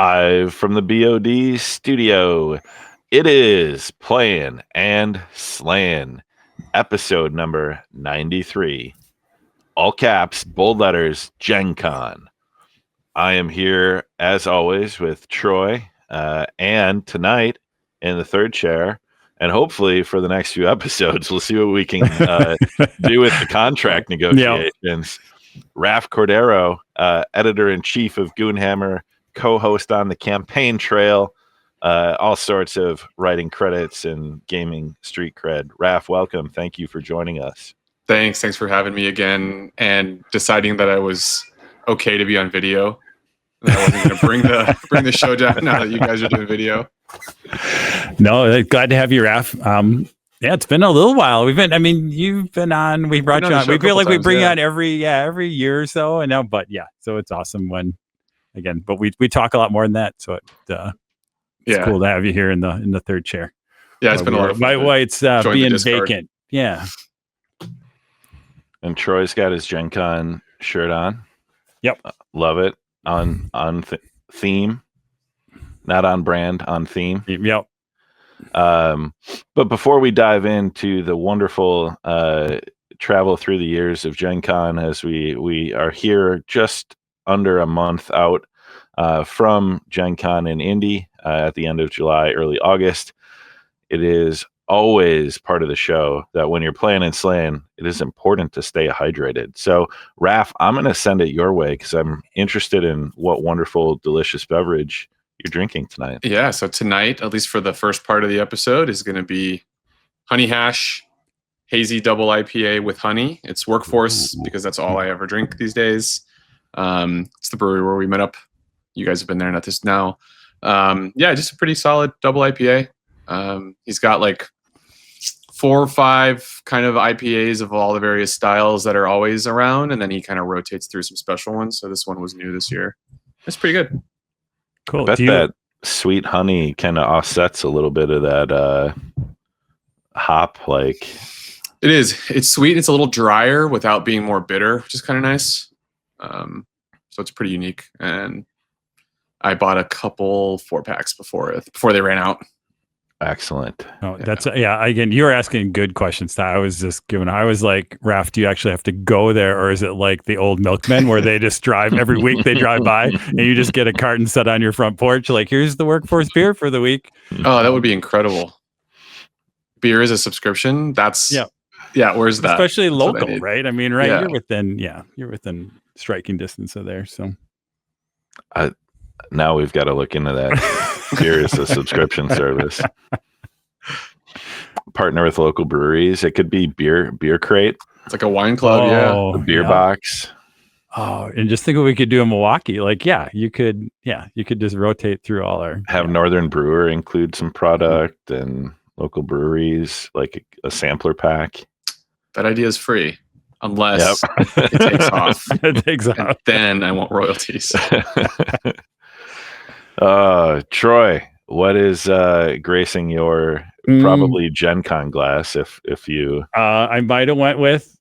Live from the BOD studio, it is Playin and Slayin, episode number 93. All caps, bold letters, GenCon. I am here, as always, with Troy, and tonight in the third chair, and hopefully for the next few episodes, we'll see what we can do with the contract negotiations. Raf Cordero, editor-in-chief of Goonhammer, co-host on the campaign trail, all sorts of writing credits and gaming street cred. Raf, welcome. Thank you for joining us. Thanks for having me again and deciding that I was okay to be on video. That I wasn't going to bring the show down now that you guys are doing video. No, glad to have you, Raf. Yeah, it's been a little while. You've been on. We brought you on. We feel like we bring you on every year or so, and now, so it's awesome but we talk a lot more than that. So it's cool to have you here in the third chair. Yeah, it's been a lot of fun. Why it's being vacant. Yeah. And Troy's got his GenCon shirt on. Yep, love it. On theme, not on brand, on theme. Yep. But before we dive into the wonderful travel through the years of GenCon, as we are here just under a month out from GenCon in Indy at the end of July, early August, it is always part of the show that when you're playing and slaying, it is important to stay hydrated. So, Raf, I'm going to send it your way because I'm interested in what wonderful, delicious beverage you're drinking tonight. Yeah, so tonight, at least for the first part of the episode, is going to be Honey Hash Hazy Double IPA with honey. It's Workforce because that's all I ever drink these days. It's the brewery where we met up. You guys have been there, not this now. Just a pretty solid double IPA. He's got like 4 or 5 kind of IPAs of all the various styles that are always around, and then he kind of rotates through some special ones. So this one was new this year. It's pretty good. Cool. I bet that sweet honey kind of offsets a little bit of that hop. Like it is. It's sweet. It's a little drier without being more bitter, which is kind of nice. So it's pretty unique. And I bought a couple 4-packs before they ran out. Excellent. Oh, that's again, you were asking good questions. I was like, Raf, do you actually have to go there, or is it like the old milkmen where they just drive every week? They drive by and you just get a carton set on your front porch. Like, here's the Workforce beer for the week. Oh, that would be incredible. Beer is a subscription. Where's that? Especially local, right? I mean, right? Yeah. You're within striking distance of there. So now we've got to look into that. Beer is a subscription service. Partner with local breweries. It could be beer crate. It's like a wine club, a beer box. Oh, and just think what we could do in Milwaukee. Like, you could just rotate through all our. Have Northern Brewer include some product and local breweries, like a sampler pack. That idea is free, unless it takes off. It takes off. And then I want royalties. Troy, what is gracing your probably GenCon glass? If you, I might have went with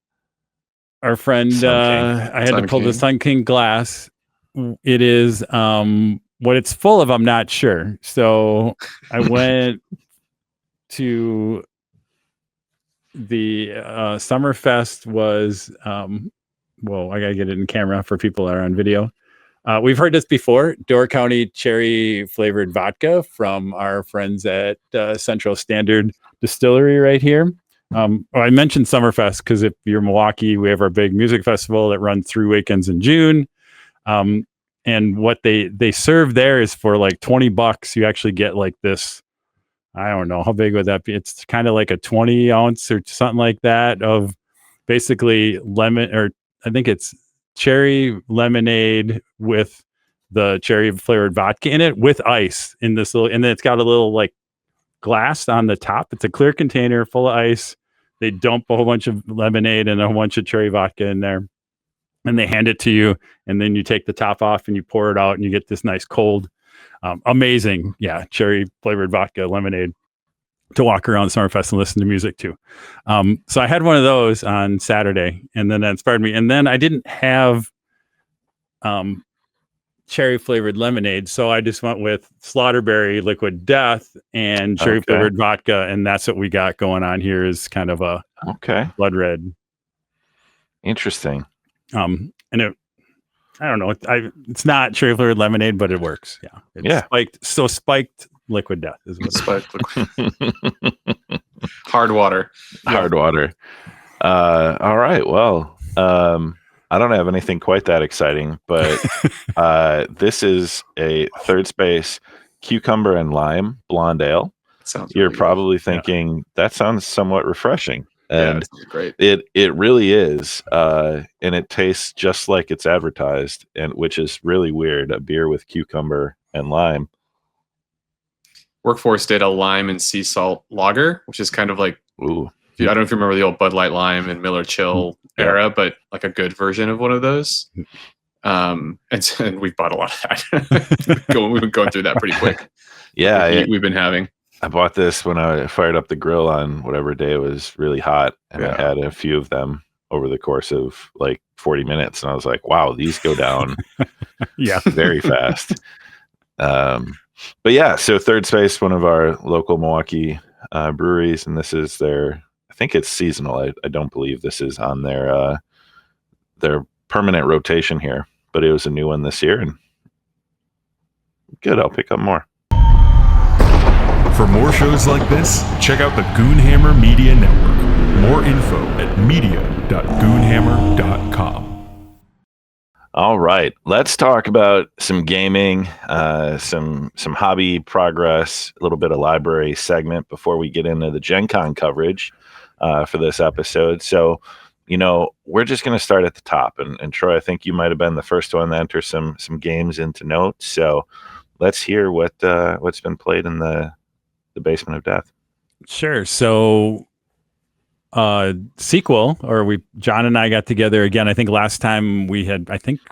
our friend. I had to pull the Sun King glass. It is what it's full of. I'm not sure. So I went to the Summerfest was. Whoa, I gotta get it in camera for people that are on video. We've heard this before, Door County cherry flavored vodka from our friends at Central Standard Distillery right here. I mentioned Summerfest because if you're Milwaukee, we have our big music festival that runs 3 weekends in June. And what they serve there is for like $20. You actually get like this, I don't know, how big would that be? It's kind of like a 20 ounce or something like that of basically lemon, or I think it's cherry lemonade with the cherry flavored vodka in it with ice in this little, and then it's got a little like glass on the top. It's a clear container full of ice. They dump a whole bunch of lemonade and a bunch of cherry vodka in there, and they hand it to you, and then you take the top off and you pour it out and you get this nice cold, amazing, cherry flavored vodka lemonade to walk around Summerfest and listen to music too. So I had one of those on Saturday, and then that inspired me. And then I didn't have cherry flavored lemonade, so I just went with Slaughterberry Liquid Death and cherry flavored vodka, and that's what we got going on here. Is kind of a blood red. Interesting. And I don't know. It's not cherry flavored lemonade, but it works. Yeah. It's spiked liquid death is what spiked liquid. Hard water. Hard water. All right. Well, I don't have anything quite that exciting, but this is a third space cucumber and lime blonde ale. You're probably thinking that sounds somewhat refreshing. And yeah, great. It really is, and it tastes just like it's advertised, and which is really weird. A beer with cucumber and lime. Workforce did a lime and sea salt lager, which is kind of like, ooh, I don't know if you remember the old Bud Light Lime and Miller Chill era, but like a good version of one of those. And we bought a lot of that. We've been going through that pretty quick. Yeah, we've been having. I bought this when I fired up the grill on whatever day it was really hot, and I had a few of them over the course of like 40 minutes, and I was like, wow, these go down very fast. But yeah, so Third Space, one of our local Milwaukee breweries, and this is their, I think it's seasonal. I don't believe this is on their permanent rotation here, but it was a new one this year, and good, I'll pick up more. For more shows like this, check out the Goonhammer Media Network. More info at media.goonhammer.com. All right, let's talk about some gaming, some hobby progress, a little bit of library segment before we get into the GenCon coverage for this episode. So, we're just going to start at the top. And Troy, I think you might have been the first one to enter some games into notes. So let's hear what's been played in the Basement of Death. Sure. So sequel, or John and I got together again. I think last time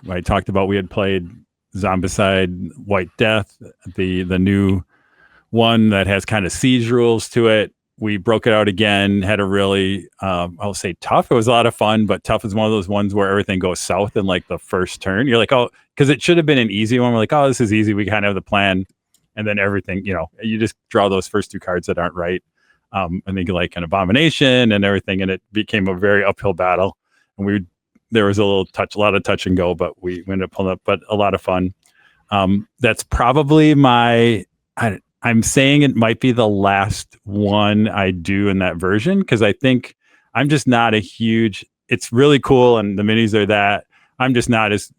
I talked about we had played Zombicide White Death, the new one that has kind of siege rules to it. We broke it out again, had a really I'll say tough. It was a lot of fun, but tough is one of those ones where everything goes south in like the first turn. You're like, oh, because it should have been an easy one. We're like, oh, this is easy. We kind of have the plan. And then everything, you just draw those first two cards that aren't right. And they get like an abomination and everything. And it became a very uphill battle. And there was a lot of touch and go, but we ended up pulling up, but a lot of fun. That's probably I'm saying it might be the last one I do in that version. Cause I think I'm just not it's really cool. And the minis are that. I'm just not as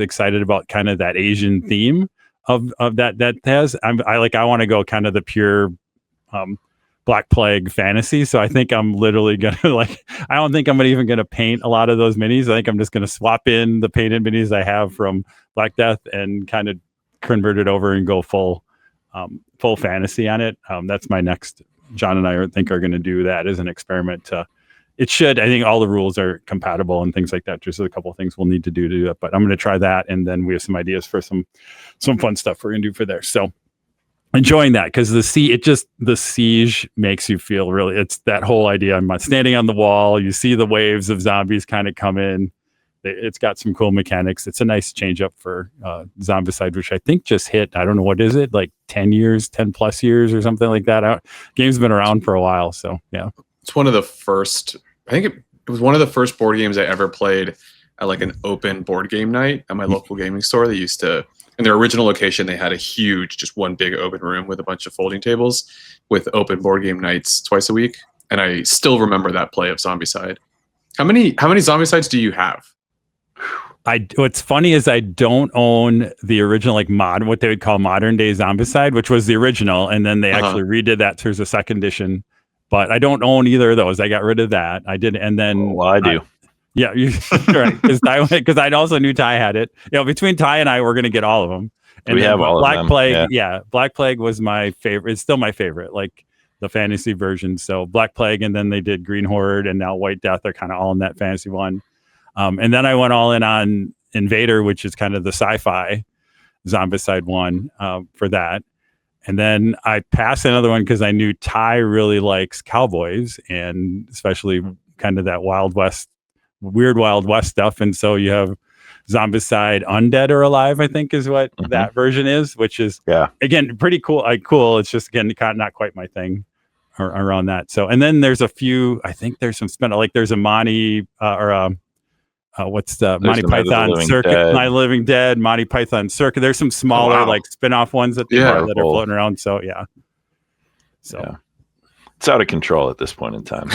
excited about kind of that Asian theme of that has. I want to go kind of the pure Black Plague fantasy. So I think I'm literally gonna I don't think I'm even gonna paint a lot of those minis. I think I'm just gonna swap in the painted minis I have from Black Death and kind of convert it over and go full fantasy on it. That's my next. John and I think are going to do that as an experiment. I think all the rules are compatible and things like that. Just a couple of things we'll need to do that, but I'm going to try that. And then we have some ideas for some fun stuff we're going to do for there. So enjoying that because the siege makes you feel really, it's that whole idea. I'm standing on the wall. You see the waves of zombies kind of come in. It's got some cool mechanics. It's a nice change up for Zombicide, which I think just hit, I don't know, what is it? Like 10 plus years or something like that. Game's been around for a while. So yeah. It's one of the first, I think it was one of the first board games I ever played at like an open board game night at my local gaming store. They used to, in their original location, they had a huge, just one big open room with a bunch of folding tables with open board game nights twice a week. And I still remember that play of Zombicide. How many Zombicides do you have? What's funny is I don't own the original, like what they would call modern day Zombicide, which was the original. And then they actually redid that. So there's a second edition. But I don't own either of those. I got rid of that. I did, and then I do. Yeah, right. Because I also knew Ty had it. Between Ty and I, we're going to get all of them. And we have all Black of them. Plague. Yeah, Black Plague was my favorite. It's still my favorite, like the fantasy version. So Black Plague, and then they did Green Horde, and now White Death. They're kind of all in that fantasy one. And then I went all in on Invader, which is kind of the sci-fi Zombicide one for that. And then I passed another one because I knew Ty really likes cowboys and especially kind of that weird Wild West stuff. And so you have Zombicide Undead or Alive, I think is what that version is, which is again pretty cool. Cool. It's just again not quite my thing around that. So and then there's a few. I think there's some like there's a Monty what's the Monty Python Circuit, Night of the Living Dead, Monty Python Circuit. There's some smaller like spin-off ones that that are floating around. So it's out of control at this point in time.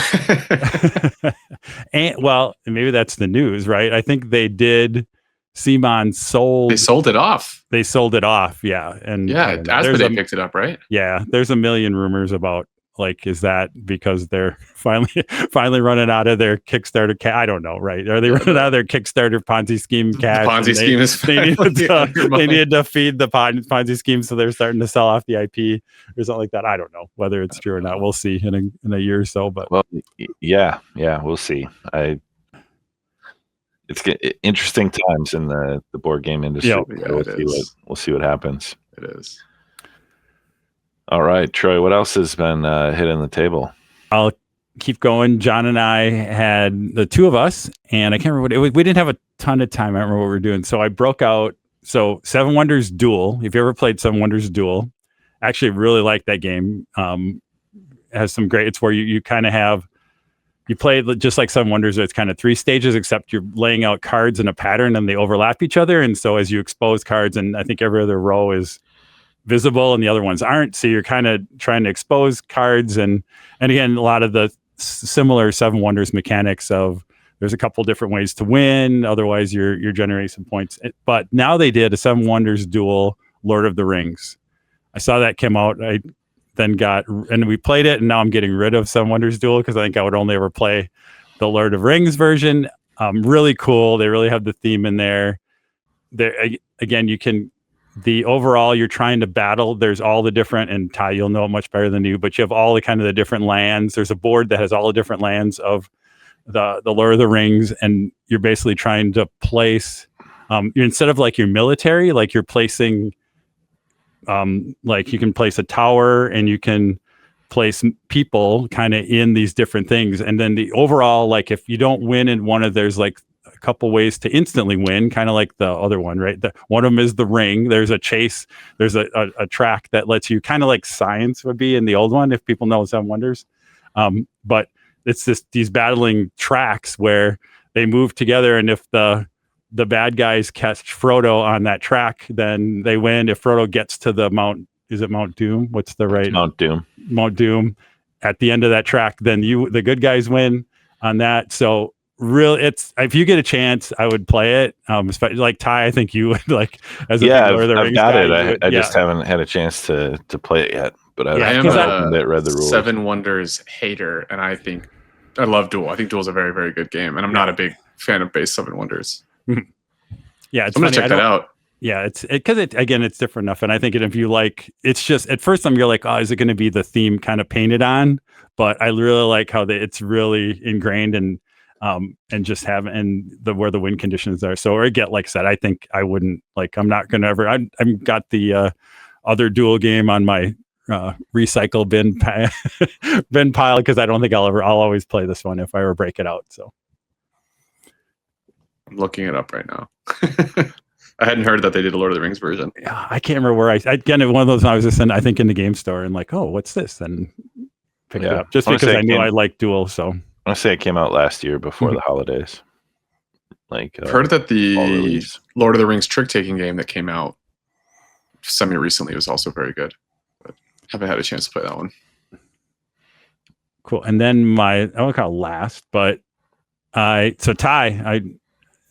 And well, maybe that's the news, right? I think they did. Simon sold. They sold it off. They sold it off. Yeah, and Asmodee picked it up, right? Yeah, there's a million rumors about. Like, is that because they're finally running out of their Kickstarter cash? I don't know, right? Are they running out of their Kickstarter Ponzi scheme cash? The Ponzi scheme is they needed to feed the Ponzi scheme, so they're starting to sell off the IP or something like that. I don't know whether it's true or not. We'll see in a year or so. But yeah, we'll see. It's interesting times in the board game industry. We'll see what happens. It is. All right, Troy, what else has been hitting the table? I'll keep going. John and I had the two of us, and I can't remember what it was. We didn't have a ton of time. I don't remember what we were doing. So I broke out. So Seven Wonders Duel. If you ever played Seven Wonders Duel, I actually really like that game. Has some great, it's where you kind of have, you play just like Seven Wonders, it's kind of 3 stages, except you're laying out cards in a pattern and they overlap each other. And so as you expose cards, and I think every other row is visible and the other ones aren't, so you're kind of trying to expose cards, and again a lot of the similar Seven Wonders mechanics of there's a couple different ways to win, otherwise you're generating some points. But now they did a Seven Wonders Duel Lord of the Rings. I saw that came out. I then and we played it, and now I'm getting rid of Seven Wonders Duel because I think I would only ever play the Lord of the Rings version. Really cool. They really have the theme in there. Again, you can the overall you're trying to battle, there's all the different, and Ty, you'll know it much better than you, but you have all the kind of the different lands. There's a board that has all the different lands of the Lord of the Rings, and you're basically trying to place instead of like your military, like you're placing like you can place a tower and you can place people kind of in these different things. And then the overall, like if you don't win in one of, there's like a couple ways to instantly win, kind of like the other one, right? One of them is the ring. There's a chase. There's a track that lets you, kind of like science would be in the old one, if people know Seven Wonders. But it's these battling tracks where they move together, and if the bad guys catch Frodo on that track, then they win. If Frodo gets to the Mount, is it Mount Doom? What's the right? Mount Doom. Mount Doom. At the end of that track, then the good guys win on that. So really, if you get a chance, I would play it. Especially like Ty, I think you would like as a Lord of the Rings got guy, it. I just haven't had a chance to play it yet. But I am read the rules. Seven Wonders hater, and I think I love Duel. I think Duel is a very, very good game, and I'm not a big fan of base Seven Wonders. Yeah, it's I'm gonna check that out. Yeah, it's different enough, and I think if you like, it's just at first you're like, oh, is it going to be the theme kind of painted on? But I really like how it's really ingrained and just where the win conditions are. So I get, like I said, I think I wouldn't like. I'm not going to ever. I've got the other Duel game on my recycle bin pile because I don't think I'll always play this one if I ever break it out. So. I'm looking it up right now. I hadn't heard that they did a Lord of the Rings version. Yeah, I can't remember where again, one of those I was just in the game store and like, oh, what's this? And picked it up just because I knew I liked Duel. So I say it came out last year before the holidays. Like I've heard that the Lord of the Rings trick-taking game that came out semi-recently was also very good. But haven't had a chance to play that one. Cool. And then I won't call it last, but Ty,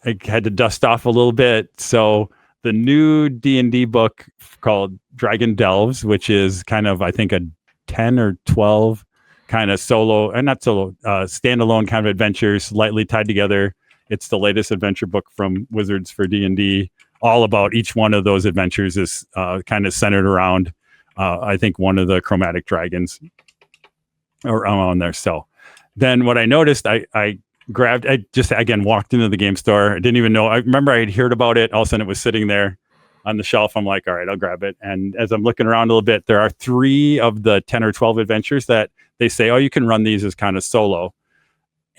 I had to dust off a little bit. So the new D&D book called Dragon Delves, which is kind of, I think, a 10 or 12 kind of standalone kind of adventures, lightly tied together. It's the latest adventure book from Wizards for D&D. All about each one of those adventures is kind of centered around, I think, one of the chromatic dragons around there. So then what I noticed, I just again walked into the game store. I didn't even know. I remember I had heard about it. All of a sudden it was sitting there on the shelf. I'm like, all right, I'll grab it. And as I'm looking around a little bit, there are 3 of the 10 or 12 adventures that they say, oh, you can run these as kind of solo.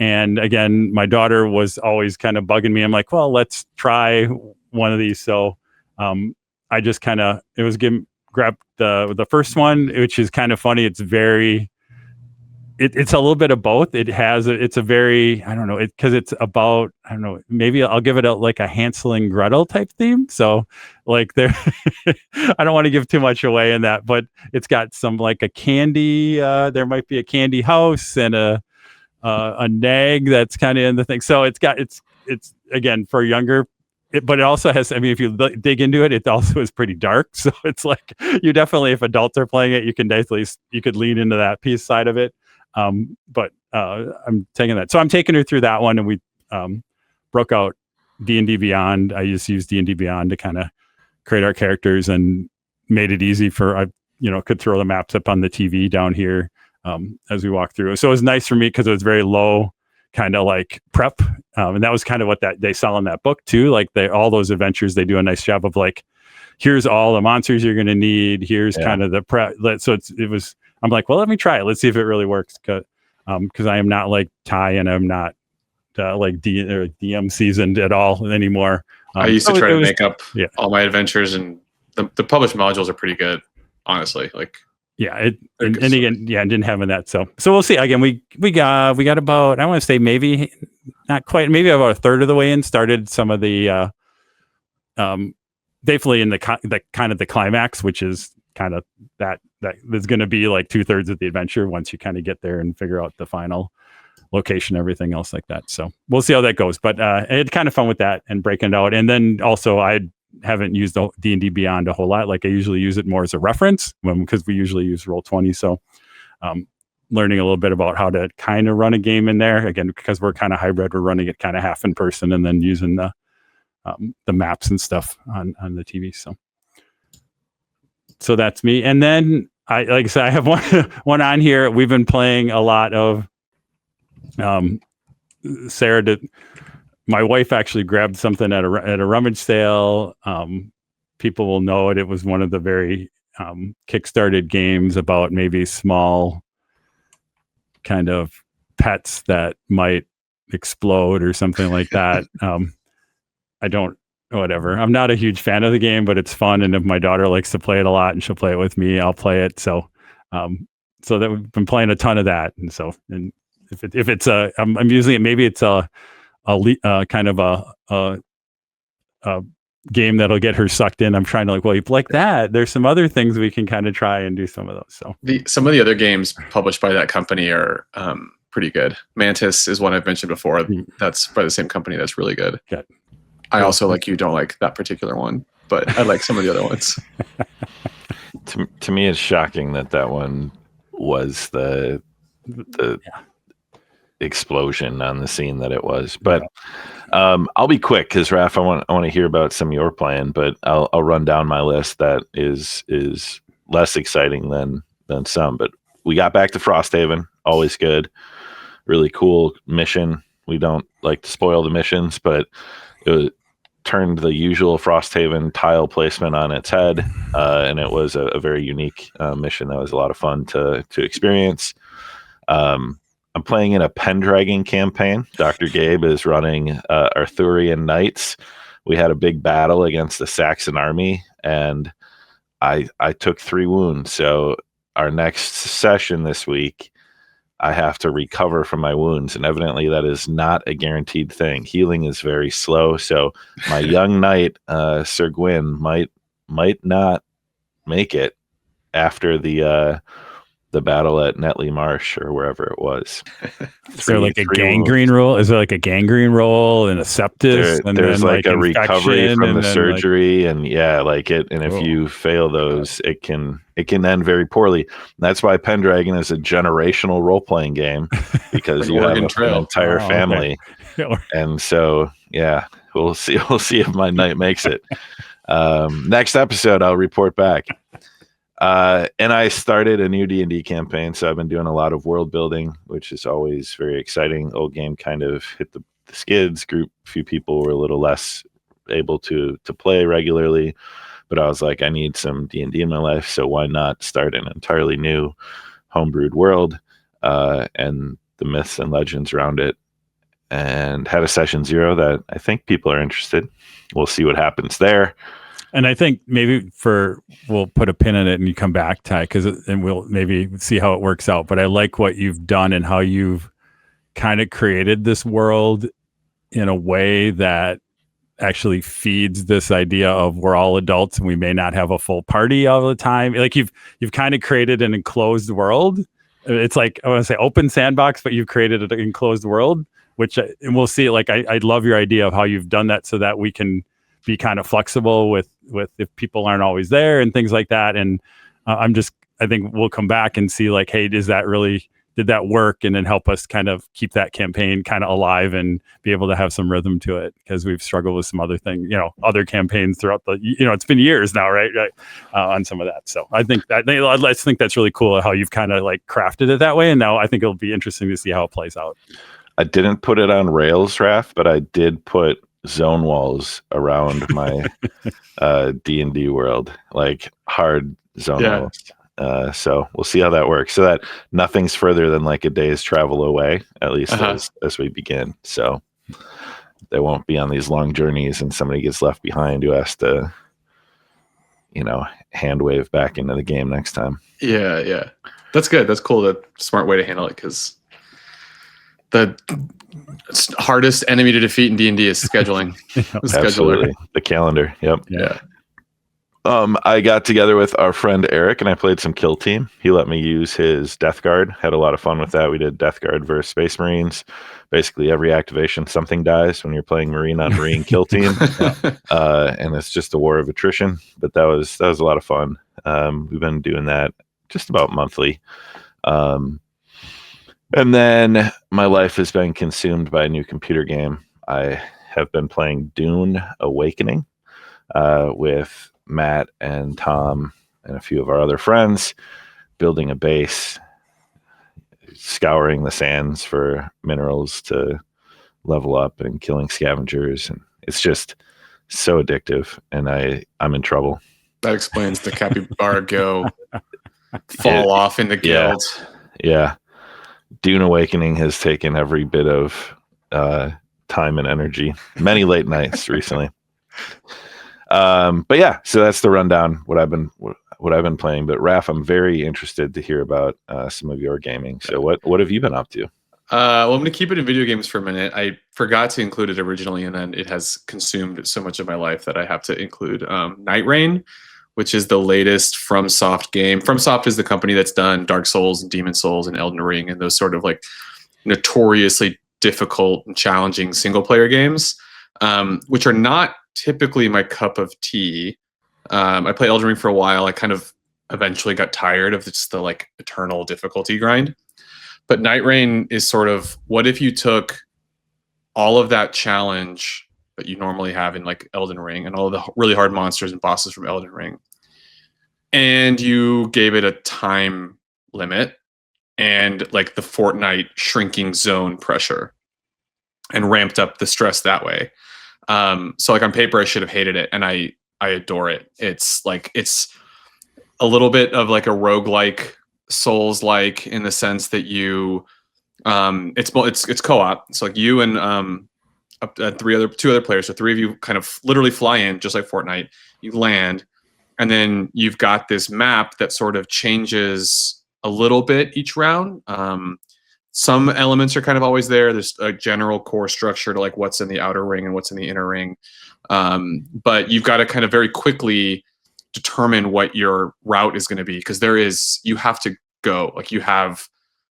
And again, my daughter was always kind of bugging me. I'm like, well, let's try one of these. So I just kind of grabbed the first one, which is kind of funny. It's it's a little bit of both. It's a very, I don't know, because it's about, I don't know, maybe I'll give it like a Hansel and Gretel type theme. So like there, I don't want to give too much away in that, but it's got some like a candy, there might be a candy house and a nag that's kind of in the thing. So it's again for younger, but it also has, I mean, if you dig into it, it also is pretty dark. So it's like, you definitely, if adults are playing it, you could lean into that piece side of it. But I'm taking that. So I'm taking her through that one, and we broke out D&D Beyond. I just used D&D Beyond to kind of create our characters and made it easy I could throw the maps up on the TV down here as we walk through. So it was nice for me because it was very low kind of like prep. And that was kind of what they sell in that book too. Like all those adventures, they do a nice job of like, here's all the monsters you're going to need. Here's kind of the prep. So I'm like, well, let me try it. Let's see if it really works. Cause I am not like Ty, and I'm not like DM seasoned at all anymore. I used to try to make up all my adventures, and the published modules are pretty good, honestly. Like, and again, didn't have that. So we'll see. Again, we got about, I want to say maybe not quite, maybe about a third of the way in. Started some of the definitely in the kind of the climax, which is kind of that is going to be like 2/3 of the adventure once you kind of get there and figure out the final location, everything else like that. So we'll see how that goes. But it's kind of fun with that and breaking it out. And then also I haven't used the D&D Beyond a whole lot. Like I usually use it more as a reference because we usually use Roll20. So learning a little bit about how to kind of run a game in there. Again, because we're kind of hybrid, we're running it kind of half in person and then using the maps and stuff on the TV. So that's me. And then like I said, I have one on here. We've been playing a lot of Sarah my wife actually grabbed something at a rummage sale. People will know it. It was one of the very kickstarted games about maybe small kind of pets that might explode or something like that. Whatever. I'm not a huge fan of the game, but it's fun. And if my daughter likes to play it a lot and she'll play it with me, I'll play it. So that we've been playing a ton of that. And so, and if it's I'm using it, maybe it's a kind of a game that'll get her sucked in. I'm trying to you like that. There's some other things we can kind of try and do some of those. So some of the other games published by that company are pretty good. Mantis is one I've mentioned before. That's by the same company. That's really good. Good. I also, like you, don't like that particular one, but I like some of the other ones. To me, it's shocking that one was the explosion on the scene that it was. But I'll be quick because Raf, I want to hear about some of your plan, but I'll run down my list that is less exciting than some. But we got back to Frosthaven, always good, really cool mission. We don't like to spoil the missions, but it turned the usual Frosthaven tile placement on its head, and it was a very unique mission that was a lot of fun to experience. I'm playing in a Pendragon campaign. Dr. Gabe is running Arthurian Knights. We had a big battle against the Saxon army, and I took 3 wounds. So our next session this week, I have to recover from my wounds, and evidently that is not a guaranteed thing. Healing is very slow, so my young knight, Sir Gwyn, might not make it after the battle at Netley Marsh or wherever it was. Is there like a gangrene roll? Is there like a gangrene roll and a septis? There's like a recovery from the surgery, and if you fail those, it can end very poorly. That's why Pendragon is a generational role playing game, because you have an entire family, and so we'll see if my knight makes it. Next episode, I'll report back. And I started a new D&D campaign, so I've been doing a lot of world building, which is always very exciting. Old game kind of hit the skids. A few people were a little less able to play regularly, but I was like, I need some D&D in my life, so why not start an entirely new homebrewed world, and the myths and legends around it and had a session 0 that I think people are interested. We'll see what happens there. And I think maybe we'll put a pin in it and you come back, Ty, and we'll maybe see how it works out. But I like what you've done and how you've kind of created this world in a way that actually feeds this idea of we're all adults and we may not have a full party all the time. Like you've kind of created an enclosed world. It's like, I want to say open sandbox, but you've created an enclosed world, and we'll see. Like I love your idea of how you've done that so that we can be kind of flexible with if people aren't always there and things like that. And I think we'll come back and see like, hey, did that work? And then help us kind of keep that campaign kind of alive and be able to have some rhythm to it, because we've struggled with some other things, other campaigns throughout it's been years now, right? On some of that. So I think that's really cool how you've kind of like crafted it that way. And now I think it'll be interesting to see how it plays out. I didn't put it on rails, Raf, but I did put zone walls around my D&D world, like hard zone walls. So we'll see how that works, so that nothing's further than like a day's travel away, at least as we begin. So they won't be on these long journeys and somebody gets left behind who has to, hand wave back into the game next time. Yeah. That's good. That's cool. That's a smart way to handle it, because the hardest enemy to defeat in D&D is scheduling. Absolutely. The calendar. Yep. Yeah. I got together with our friend Eric and I played some Kill Team. He let me use his Death Guard. Had a lot of fun with that. We did Death Guard versus Space Marines. Basically, every activation, something dies when you're playing Marine on Marine Kill Team. And it's just a war of attrition. But that was a lot of fun. We've been doing that just about monthly. And then my life has been consumed by a new computer game. I have been playing Dune Awakening with Matt and Tom and a few of our other friends, building a base, scouring the sands for minerals to level up and killing scavengers. And it's just so addictive, and I'm in trouble. That explains the capybara fall off in the guild. Yeah. Dune Awakening has taken every bit of time and energy. Many late nights recently. But yeah, so that's the rundown. What I've been playing. But Raf, I'm very interested to hear about some of your gaming. So what have you been up to? Well, I'm going to keep it in video games for a minute. I forgot to include it originally, and then it has consumed so much of my life that I have to include Nightreign, which is the latest FromSoft game. FromSoft is the company that's done Dark Souls and Demon Souls and Elden Ring and those sort of like notoriously difficult and challenging single player games, which are not typically my cup of tea. I played Elden Ring for a while. I kind of eventually got tired of just the like eternal difficulty grind. But Nightreign is sort of, what if you took all of that challenge that you normally have in like Elden Ring and all of the really hard monsters and bosses from Elden Ring, and you gave it a time limit and like the Fortnite shrinking zone pressure and ramped up the stress that way. So like on paper, I should have hated it, and I adore it. It's a little bit of like a roguelike, Souls-like, in the sense that you, it's co-op. So like you and two other players, so three of you kind of literally fly in, just like Fortnite. You land, and then you've got this map that sort of changes a little bit each round. Some elements are kind of always there. There's a general core structure to like what's in the outer ring and what's in the inner ring. But you've got to kind of very quickly determine what your route is going to be, because you have to go. Like you have,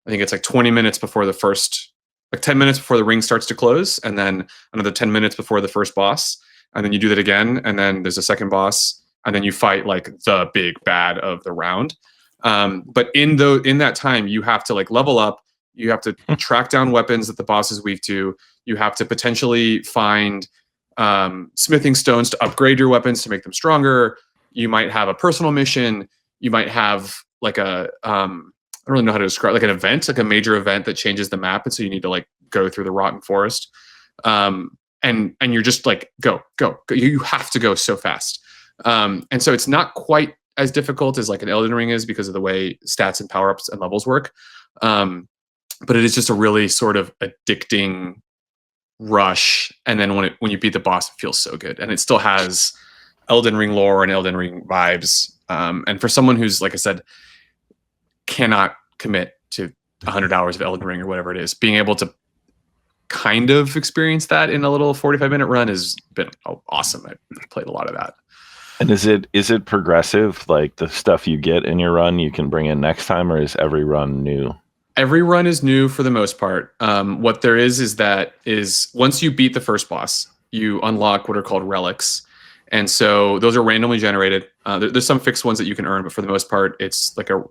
I think it's like 20 minutes before 10 minutes before the ring starts to close, and then another 10 minutes before the first boss. And then you do that again, and then there's a second boss, and then you fight like the big bad of the round. But in that time, you have to like level up. You have to track down weapons that the boss is weak to. You have to potentially find smithing stones to upgrade your weapons to make them stronger. You might have a personal mission. You might have like I don't really know how to describe, like an event, like a major event that changes the map. And so you need to like go through the rotten forest. And you're just like, go. You have to go so fast. And so it's not quite as difficult as like an Elden Ring is because of the way stats and power-ups and levels work. But it is just a really sort of addicting rush, and then when you beat the boss, it feels so good, and it still has Elden Ring lore and Elden Ring vibes. And for someone who's, like I said, cannot commit to 100 hours of Elden Ring or whatever it is, being able to kind of experience that in a little 45-minute run has been awesome. I've played a lot of that. And is it progressive? Like the stuff you get in your run, you can bring in next time, or is every run new? Every run is new for the most part. What there is once you beat the first boss, you unlock what are called relics. And so those are randomly generated. There's some fixed ones that you can earn, but for the most part, it's like a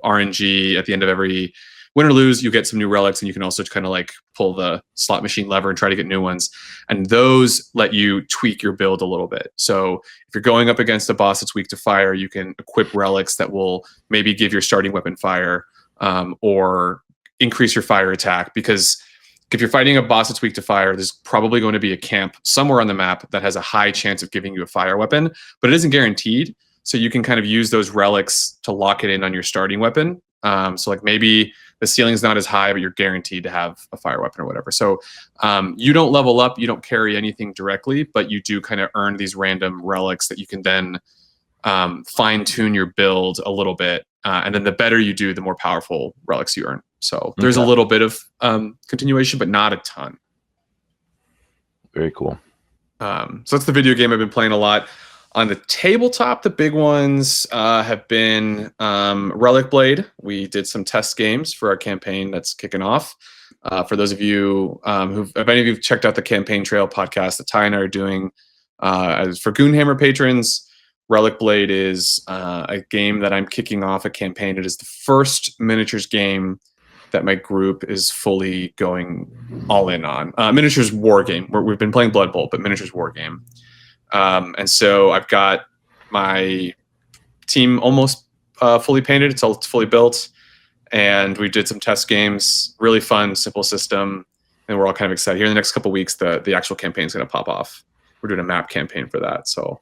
RNG. At the end of every win or lose, you get some new relics, and you can also kind of like pull the slot machine lever and try to get new ones. And those let you tweak your build a little bit. So if you're going up against a boss that's weak to fire, you can equip relics that will maybe give your starting weapon fire, or increase your fire attack. Because if you're fighting a boss that's weak to fire, there's probably going to be a camp somewhere on the map that has a high chance of giving you a fire weapon, but it isn't guaranteed. So you can kind of use those relics to lock it in on your starting weapon. So like maybe the ceiling's not as high, but you're guaranteed to have a fire weapon or whatever. So you don't level up, you don't carry anything directly, but you do kind of earn these random relics that you can then fine tune your build a little bit. And then the better you do, the more powerful relics you earn. So there's a little bit of continuation, but not a ton. Very cool. So that's the video game I've been playing a lot. On the tabletop, the big ones have been Relic Blade. We did some test games for our campaign that's kicking off. For those of you if any of you have checked out the Campaign Trail podcast that Ty and I are doing, as for Goonhammer patrons, Relic Blade is a game that I'm kicking off a campaign. It is the first miniatures game that my group is fully going all in on. Miniatures war game. We've been playing Blood Bowl, but miniatures war game. And so I've got my team almost fully painted. It's fully built. And we did some test games. Really fun, simple system. And we're all kind of excited. Here in the next couple of weeks, the actual campaign is going to pop off. We're doing a map campaign for that. So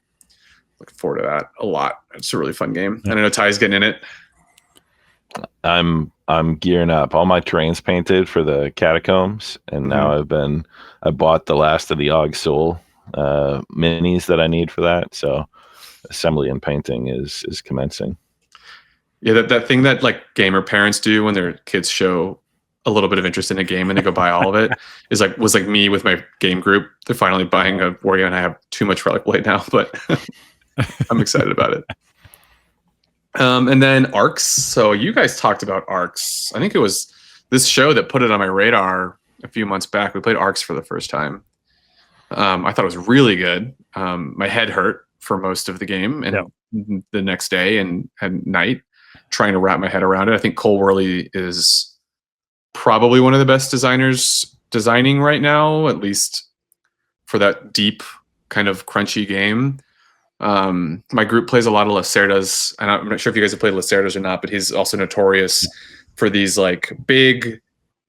looking forward to that a lot. It's a really fun game. And I know Ty's getting in it. I'm gearing up. All my terrain's painted for the catacombs, and now I bought the last of the Og Soul minis that I need for that. So assembly and painting is commencing. Yeah, that thing that like gamer parents do when their kids show a little bit of interest in a game and they go buy all of it was like me with my game group. They're finally buying a Warrior, and I have too much Relic Blade now, but I'm excited about it. And then Arcs. So you guys talked about Arcs. I think it was this show that put it on my radar a few months back. We played Arcs for the first time. I thought it was really good. My head hurt for most of the game and the next day and night trying to wrap my head around it. I think Cole Worley is probably one of the best designers designing right now, at least for that deep kind of crunchy game. My group plays a lot of Lacerdas, and I'm not sure if you guys have played Lacerdas or not, but he's also notorious for these like big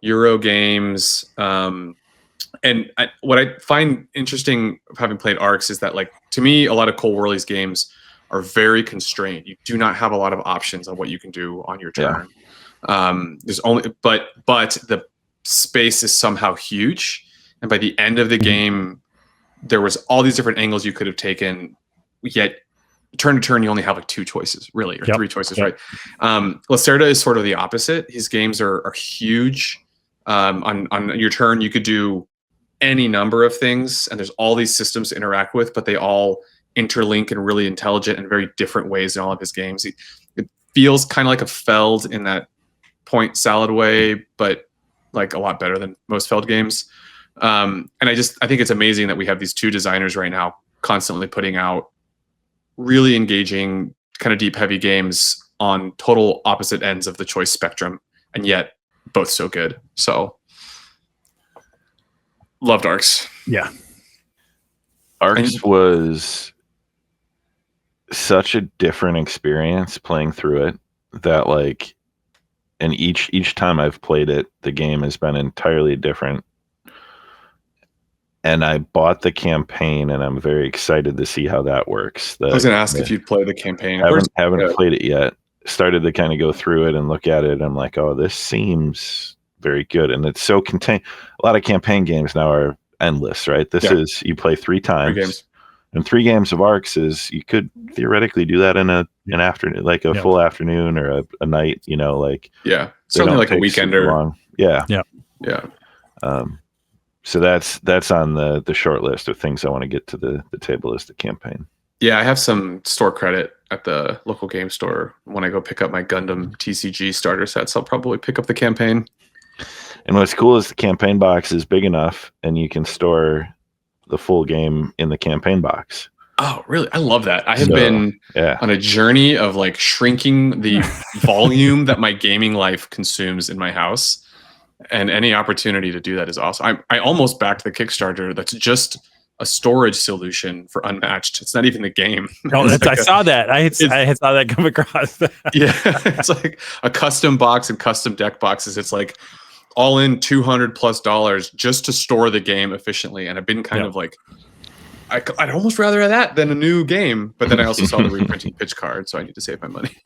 Euro games. And what I find interesting of having played Arcs is that, like, to me, a lot of Cole Worley's games are very constrained. You do not have a lot of options on what you can do on your turn. There's only, but the space is somehow huge. And by the end of the game, there was all these different angles you could have taken. Yet, turn to turn, you only have like two choices, really, or three choices, right? Lacerda is sort of the opposite. His games are huge. On your turn, you could do any number of things, and there's all these systems to interact with, but they all interlink in really intelligent and very different ways in all of his games. It feels kind of like a Feld in that point salad way, but like a lot better than most Feld games. And I think it's amazing that we have these two designers right now constantly putting out really engaging, kind of deep, heavy games on total opposite ends of the choice spectrum, and yet both so good. So loved Arcs. Yeah. Arcs was such a different experience playing through it that, like, and each time I've played it, the game has been entirely different. And I bought the campaign, and I'm very excited to see how that works. I was going to ask if you'd play the campaign. Haven't played it yet. Started to kind of go through it and look at it. I'm like, oh, this seems very good. And it's so contained. A lot of campaign games now are endless, right? This Yeah. is you play 3 times. 3 games. And 3 games of Arcs is you could theoretically do that in an afternoon, like a full afternoon or a night, you know, like Yeah. they Certainly don't like a take super weekender. long. Yeah. Yeah. So that's on the short list of things I want to get to the tableistic campaign. Yeah, I have some store credit at the local game store. When I go pick up my Gundam TCG starter sets, I'll probably pick up the campaign. And what's cool is the campaign box is big enough and you can store the full game in the campaign box. Oh, really? I love that. I have been on a journey of like shrinking the volume that my gaming life consumes in my house. And any opportunity to do that is awesome. I almost backed the Kickstarter that's just a storage solution for Unmatched. It's not even the game. Oh, I saw that. I saw that come across. Yeah, it's like a custom box and custom deck boxes. It's like all in $200+ just to store the game efficiently. And I've been kind of like, I'd almost rather have that than a new game. But then I also saw the reprinting pitch card, so I need to save my money.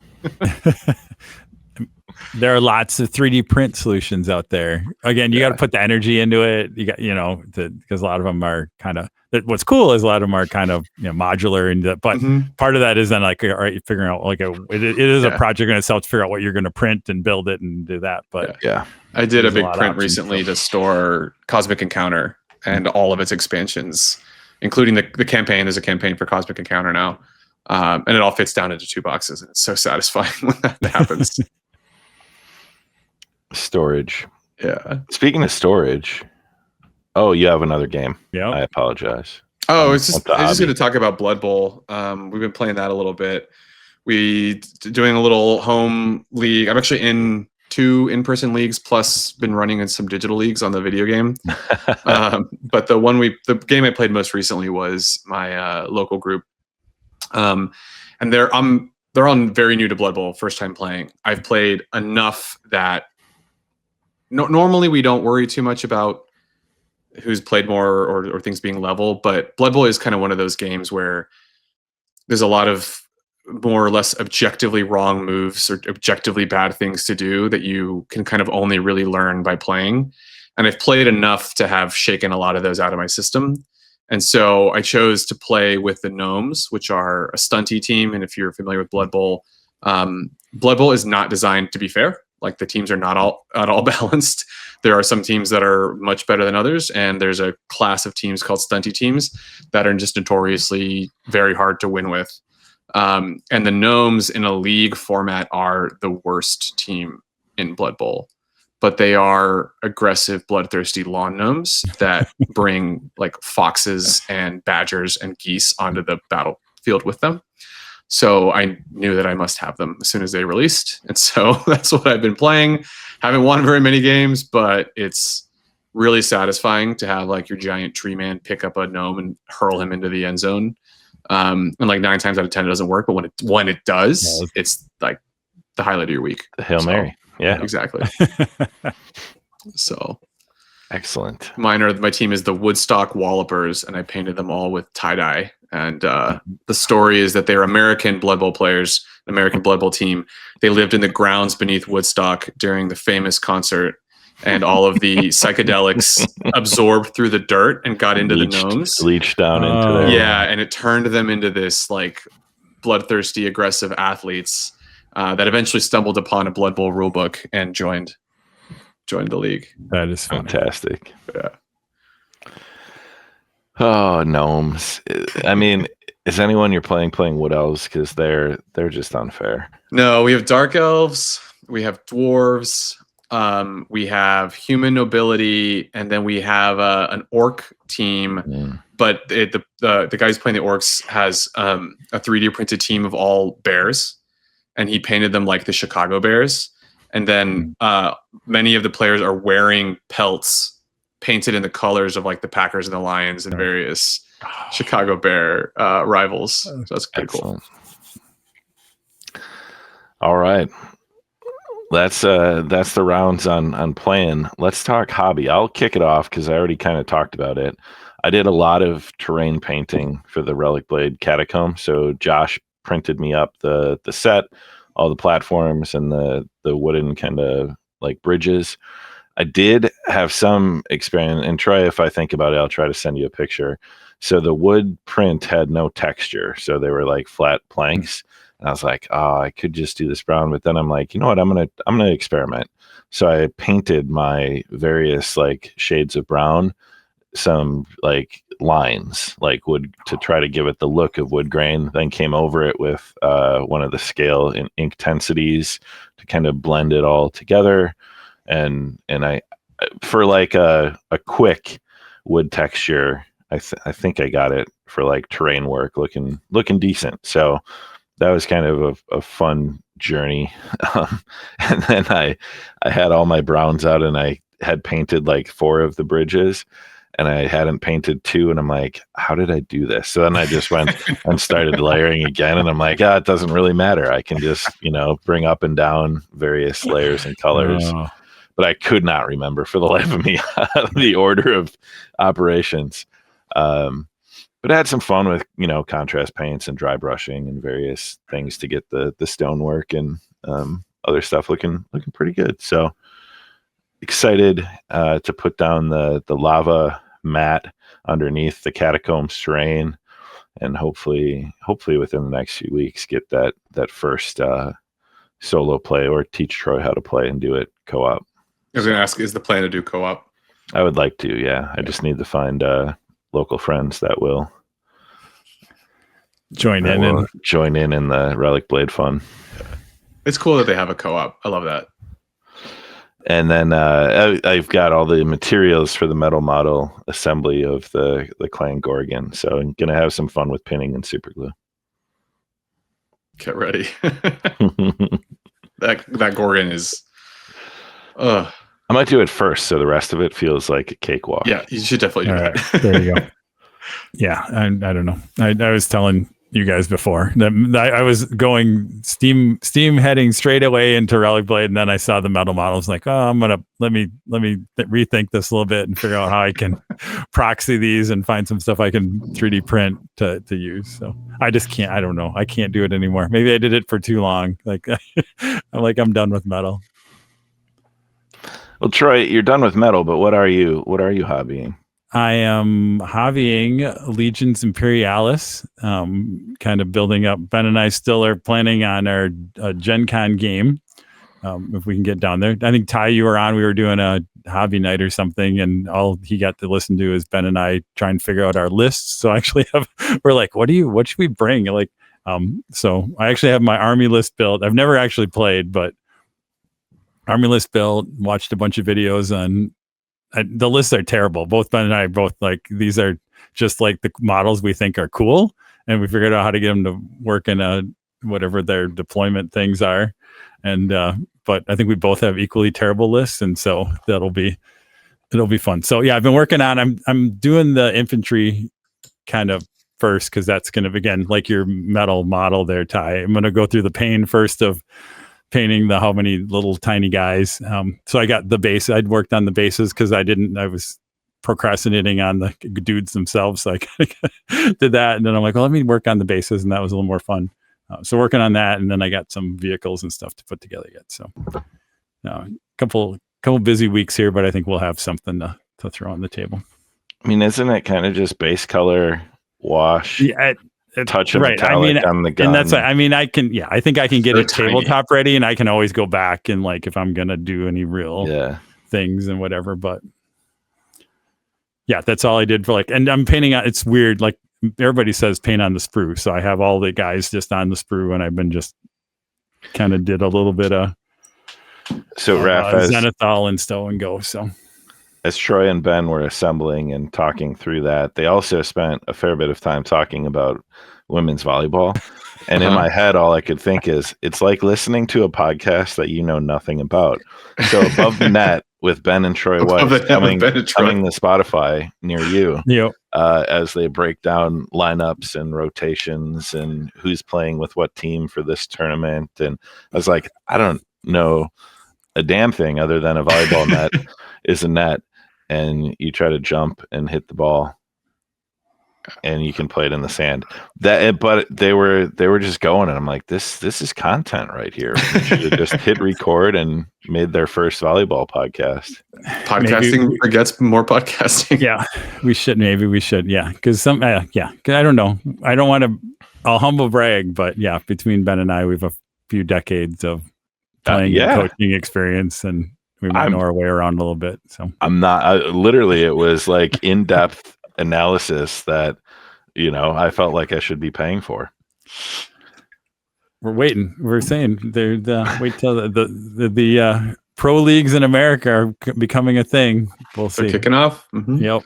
There are lots of 3D print solutions out there. Again, you got to put the energy into it. You got, because a lot of them are kind of. What's cool is a lot of them are kind of modular, and but part of that is then like, all right, figuring out like it is a project in itself to figure out what you're going to print and build it and do that. But I did a big print recently to store Cosmic Encounter and all of its expansions, including the campaign. There's a campaign for Cosmic Encounter now, and it all fits down into 2 boxes, and it's so satisfying when that happens. Storage. Yeah. Speaking of storage, you have another game. Yeah. I apologize. Oh, I was just going to talk about Blood Bowl. We've been playing that a little bit. We doing a little home league. I'm actually in 2 in-person leagues, plus been running in some digital leagues on the video game. But the game I played most recently was my local group. And they're on very new to Blood Bowl, first time playing. I've played enough that normally we don't worry too much about who's played more or things being level, but Blood Bowl is kind of one of those games where there's a lot of more or less objectively wrong moves or objectively bad things to do that you can kind of only really learn by playing. And I've played enough to have shaken a lot of those out of my system. And so I chose to play with the Gnomes, which are a stunty team. And if you're familiar with Blood Bowl is not designed to be fair. Like the teams are not at all balanced. There are some teams that are much better than others, and there's a class of teams called stunty teams that are just notoriously very hard to win with. And the Gnomes in a league format are the worst team in Blood Bowl, but they are aggressive, bloodthirsty lawn gnomes that bring like foxes and badgers and geese onto the battlefield with them. So I knew that I must have them as soon as they released. And so that's what I've been playing. Haven't won very many games, but it's really satisfying to have like your giant tree man pick up a gnome and hurl him into the end zone. And like 9 times out of 10, it doesn't work. But when it does, it's like the highlight of your week. The Hail Mary. Yeah, exactly. So excellent. My team is the Woodstock Wallopers, and I painted them all with tie-dye. And the story is that they're American Blood Bowl players, an American Blood Bowl team. They lived in the grounds beneath Woodstock during the famous concert, and all of the psychedelics absorbed through the dirt and got into the gnomes. Leached down into there. Yeah, and it turned them into this like bloodthirsty, aggressive athletes that eventually stumbled upon a Blood Bowl rulebook and joined the league. That is fantastic. Yeah. Oh, gnomes. I mean, is anyone you're playing wood elves? Because they're just unfair. No, we have dark elves, we have dwarves, we have human nobility, and then we have an orc team. But the guy who's playing the orcs has a 3D printed team of all bears, and he painted them like the Chicago Bears. And then many of the players are wearing pelts painted in the colors of like the Packers and the Lions and various Chicago Bear rivals. So that's pretty cool. All right. That's the rounds on Playin. Let's talk hobby. I'll kick it off because I already kind of talked about it. I did a lot of terrain painting for the Relic Blade Catacomb. So Josh printed me up the set, all the platforms and the wooden kind of like bridges. I did have some experience, and Troy, if I think about it, I'll try to send you a picture. So the wood print had no texture, so they were like flat planks. And I was like, oh, I could just do this brown, but then I'm like, you know what, I'm gonna experiment. So I painted my various like shades of brown, some like lines, like wood, to try to give it the look of wood grain. Then came over it with one of the scale and ink intensities to kind of blend it all together. And I, for like a quick wood texture, I think I got it for like terrain work, looking decent. So that was kind of a fun journey. And then I had all my browns out, and I had painted like 4 of the bridges, and I hadn't painted 2, and I'm like, how did I do this? So then I just went and started layering again, and I'm like, it doesn't really matter. I can just, bring up and down various layers and colors. Oh. But I could not remember for the life of me the order of operations. But I had some fun with, contrast paints and dry brushing and various things to get the stonework and other stuff looking pretty good. So excited to put down the lava mat underneath the catacombs terrain, and hopefully within the next few weeks get that first solo play, or teach Troy how to play and do it co-op. I was going to ask, is the plan to do co-op? I would like to, yeah. I just need to find local friends that will join in the Relic Blade fun. It's cool that they have a co-op. I love that. And then I've got all the materials for the metal model assembly of the Clan Gorgon. So I'm going to have some fun with pinning and super glue. Get ready. That Gorgon is... I might do it first, so the rest of it feels like a cakewalk. Yeah, you should definitely do that. Right, there you go. Yeah, I don't know. I was telling you guys before that I was going Steam heading straight away into Relic Blade, and then I saw the metal models. Like, I'm gonna let me rethink this a little bit and figure out how I can proxy these and find some stuff I can 3D print to use. So I just can't. I don't know. I can't do it anymore. Maybe I did it for too long. Like I'm done with metal. Well, Troy, you're done with metal, but what are you hobbying? I am hobbying Legions Imperialis, kind of building up. Ben and I still are planning on our GenCon game, if we can get down there. I think, Ty, you were on. We were doing a hobby night or something, and all he got to listen to is Ben and I trying to figure out our lists. So actually, we're like, what should we bring? Like, so I actually have my army list built. I've never actually played, but army list built, watched a bunch of videos on. The lists are terrible. Both Ben and I like, these are just like the models we think are cool, and we figured out how to get them to work in whatever their deployment things are. And but I think we both have equally terrible lists, and so it'll be fun. So yeah, I've been working on. I'm doing the infantry kind of first, because that's going to, again, like your metal model there, Ty. I'm going to go through the pain first of painting how many little tiny guys. So I got the base. I'd worked on the bases because I was procrastinating on the dudes themselves. So I did that. And then I'm like, well, let me work on the bases. And that was a little more fun. So working on that. And then I got some vehicles and stuff to put together yet. So a couple busy weeks here, but I think we'll have something to throw on the table. I mean, isn't it kind of just base color wash? Yeah. Touch of metallic on the gun. And that's, I think I can get it tabletop ready, and I can always go back and, like, if I'm going to do any real things and whatever, but yeah, that's all I did for, like, and I'm painting on, it's weird. Like, everybody says paint on the sprue. So I have all the guys just on the sprue, and I've been just kind of did a little bit of Raf, Zenithal and stow and go. So as Troy and Ben were assembling and talking through that, they also spent a fair bit of time talking about women's volleyball. And in my head, all I could think is, it's like listening to a podcast that you know nothing about. So Above the Net with Ben and Troy White coming to Spotify near you, as they break down lineups and rotations and who's playing with what team for this tournament. And I was like, I don't know a damn thing other than a volleyball net is a net, and you try to jump and hit the ball. and you can play it in the sand. But they were just going, and I'm like, this is content right here. We should have just hit record and made their first volleyball podcast. Podcasting forgets more podcasting. Yeah, we should. Maybe we should. Yeah, because I don't know. I don't want to. I'll humble brag, but yeah, between Ben and I, we've a few decades of playing and coaching experience, and we might know our way around a little bit. So I'm not. Literally, it was like in-depth analysis that I felt like I should be paying for. We're waiting. We're saying wait till the pro leagues in America are becoming a thing. We'll see. They're kicking off. Mm-hmm. Yep.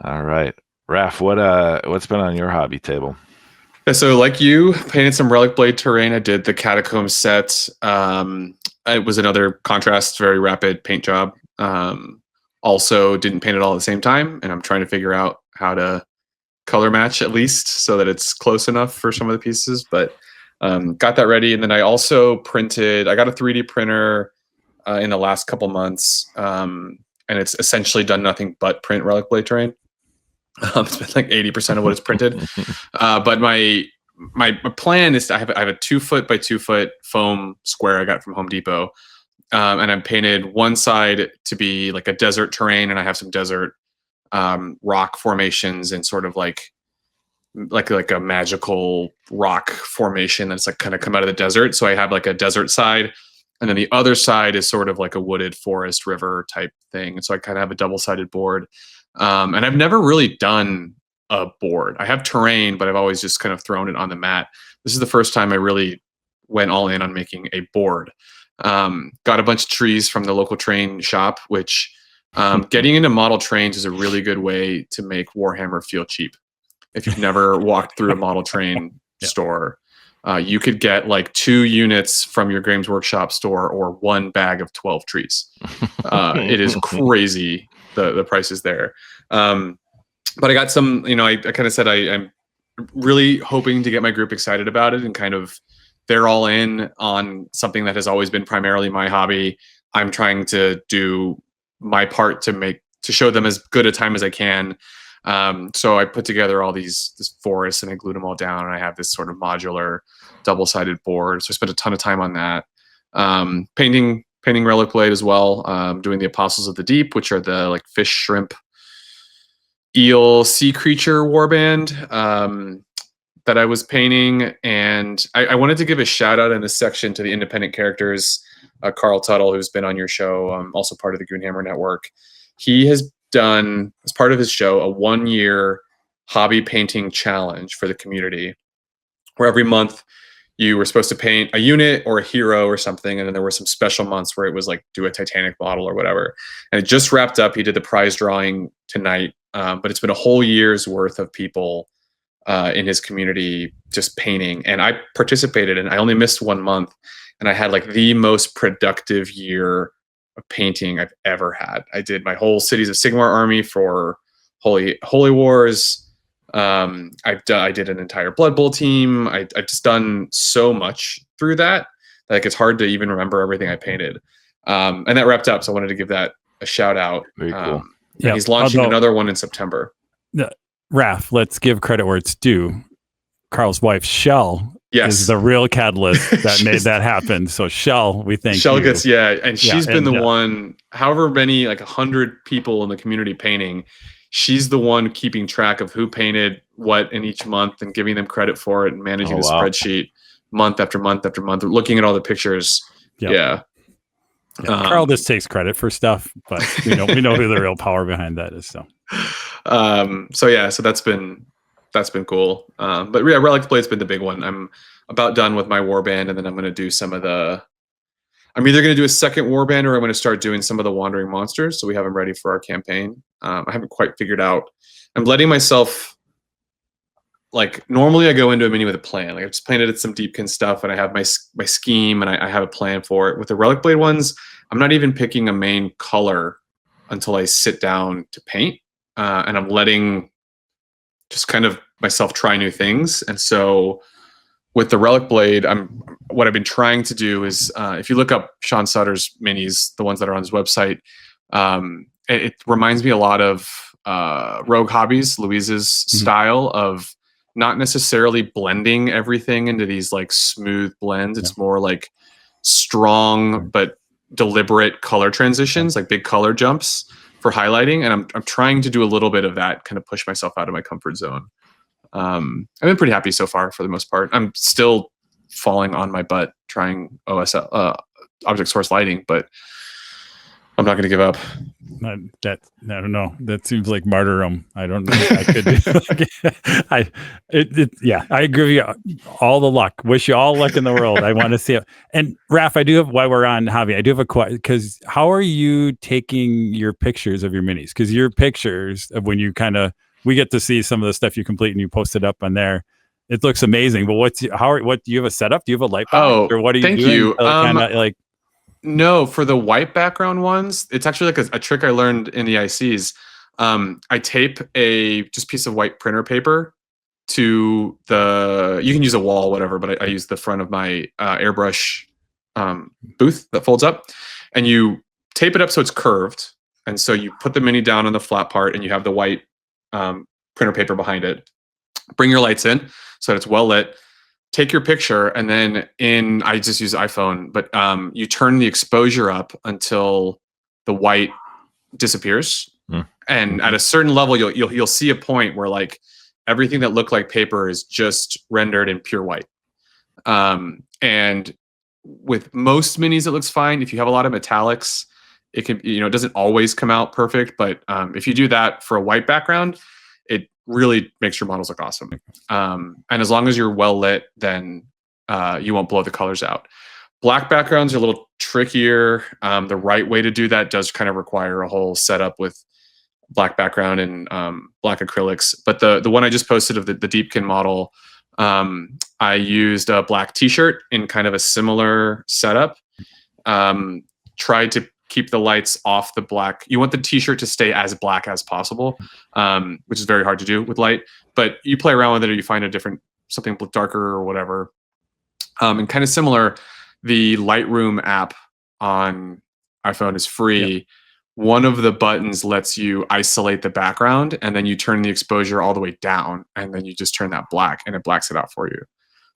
All right, Raf, what's been on your hobby table? Yeah, so like you, painted some Relic Blade terrain. I did the Catacomb set. It was another contrast, very rapid paint job. Also didn't paint it all at the same time, and I'm trying to figure out how to color match at least so that it's close enough for some of the pieces, but got that ready. And then I also I got a 3D printer in the last couple months, and it's essentially done nothing but print Relic Blade terrain. It's been like 80% of what it's printed. But my plan is I have a 2 foot by 2 foot foam square I got from Home Depot. And I'm painted one side to be like a desert terrain, and I have some desert rock formations and sort of like a magical rock formation that's like kind of come out of the desert. So I have like a desert side, and then the other side is sort of like a wooded forest river type thing. And so I kind of have a double-sided board. And I've never really done a board. I have terrain, but I've always just kind of thrown it on the mat. This is the first time I really went all in on making a board. Got a bunch of trees from the local train shop, which getting into model trains is a really good way to make Warhammer feel cheap. If you've never walked through a model train store, you could get like 2 units from your Games Workshop store or 1 bag of 12 trees. It is crazy, the prices there. But I got some, I kind of said I'm really hoping to get my group excited about it, and kind of they're all in on something that has always been primarily my hobby. I'm trying to do my part to show them as good a time as I can. So I put together all this forest, and I glued them all down, and I have this sort of modular double-sided board. So I spent a ton of time on that. Painting Relic Blade as well. Doing the Apostles of the Deep, which are the like fish, shrimp, eel, sea creature warband that I was painting. And I wanted to give a shout out in this section to the independent characters. Carl Tuttle, who's been on your show, also part of the Goonhammer Network. He has done, as part of his show, a 1-year hobby painting challenge for the community, where every month you were supposed to paint a unit or a hero or something, and then there were some special months where it was like do a Titanic model or whatever. And it just wrapped up. He did the prize drawing tonight, but it's been a whole year's worth of people in his community just painting, and I participated, and I only missed 1 month, and I had like the most productive year of painting I've ever had. I did my whole Cities of Sigmar army for Holy Wars. I did an entire Blood Bowl team. I've just done so much through that, like it's hard to even remember everything I painted. And that wrapped up, so I wanted to give that a shout out. Very cool. And he's launching another one in September. Raf, let's give credit where it's due. Carl's wife, Shell, is the real catalyst that made that happen. So Shell, we thank Shell you. And she's been the one, however many, like 100 people in the community painting, she's the one keeping track of who painted what in each month and giving them credit for it and managing the spreadsheet month after month after month, looking at all the pictures. Yeah. Carl just takes credit for stuff, but we know who the real power behind that is. So so that's been cool. But yeah, Relic Blade's been the big one. I'm about done with my warband, and then I'm going to do I'm either going to do a second warband, or I'm going to start doing some of the wandering monsters, so we have them ready for our campaign. I haven't quite figured out. I'm letting myself, like, normally I go into a mini with a plan. Like, I've just painted some Deepkin stuff, and I have my scheme, and I have a plan for it. With the Relic Blade ones, I'm not even picking a main color until I sit down to paint, and I'm letting just kind of myself try new things. And so with the Relic Blade, what I've been trying to do is, if you look up Sean Sutter's minis, the ones that are on his website, it reminds me a lot of Rogue Hobbies, Louise's style of not necessarily blending everything into these like smooth blends. It's more like strong but deliberate color transitions, like big color jumps for highlighting. And I'm trying to do a little bit of that, kind of push myself out of my comfort zone. I've been pretty happy so far for the most part. I'm still falling on my butt trying object source lighting, but I'm not going to give up. I don't know. That seems like martyrdom. I don't know if I could do. I agree with you. All the luck. Wish you all luck in the world. I want to see it. And Raf, I do have, while we're on hobby, I do have a question, because how are you taking your pictures of your minis? Because your pictures of when you we get to see some of the stuff you complete and you post it up on there. It looks amazing. But what do you have a setup? Do you have a light box? Or what are you thank doing? you. Like, no, for the white background ones, it's actually like a trick I learned in the ICs. I tape a just piece of white printer paper to you can use a wall, whatever, but I use the front of my airbrush booth that folds up, and you tape it up so it's curved. And so you put the mini down on the flat part and you have the white printer paper behind it. Bring your lights in so that it's well lit. Take your picture, and then I just use iPhone, but you turn the exposure up until the white disappears. And at a certain level, you'll see a point where like everything that looked like paper is just rendered in pure white. And with most minis, it looks fine. If you have a lot of metallics, it can, it doesn't always come out perfect, but if you do that for a white background, it really makes your models look awesome. And as long as you're well lit, then you won't blow the colors out. Black backgrounds are a little trickier. The right way to do that does kind of require a whole setup with black background and black acrylics. But the one I just posted of the Deepkin model, I used a black t-shirt in kind of a similar setup. Tried to keep the lights off the black. You want the t-shirt to stay as black as possible, which is very hard to do with light, but you play around with it or you find something darker or whatever. And kind of similar, the Lightroom app on iPhone is free. Yep. One of the buttons lets you isolate the background, and then you turn the exposure all the way down, and then you just turn that black and it blacks it out for you.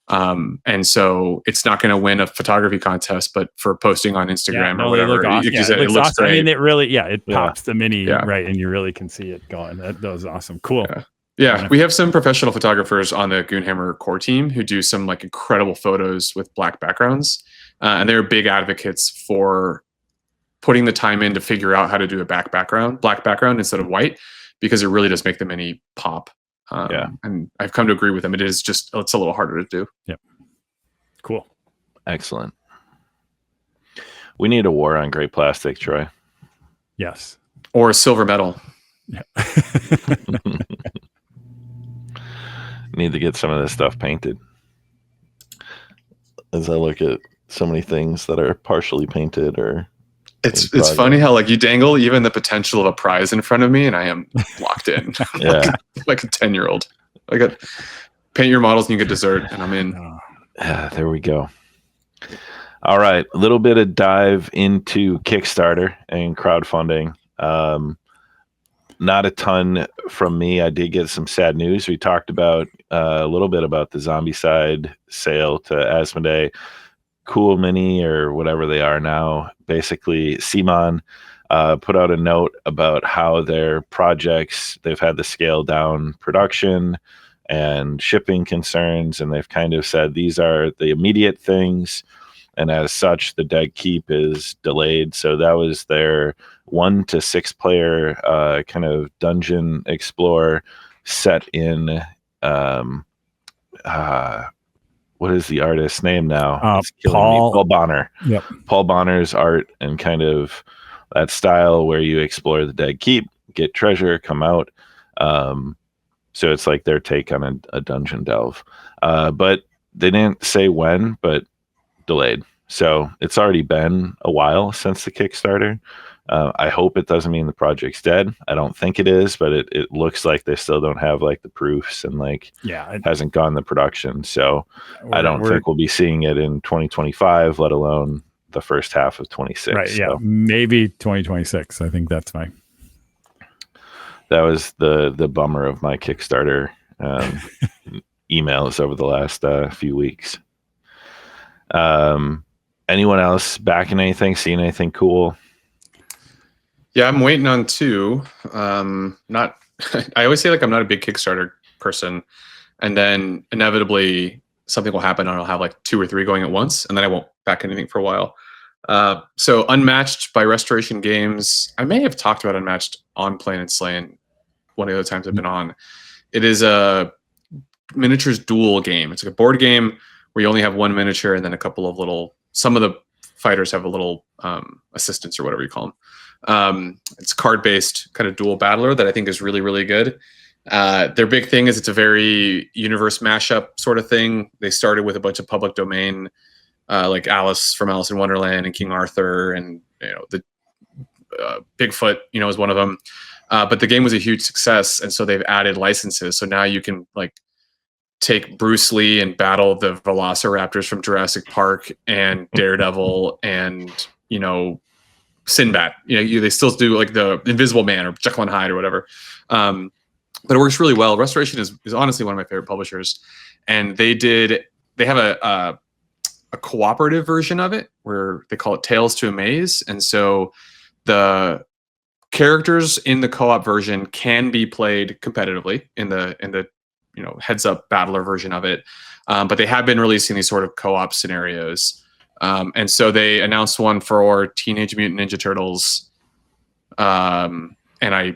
And so it's not going to win a photography contest, but for posting on Instagram or whatever, awesome. it looks awesome. great. I mean, it really, it pops the mini, right? And you really can see it going. That was awesome. Cool. Yeah. We have some professional photographers on the Goonhammer core team who do some like incredible photos with black backgrounds. And they're big advocates for putting the time in to figure out how to do a black background instead of white, because it really does make the mini pop. And I've come to agree with them. It's a little harder to do. Yep. Cool. Excellent. We need a war on gray plastic, Troy. Yes. Or silver metal. Yeah. Need to get some of this stuff painted. As I look at so many things that are partially painted or it's funny how like you dangle even the potential of a prize in front of me and I am locked in. like a 10-year-old. I got paint your models and you get dessert and I'm in. There we go. All right, a little bit of dive into Kickstarter and crowdfunding. Not a ton from me. I did get some sad news. We talked about a little bit about the Zombicide sale to Asmodee. Cool Mini or whatever they are now. Basically, Simon put out a note about how their projects, they've had to scale down production and shipping concerns, and they've kind of said these are the immediate things, and as such, the deck keep is delayed. So that was their 1 to 6 player kind of dungeon explorer set in what is the artist's name now? Paul Bonner. Yep. Paul Bonner's art and kind of that style where you explore the dead keep, get treasure, come out. So it's like their take on a dungeon delve. But they didn't say when, but delayed. So it's already been a while since the Kickstarter. I hope it doesn't mean the project's dead. I don't think it is, but it looks like they still don't have like the proofs and like it hasn't gone to production. So I don't think we'll be seeing it in 2025, let alone the first half of 26. Right. Yeah. So. Maybe 2026. I think that's fine. That was the bummer of my Kickstarter emails over the last few weeks. Anyone else backing anything, seeing anything cool? Yeah, I'm waiting on two. Not. I always say like I'm not a big Kickstarter person, and then inevitably something will happen, and I'll have like 2 or 3 going at once, and then I won't back anything for a while. So Unmatched by Restoration Games. I may have talked about Unmatched on Playin and Slayin one of the other times I've been on. It is a miniatures duel game. It's like a board game where you only have one miniature and then a couple of little. Some of the fighters have a little assistants or whatever you call them. It's card-based kind of dual battler that I think is really, really good. Their big thing is it's a very universe mashup sort of thing. They started with a bunch of public domain, like Alice from Alice in Wonderland and King Arthur, and the Bigfoot, is one of them. But the game was a huge success, and so they've added licenses. So now you can like take Bruce Lee and battle the Velociraptors from Jurassic Park and Daredevil and Sinbad. They still do like the Invisible Man or Jekyll and Hyde or whatever. But it works really well. Restoration is honestly one of my favorite publishers, and they have a cooperative version of it where they call it Tales to Amaze, and so the characters in the co-op version can be played competitively in the heads up battler version of it, but they have been releasing these sort of co-op scenarios. And so they announced one for Teenage Mutant Ninja Turtles. And I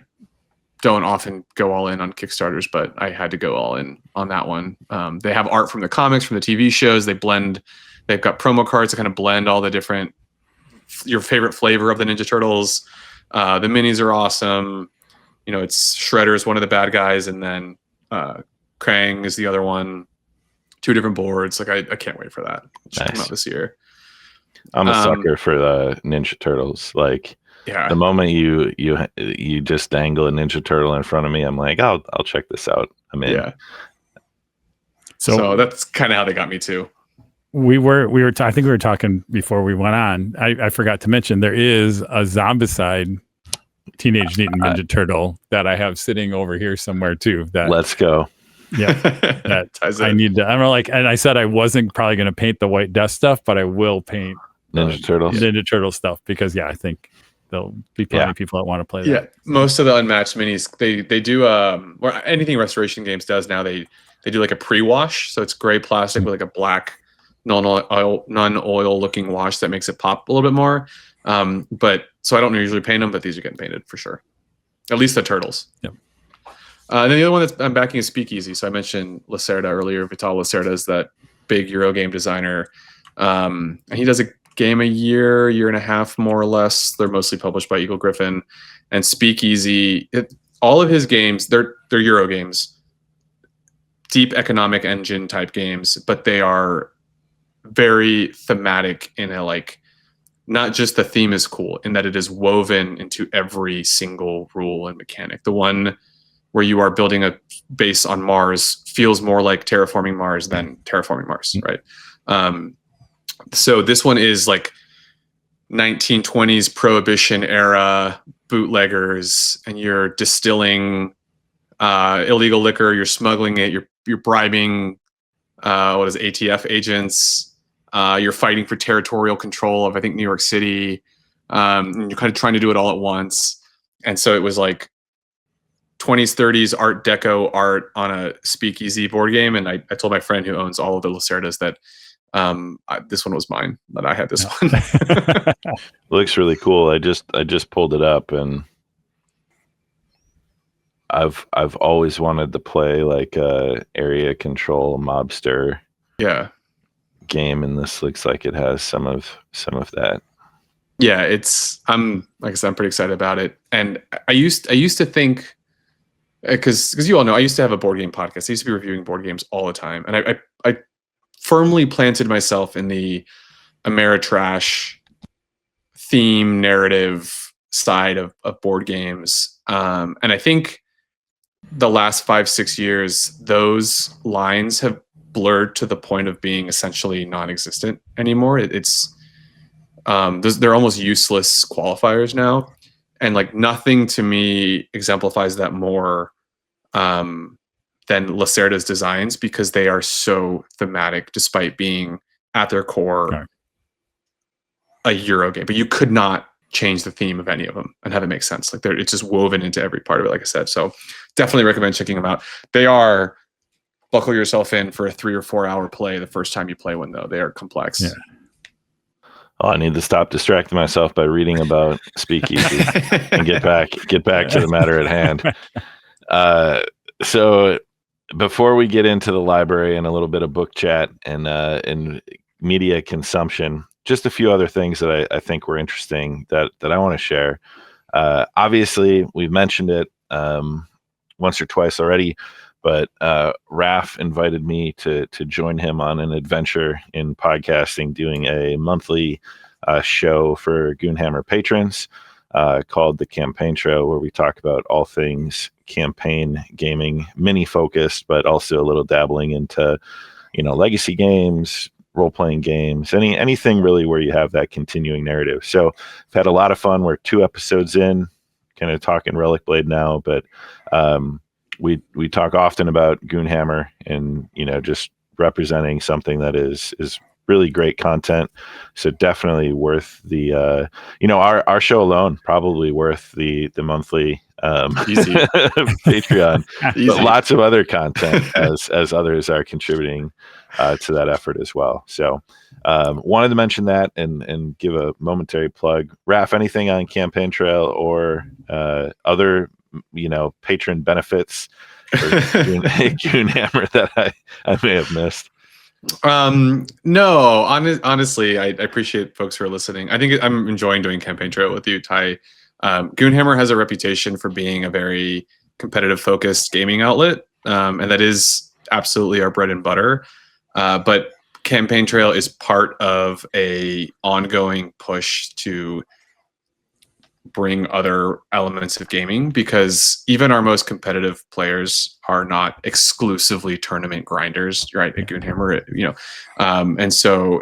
don't often go all in on Kickstarters, but I had to go all in on that one. They have art from the comics, from the TV shows. They've got promo cards to kind of blend all the different, your favorite flavor of the Ninja Turtles. The minis are awesome. It's Shredder's one of the bad guys, and then Krang is the other one. 2 different boards. Like I can't wait for that. It should come out this year. I'm a sucker for the Ninja Turtles. Like, the moment you just dangle a Ninja Turtle in front of me, I'm like, I'll check this out. I'm in. Yeah. So that's kind of how they got me too. I think we were talking before we went on. I forgot to mention there is a Zombicide Teenage Mutant Ninja Turtle that I have sitting over here somewhere too. Let's go. Yeah, that I need to. I'm like, and I said I wasn't probably going to paint the White Death stuff, but I will paint Ninja Turtle stuff because I think there'll be plenty of people that want to play that. Yeah, most of the Unmatched minis they do or anything Restoration Games does now, they do like a pre-wash, so it's gray plastic with like a black non-oil looking wash that makes it pop a little bit more. But so I don't usually paint them, but these are getting painted for sure. At least the turtles. Yep. And then the other one that I'm backing is Speakeasy. So I mentioned Lacerda earlier. Vital Lacerda is that big Euro game designer. And he does a game a year and a half, more or less. They're mostly published by Eagle Gryphon. And Speakeasy, all of his games, they're Euro games, deep economic engine type games, but they are very thematic in a not just the theme is cool, in that it is woven into every single rule and mechanic. The one where you are building a base on Mars feels more like terraforming Mars than terraforming Mars, right? So this one is like 1920s Prohibition era bootleggers, and you're distilling illegal liquor, you're smuggling it, you're bribing ATF agents, you're fighting for territorial control of, I think, New York City. And you're kind of trying to do it all at once. And so it was like 20s, 30s Art Deco art on a Speakeasy board game. And I told my friend who owns all of the Lacerdas that this one was mine, that I had this one. Looks really cool. I just pulled it up, and I've always wanted to play like a area control mobster game, and this looks like it has some of that. Yeah, I'm like I said, I'm pretty excited about it. And I used to think, because you all know I used to have a board game podcast. I used to be reviewing board games all the time, and I firmly planted myself in the Ameritrash theme narrative side of board games. And I think the last 5-6 years, those lines have blurred to the point of being essentially non-existent anymore. They're almost useless qualifiers now. And like nothing to me exemplifies that more than Lacerda's designs, because they are so thematic despite being at their core a Euro game. But you could not change the theme of any of them and have it make sense. Like it's just woven into every part of it, like I said. So definitely recommend checking them out. They are, buckle yourself in for a 3 or 4 hour play the first time you play one, though. They are complex. Yeah. Oh, I need to stop distracting myself by reading about Speakeasy and get back to the matter at hand. So before we get into the library and a little bit of book chat and media consumption, just a few other things that I think were interesting that I want to share. Obviously, we've mentioned it once or twice already, but Raf invited me to join him on an adventure in podcasting, doing a monthly show for Goonhammer patrons called the Campaign Trail, where we talk about all things campaign gaming, mini focused, but also a little dabbling into, legacy games, role-playing games, anything really where you have that continuing narrative. So I've had a lot of fun. We're 2 episodes in, kind of talking Relic Blade now, but we talk often about Goonhammer and, just representing something that is really great content. So definitely worth the, our show alone, probably worth the monthly Easy. Patreon. But lots of other content as others are contributing to that effort as well. So wanted to mention that and give a momentary plug. Raf, anything on Campaign Trail or other patron benefits for Goonhammer that I may have missed? No, honestly, I appreciate folks who are listening. I think I'm enjoying doing Campaign Trail with you, Ty. Goonhammer has a reputation for being a very competitive focused gaming outlet, and that is absolutely our bread and butter. But Campaign Trail is part of a ongoing push to bring other elements of gaming, because even our most competitive players are not exclusively tournament grinders, right? At Goonhammer, and so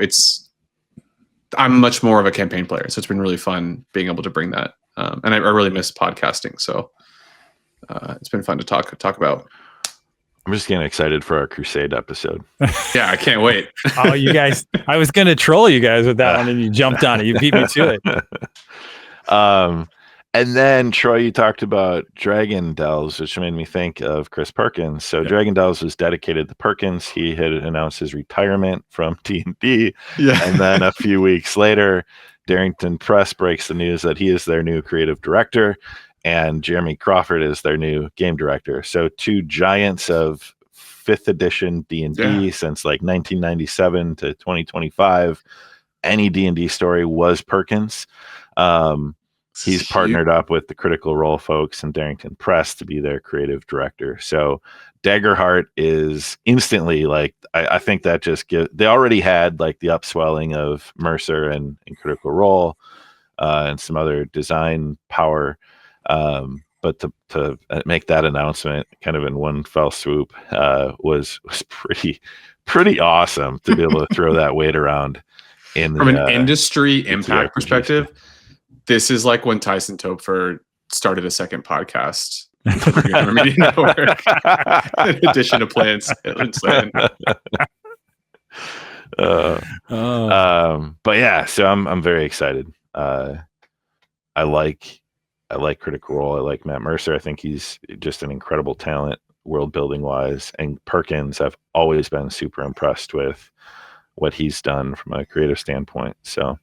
I'm much more of a campaign player, so it's been really fun being able to bring that. And I really miss podcasting, so it's been fun to talk about. I'm just getting excited for our Crusade episode. Yeah, I can't wait. Oh, you guys! I was going to troll you guys with that one, and you jumped on it. You beat me to it. And then Troy, you talked about Dragon Delves, which made me think of Chris Perkins. So Dragon Delves was dedicated to Perkins. He had announced his retirement from D&D. Yeah. And then a few weeks later, Darrington Press breaks the news that he is their new creative director and Jeremy Crawford is their new game director. So 2 giants of 5th edition D&D since like 1997 to 2025. Any D&D story was Perkins. He's partnered up with the Critical Role folks and Darrington Press to be their creative director. So Daggerheart is instantly like, I think that just they already had like the upswelling of Mercer and Critical Role and some other design power. But to make that announcement kind of in one fell swoop was pretty awesome to be able to throw that weight around. From an industry impact perspective, this is like when Tyson Topfer started a second podcast for Goonhammer Media Network, in addition to Playin and Slayin. But yeah, so I'm very excited. I like Critical Role. I like Matt Mercer. I think he's just an incredible talent, world building wise. And Perkins, I've always been super impressed with what he's done from a creative standpoint. So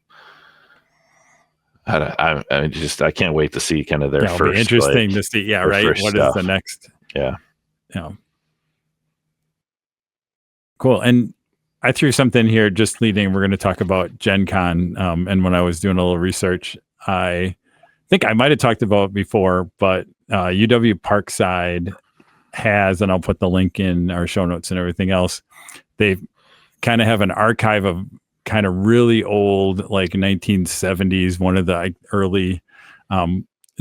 I can't wait to see kind of their first. It'll be interesting to see. Yeah, right. What stuff. Is the next? Yeah. Cool. And I threw something here just leading. We're going to talk about GenCon. And when I was doing a little research, I think I might have talked about it before, but UW Parkside has, and I'll put the link in our show notes and everything else. They kind of have an archive of kind of really old, like 1970s, one of the early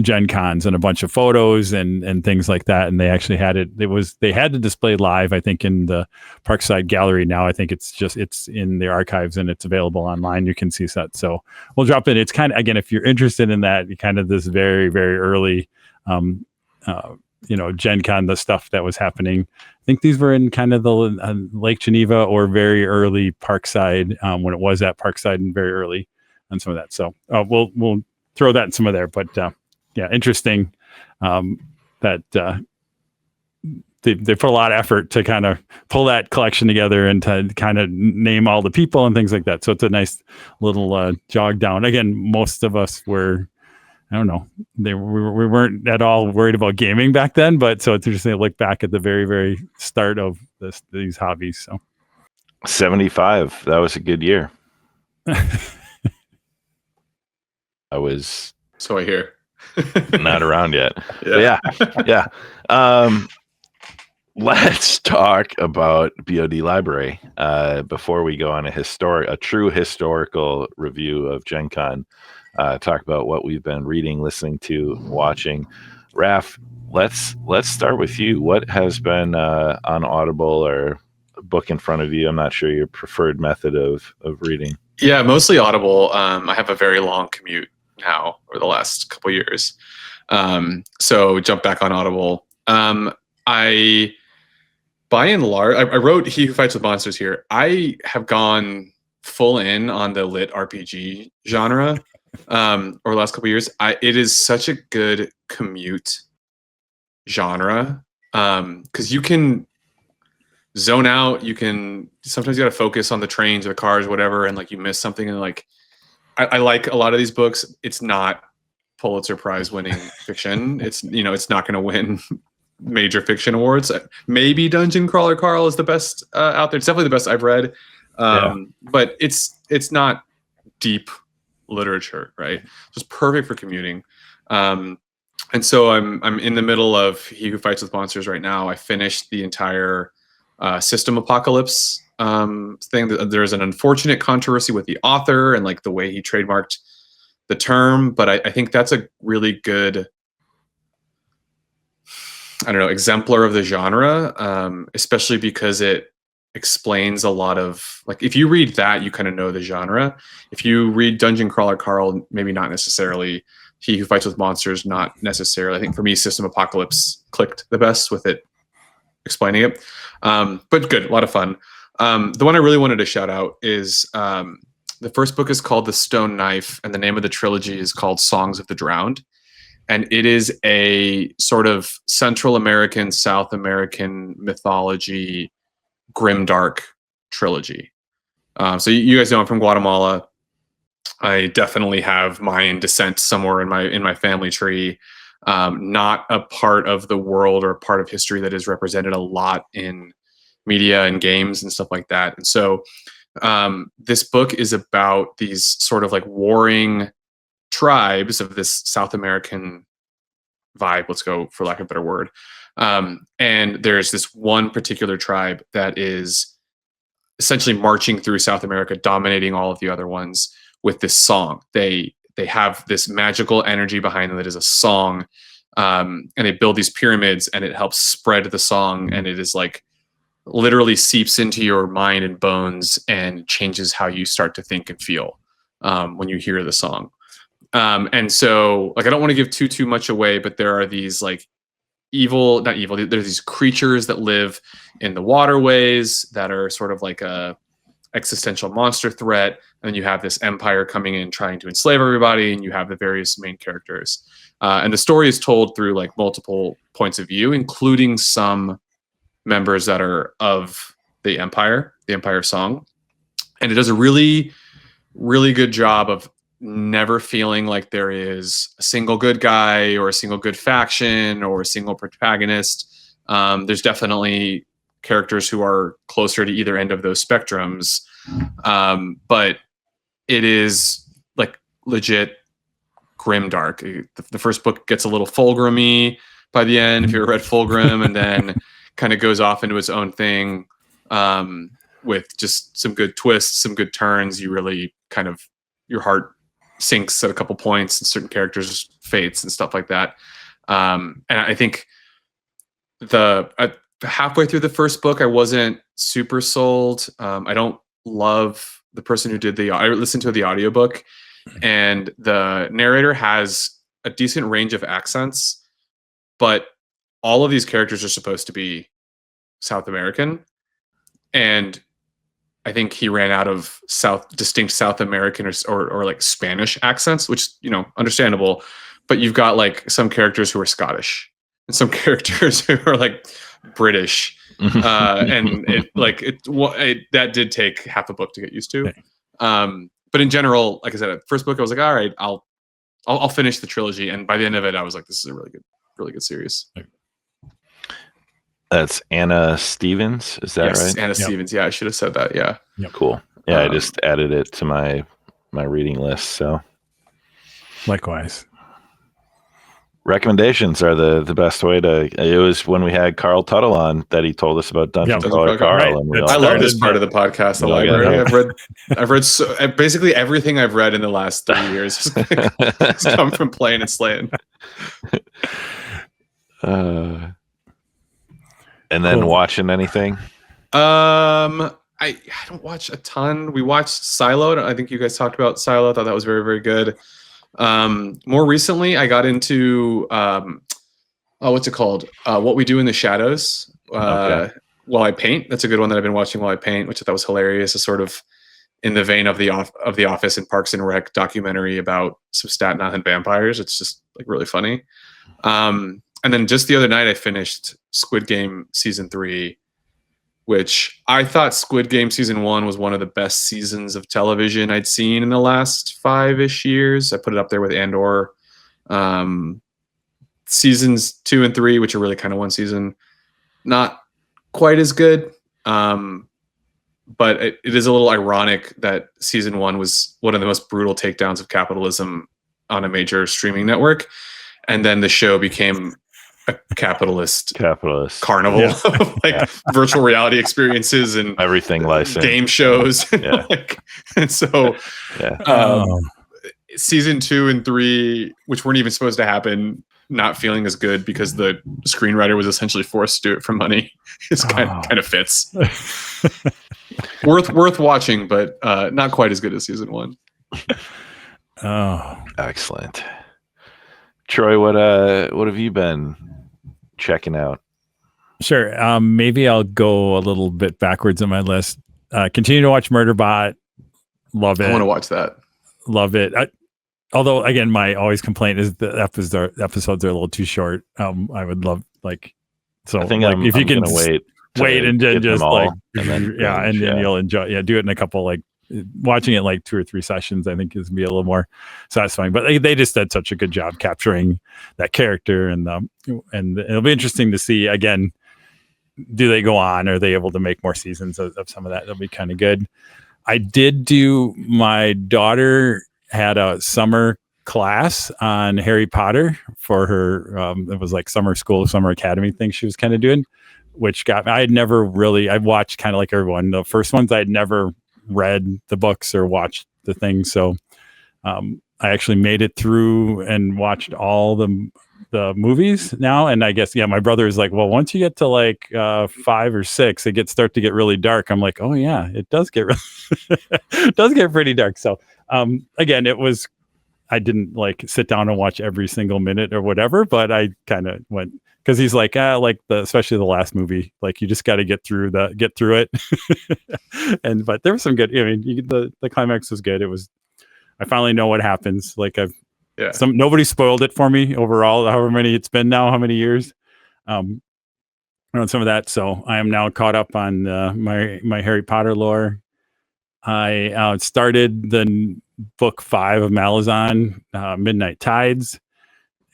Gen Cons and a bunch of photos and things like that. And they actually had they had to display live, I think, in the Parkside gallery. Now I think it's in the archives and it's available online. You can see that. So we'll drop it. It's kind of, again, if you're interested in that, kind of this very, very early, Gen Con, the stuff that was happening. I think these were in kind of the Lake Geneva or very early Parkside, when it was at Parkside and very early on some of that. So we'll throw that in some of there, but yeah, interesting that they put a lot of effort to kind of pull that collection together and to kind of name all the people and things like that. So it's a nice little jog down. Again, most of us were, I don't know, we weren't at all worried about gaming back then, but so it's interesting to look back at the very, very start of these hobbies. So 75, that was a good year. I was so I hear. Not around yet. Yeah. Let's talk about BOD Library before we go on a true historical review of Gen Con. Talk about what we've been reading, listening to, watching. Raf, let's start with you. What has been on Audible or a book in front of you? I'm not sure your preferred method of reading. Yeah, mostly Audible. I have a very long commute now over the last couple of years. So jump back on Audible. I, by and large, I wrote He Who Fights with Monsters here. I have gone full in on the lit RPG genre over the last couple of years. It is such a good commute genre because you can zone out. Sometimes you got to focus on the trains or the cars, or whatever, and like you miss something. And like I like a lot of these books. It's not Pulitzer Prize winning fiction. It's not going to win major fiction awards. Maybe Dungeon Crawler Carl is the best out there. It's definitely the best I've read. But it's not deep literature, right? Just perfect for commuting. And so I'm in the middle of He Who Fights with Monsters right now. I finished the entire System Apocalypse thing. There's an unfortunate controversy with the author and like the way he trademarked the term, but I think that's a really good, exemplar of the genre, especially because it explains a lot of, like, if you read that, you kind of know the genre. If you read Dungeon Crawler Carl, maybe not necessarily. He Who Fights with Monsters, not necessarily. I think for me, System Apocalypse clicked the best with it explaining it. But good, a lot of fun. The one I really wanted to shout out is the first book is called The Stone Knife, and the name of the trilogy is called Songs of the Drowned. And it is a sort of Central American, South American mythology, grimdark trilogy. So you guys know I'm from Guatemala. I definitely have Mayan descent somewhere in my family tree. Not a part of the world or part of history that is represented a lot in media and games and stuff like that. And so this book is about these sort of like warring tribes of this South American vibe, let's go for lack of a better word. And there's this one particular tribe that is essentially marching through South America, dominating all of the other ones with this song. They have this magical energy behind them that is a song, and they build these pyramids, and it helps spread the song, and it is like literally seeps into your mind and bones and changes how you start to think and feel when you hear the song. And so, like, I don't want to give too much away, but there are these like not evil. There's these creatures that live in the waterways that are sort of like a existential monster threat. And you have this empire coming in trying to enslave everybody, and you have the various main characters. And the story is told through like multiple points of view, including some members that are of the Empire Song. And it does a really, really good job of never feeling like there is a single good guy or a single good faction or a single protagonist. There's definitely characters who are closer to either end of those spectrums. But it is like legit grimdark. The first book gets a little Fulgrim-y by the end, if you read Fulgrim, and then kind of goes off into its own thing with just some good twists, some good turns. You really kind of, your heart sinks at a couple points and certain characters' fates and stuff like that. And I think halfway through the first book, I wasn't super sold. I don't love the person who did I listened to the audiobook, and the narrator has a decent range of accents, but all of these characters are supposed to be South American. And I think he ran out of distinct South American or like Spanish accents, which, understandable. But you've got like some characters who are Scottish and some characters who are like British, and that did take half a book to get used to. But in general, like I said, first book I was like, all right, I'll finish the trilogy, and by the end of it, I was like, this is a really good series. That's Anna Stevens, is that right? Anna Stevens. Yeah, I should have said that. Yeah. Cool. Yeah, I just added it to my reading list. So, likewise, recommendations are the best way to. It was when we had Carl Tuttle on that he told us about Dungeon Crawler Carl. Right. And I love this part of the podcast, the library. I've read basically everything I've read in the last 3 years has come from Playin and Slayin. And then watching anything? I don't watch a ton. We watched Silo. I think you guys talked about Silo. I thought that was very, very good. More recently, I got into what's it called? What We Do in the Shadows. While I Paint. That's a good one that I've been watching while I paint, which I thought was hilarious. It's sort of in the vein of the Office and Parks and Rec documentary about some Staten Island vampires. It's just like really funny. And then just the other night, I finished Squid Game Season 3, which I thought Squid Game Season 1 was one of the best seasons of television I'd seen in the last 5-ish years. I put it up there with Andor. Seasons 2 and 3, which are really kind of one season, not quite as good. But it is a little ironic that Season 1 was one of the most brutal takedowns of capitalism on a major streaming network. And then the show became a capitalist carnival of virtual reality experiences and everything licensed game shows. And so Season 2 and 3, which weren't even supposed to happen, not feeling as good because the screenwriter was essentially forced to do it for money. It's kind of fits. worth watching, but not quite as good as Season 1. Oh, excellent. Troy, what have you been checking out? Sure. Maybe I'll go a little bit backwards on my list. Continue to watch Murderbot. Love it. I want to watch that. Love it. Although, again, my always complaint is the episodes are a little too short. I would love so. I think if you can wait and then just then you'll enjoy. Yeah, do it in a couple watching it 2 or 3 sessions. I think is be a little more satisfying. But they just did such a good job capturing that character, and it'll be interesting to see again. Do they go on? Are they able to make more seasons of some of that? It'll be kind of good. I did do. My daughter had a summer class on Harry Potter for her. It was like summer academy thing she was kind of doing, which got me. I watched kind of like everyone. The first ones I'd never read the books or watched the thing. So I actually made it through and watched all the movies now. And I guess, my brother is like, well, once you get to 5 or 6, it start to get really dark. I'm like, oh yeah, it does get it does get pretty dark. So again, I didn't sit down and watch every single minute or whatever, but I kind of went, because he's like, especially the last movie, you just got to get through it. But there was some good. I mean, the climax was good. I finally know what happens. Nobody spoiled it for me overall. However many it's been now, how many years, on some of that. So I am now caught up on my Harry Potter lore. I started the book 5 of Malazan, Midnight Tides,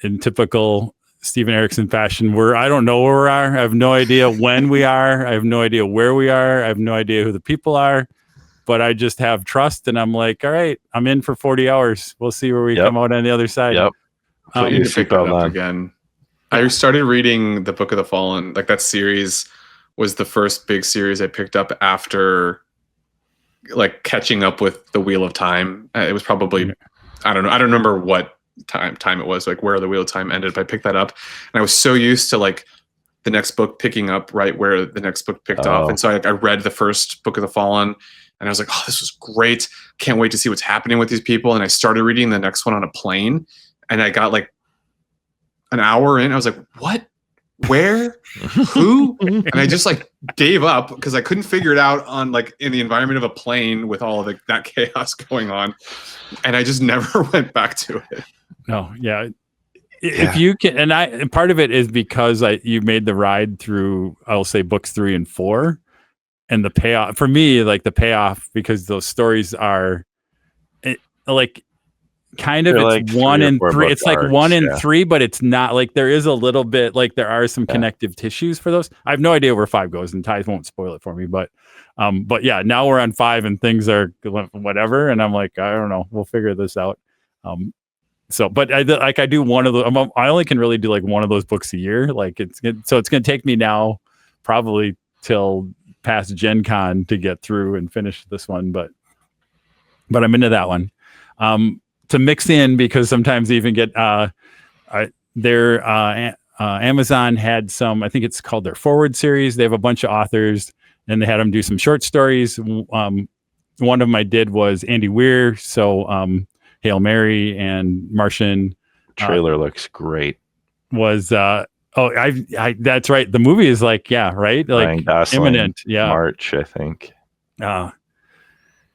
in typical Steven Erikson fashion. I don't know where we are. I have no idea when we are. I have no idea where we are. I have no idea who the people are, but I just have trust. And I'm like, all right, I'm in for 40 hours. We'll see where we come out on the other side. Yep. I need to pick that up again. I started reading the Book of the Fallen. That series was the first big series I picked up after catching up with the Wheel of Time. It was probably I don't know. I don't remember what time it was, like where the wheel of time ended, but I picked that up, and I was so used to like the next book picking up right where the next book picked off. And so I read the first book of the Fallen, and I was like, oh, this was great. Can't wait to see what's happening with these people. And I started reading the next one on a plane, and I got like an hour in. I was like, what? Where? Who? And I just like gave up because I couldn't figure it out on like in the environment of a plane with all of that chaos going on. And I just never went back to it. No, yeah. If you can, and part of it is because you made the ride through, I'll say books 3 and 4, and the payoff for me, like the payoff, because those stories are like kind of, they're it's like 1 and 3. book It's like arcs, 1 and 3, but it's not like there is a little bit like there are some connective tissues for those. I have no idea where 5 goes, and Ty won't spoil it for me, but yeah, now we're on 5 and things are whatever, and I'm like, I don't know, we'll figure this out. So, but I do one of the. I only can really do like one of those books a year. Like it's going to take me now probably till past GenCon to get through and finish this one. But I'm into that one. To mix in, because sometimes they even get Amazon had some. I think it's called their Forward series. They have a bunch of authors, and they had them do some short stories. One of them I did was Andy Weir. So. Hail Mary and Martian trailer looks great. Was that's right. The movie is like, yeah, right, like imminent. Yeah, March, I think.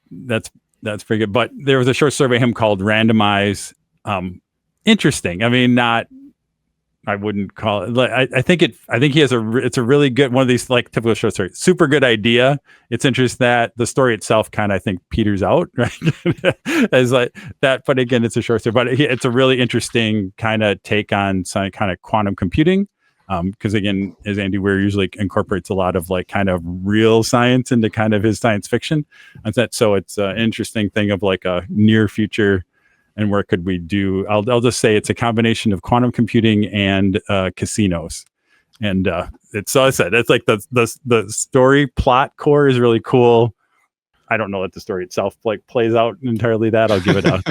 That's pretty good. But there was a short story by him called Randomize. Interesting. I mean, I wouldn't call it. I think he has it's a really good one of these like typical short stories. Super good idea. It's interesting that the story itself kind of I think peters out, right? As like that, but again, it's a short story. But it's a really interesting kind of take on some kind of quantum computing. Because again, as Andy Weir usually incorporates a lot of like kind of real science into kind of his science fiction, so it's an interesting thing of like a near future. And where could we do? I'll just say it's a combination of quantum computing and casinos, and it's so I said it's like the story plot core is really cool. I don't know that the story itself like plays out entirely. That I'll give it a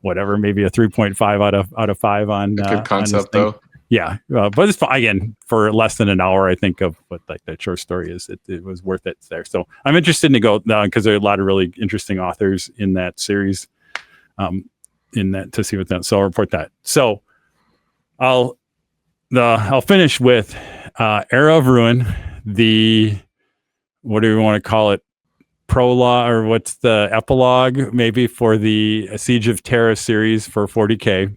whatever, maybe a 3.5 out of 5 on. Good concept though. Yeah, but it's fun. Again, for less than an hour, I think of what like that short story is. It was worth it there. So I'm interested to go because there are a lot of really interesting authors in that series. In that to see what that, so I'll report that. So I'll finish with Era of Ruin, the what do we want to call it, prologue, or what's the epilogue maybe for the Siege of Terra series for 40K.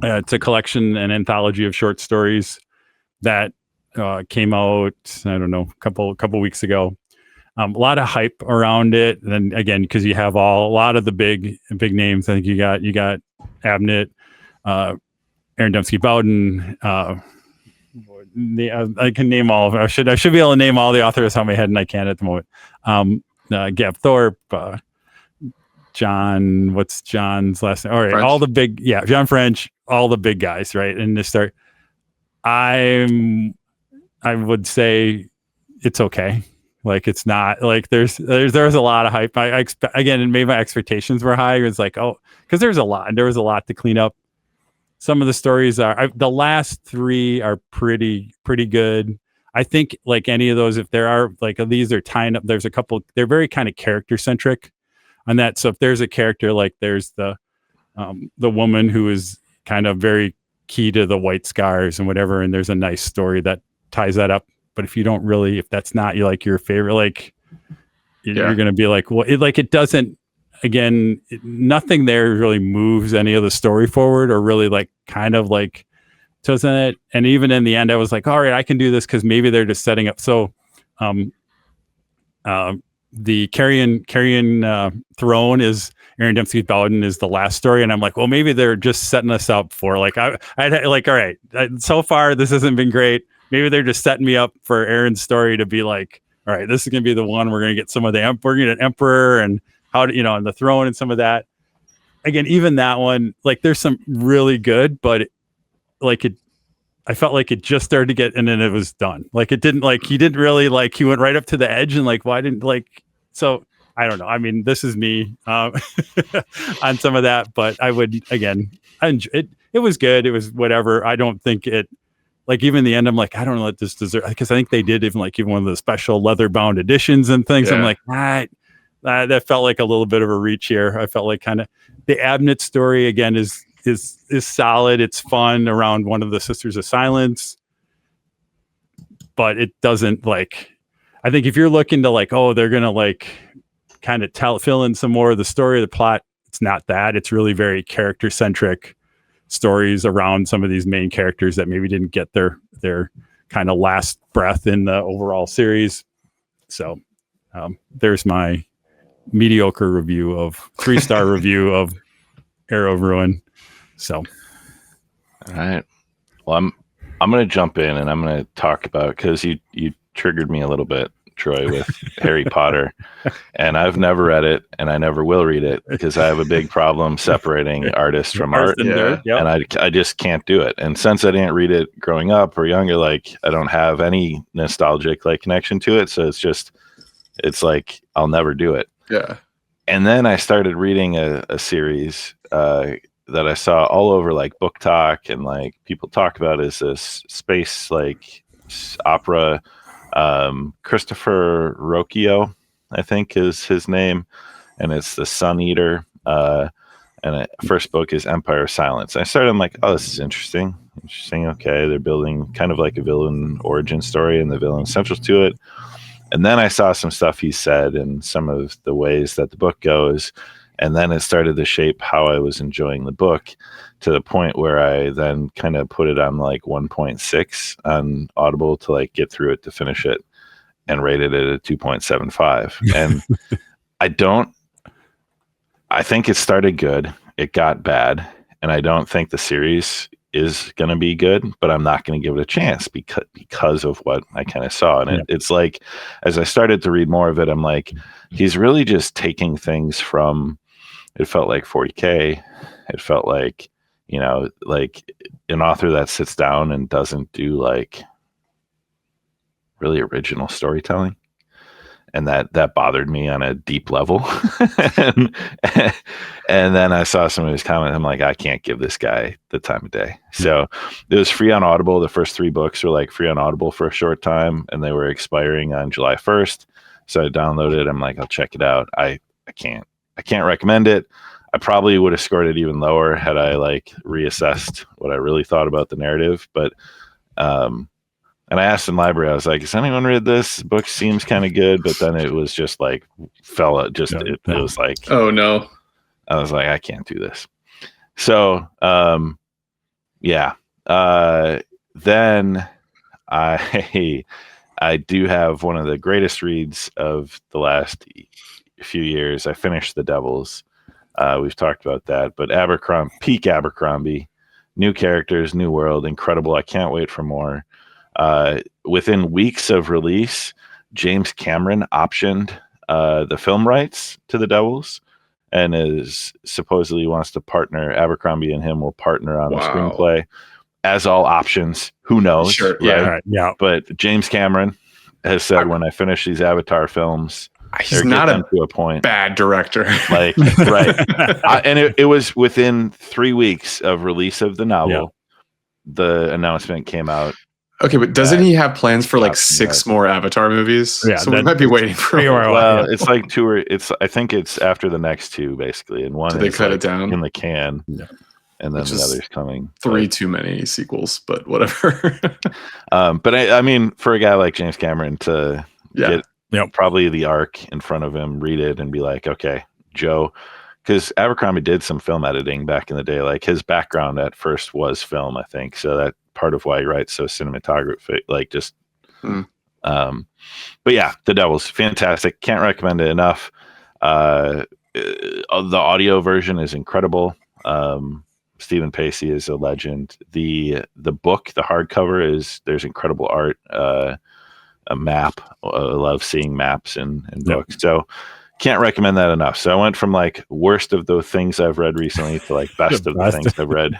It's a collection, an anthology of short stories that came out, I don't know, a couple weeks ago. A lot of hype around it, and then again, because you have a lot of the big names. I think you got Abnett, Aaron Dembski Bowden. I can name all of them. I should be able to name all the authors on my head, and I can't at the moment. Gab Thorpe, John. What's John's last name? All right, French. all the big, John French, all the big guys, right? And to start, I would say it's okay. Like it's not like there's a lot of hype. I expect again, and maybe my expectations were high. It was like, oh, because there was a lot to clean up. Some of the stories the last 3 are pretty good. I think like any of those, if there are like these are tying up. There's a couple. They're very kind of character centric on that. So if there's a character like there's the woman who is kind of very key to the White Scars and whatever, and there's a nice story that ties that up. But if you don't really, if that's not your favorite, like you're going to be like, well, it doesn't, again, nothing there really moves any of the story forward or really like kind of like, doesn't it? And even in the end, I was like, all right, I can do this because maybe they're just setting up. So the Carrion Throne is Aaron Dembski Bowden is the last story. And I'm like, well, maybe they're just setting us up for like, I'd like, all right, so far this hasn't been great. Maybe they're just setting me up for Aaron's story to be like, all right, this is going to be the one we're going to get some of the we're going to get an emperor and how to, and the throne and some of that. Again, even that one, like there's some really good, but I felt like it just started to get, and then it was done. Like it didn't, like he didn't really like, he went right up to the edge and like, why didn't like, so I don't know. I mean, this is me on some of that, but I would, again, it was good. It was whatever. I don't think it, like, even the end, I'm like, I don't know what this deserves, because I think they did even one of the special leather bound editions and things. Yeah. I'm like, that felt like a little bit of a reach here. I felt like kind of the Abnett story again is solid. It's fun around one of the Sisters of Silence, but it doesn't, like, I think if you're looking to, like, oh, they're gonna, like, kind of fill in some more of the story, the plot, it's not that. It's really very character centric stories around some of these main characters that maybe didn't get their kind of last breath in the overall series. So there's my mediocre review of 3-star review of Arrow of Ruin. So all right, well, I'm going to jump in and I'm going to talk about, because you triggered me a little bit, Troy, with Harry Potter, and I've never read it and I never will read it because I have a big problem separating artist from art, and I just can't do it. And since I didn't read it growing up or younger, like, I don't have any nostalgic, like, connection to it, so it's like I'll never do it. Yeah. And then I started reading a series that I saw all over, like, Book Talk, and, like, people talk about is this space, like, opera. Christopher Rocchio, I think, is his name, and it's the Sun Eater. And the first book is Empire of Silence. I started, I'm like, oh, this is interesting. Okay, they're building kind of like a villain origin story, and the villain central to it. And then I saw some stuff he said and some of the ways that the book goes, and then it started to shape how I was enjoying the book, to the point where I then kind of put it on, like, 1.6 on Audible to, like, get through it to finish it, and rated it at 2.75. And I think it started good. It got bad. And I don't think the series is going to be good, but I'm not going to give it a chance because of what I kind of saw. And it's like, as I started to read more of it, I'm like, he's really just taking things from, it felt like 40K. It felt like, like an author that sits down and doesn't do, like, really original storytelling. And that bothered me on a deep level. and then I saw some of his comments. I'm like, I can't give this guy the time of day. So it was free on Audible. The first 3 books were, like, free on Audible for a short time, and they were expiring on July 1st. So I downloaded it. I'm like, I'll check it out. I can't recommend it. I probably would have scored it even lower had I, like, reassessed what I really thought about the narrative. But, and I asked in library, I was like, has anyone read this? The book seems kind of good, but then it was just like, it was like, oh no. I was like, I can't do this. So, then I do have one of the greatest reads of the last few years. I finished The Devils. We've talked about that, but peak Abercrombie, new characters, new world, incredible. I can't wait for more. Within weeks of release, James Cameron optioned the film rights to The Devils, and is supposedly wants to partner. Abercrombie and him will partner on the screenplay. As all options, who knows? Sure, right? Yeah. But James Cameron has said, when I finish these Avatar films, he's not to a point. Bad director. Like, right. And it was within 3 weeks of release of the novel, the announcement came out. Okay, but doesn't he have plans for, like, 6 more Avatar movies? Yeah, so we might be waiting for. Well, it's like 2 or I think it's after the next 2, basically, and one they is, cut like, it down in the can, and then the other's coming. 3 too many sequels, but whatever. But I mean, for a guy like James Cameron to get probably the arc in front of him, read it, and be like, okay, Joe, because Abercrombie did some film editing back in the day. Like, his background at first was film, I think, so that part of why he writes so cinematography, like, just but yeah, The Devils, fantastic. Can't recommend it enough. The audio version is incredible. Stephen Pacey is a legend. The book, the hardcover, there's incredible art, a map. I love seeing maps in books. So can't recommend that enough. So I went from, like, worst of the things I've read recently to, like, best of the things I've read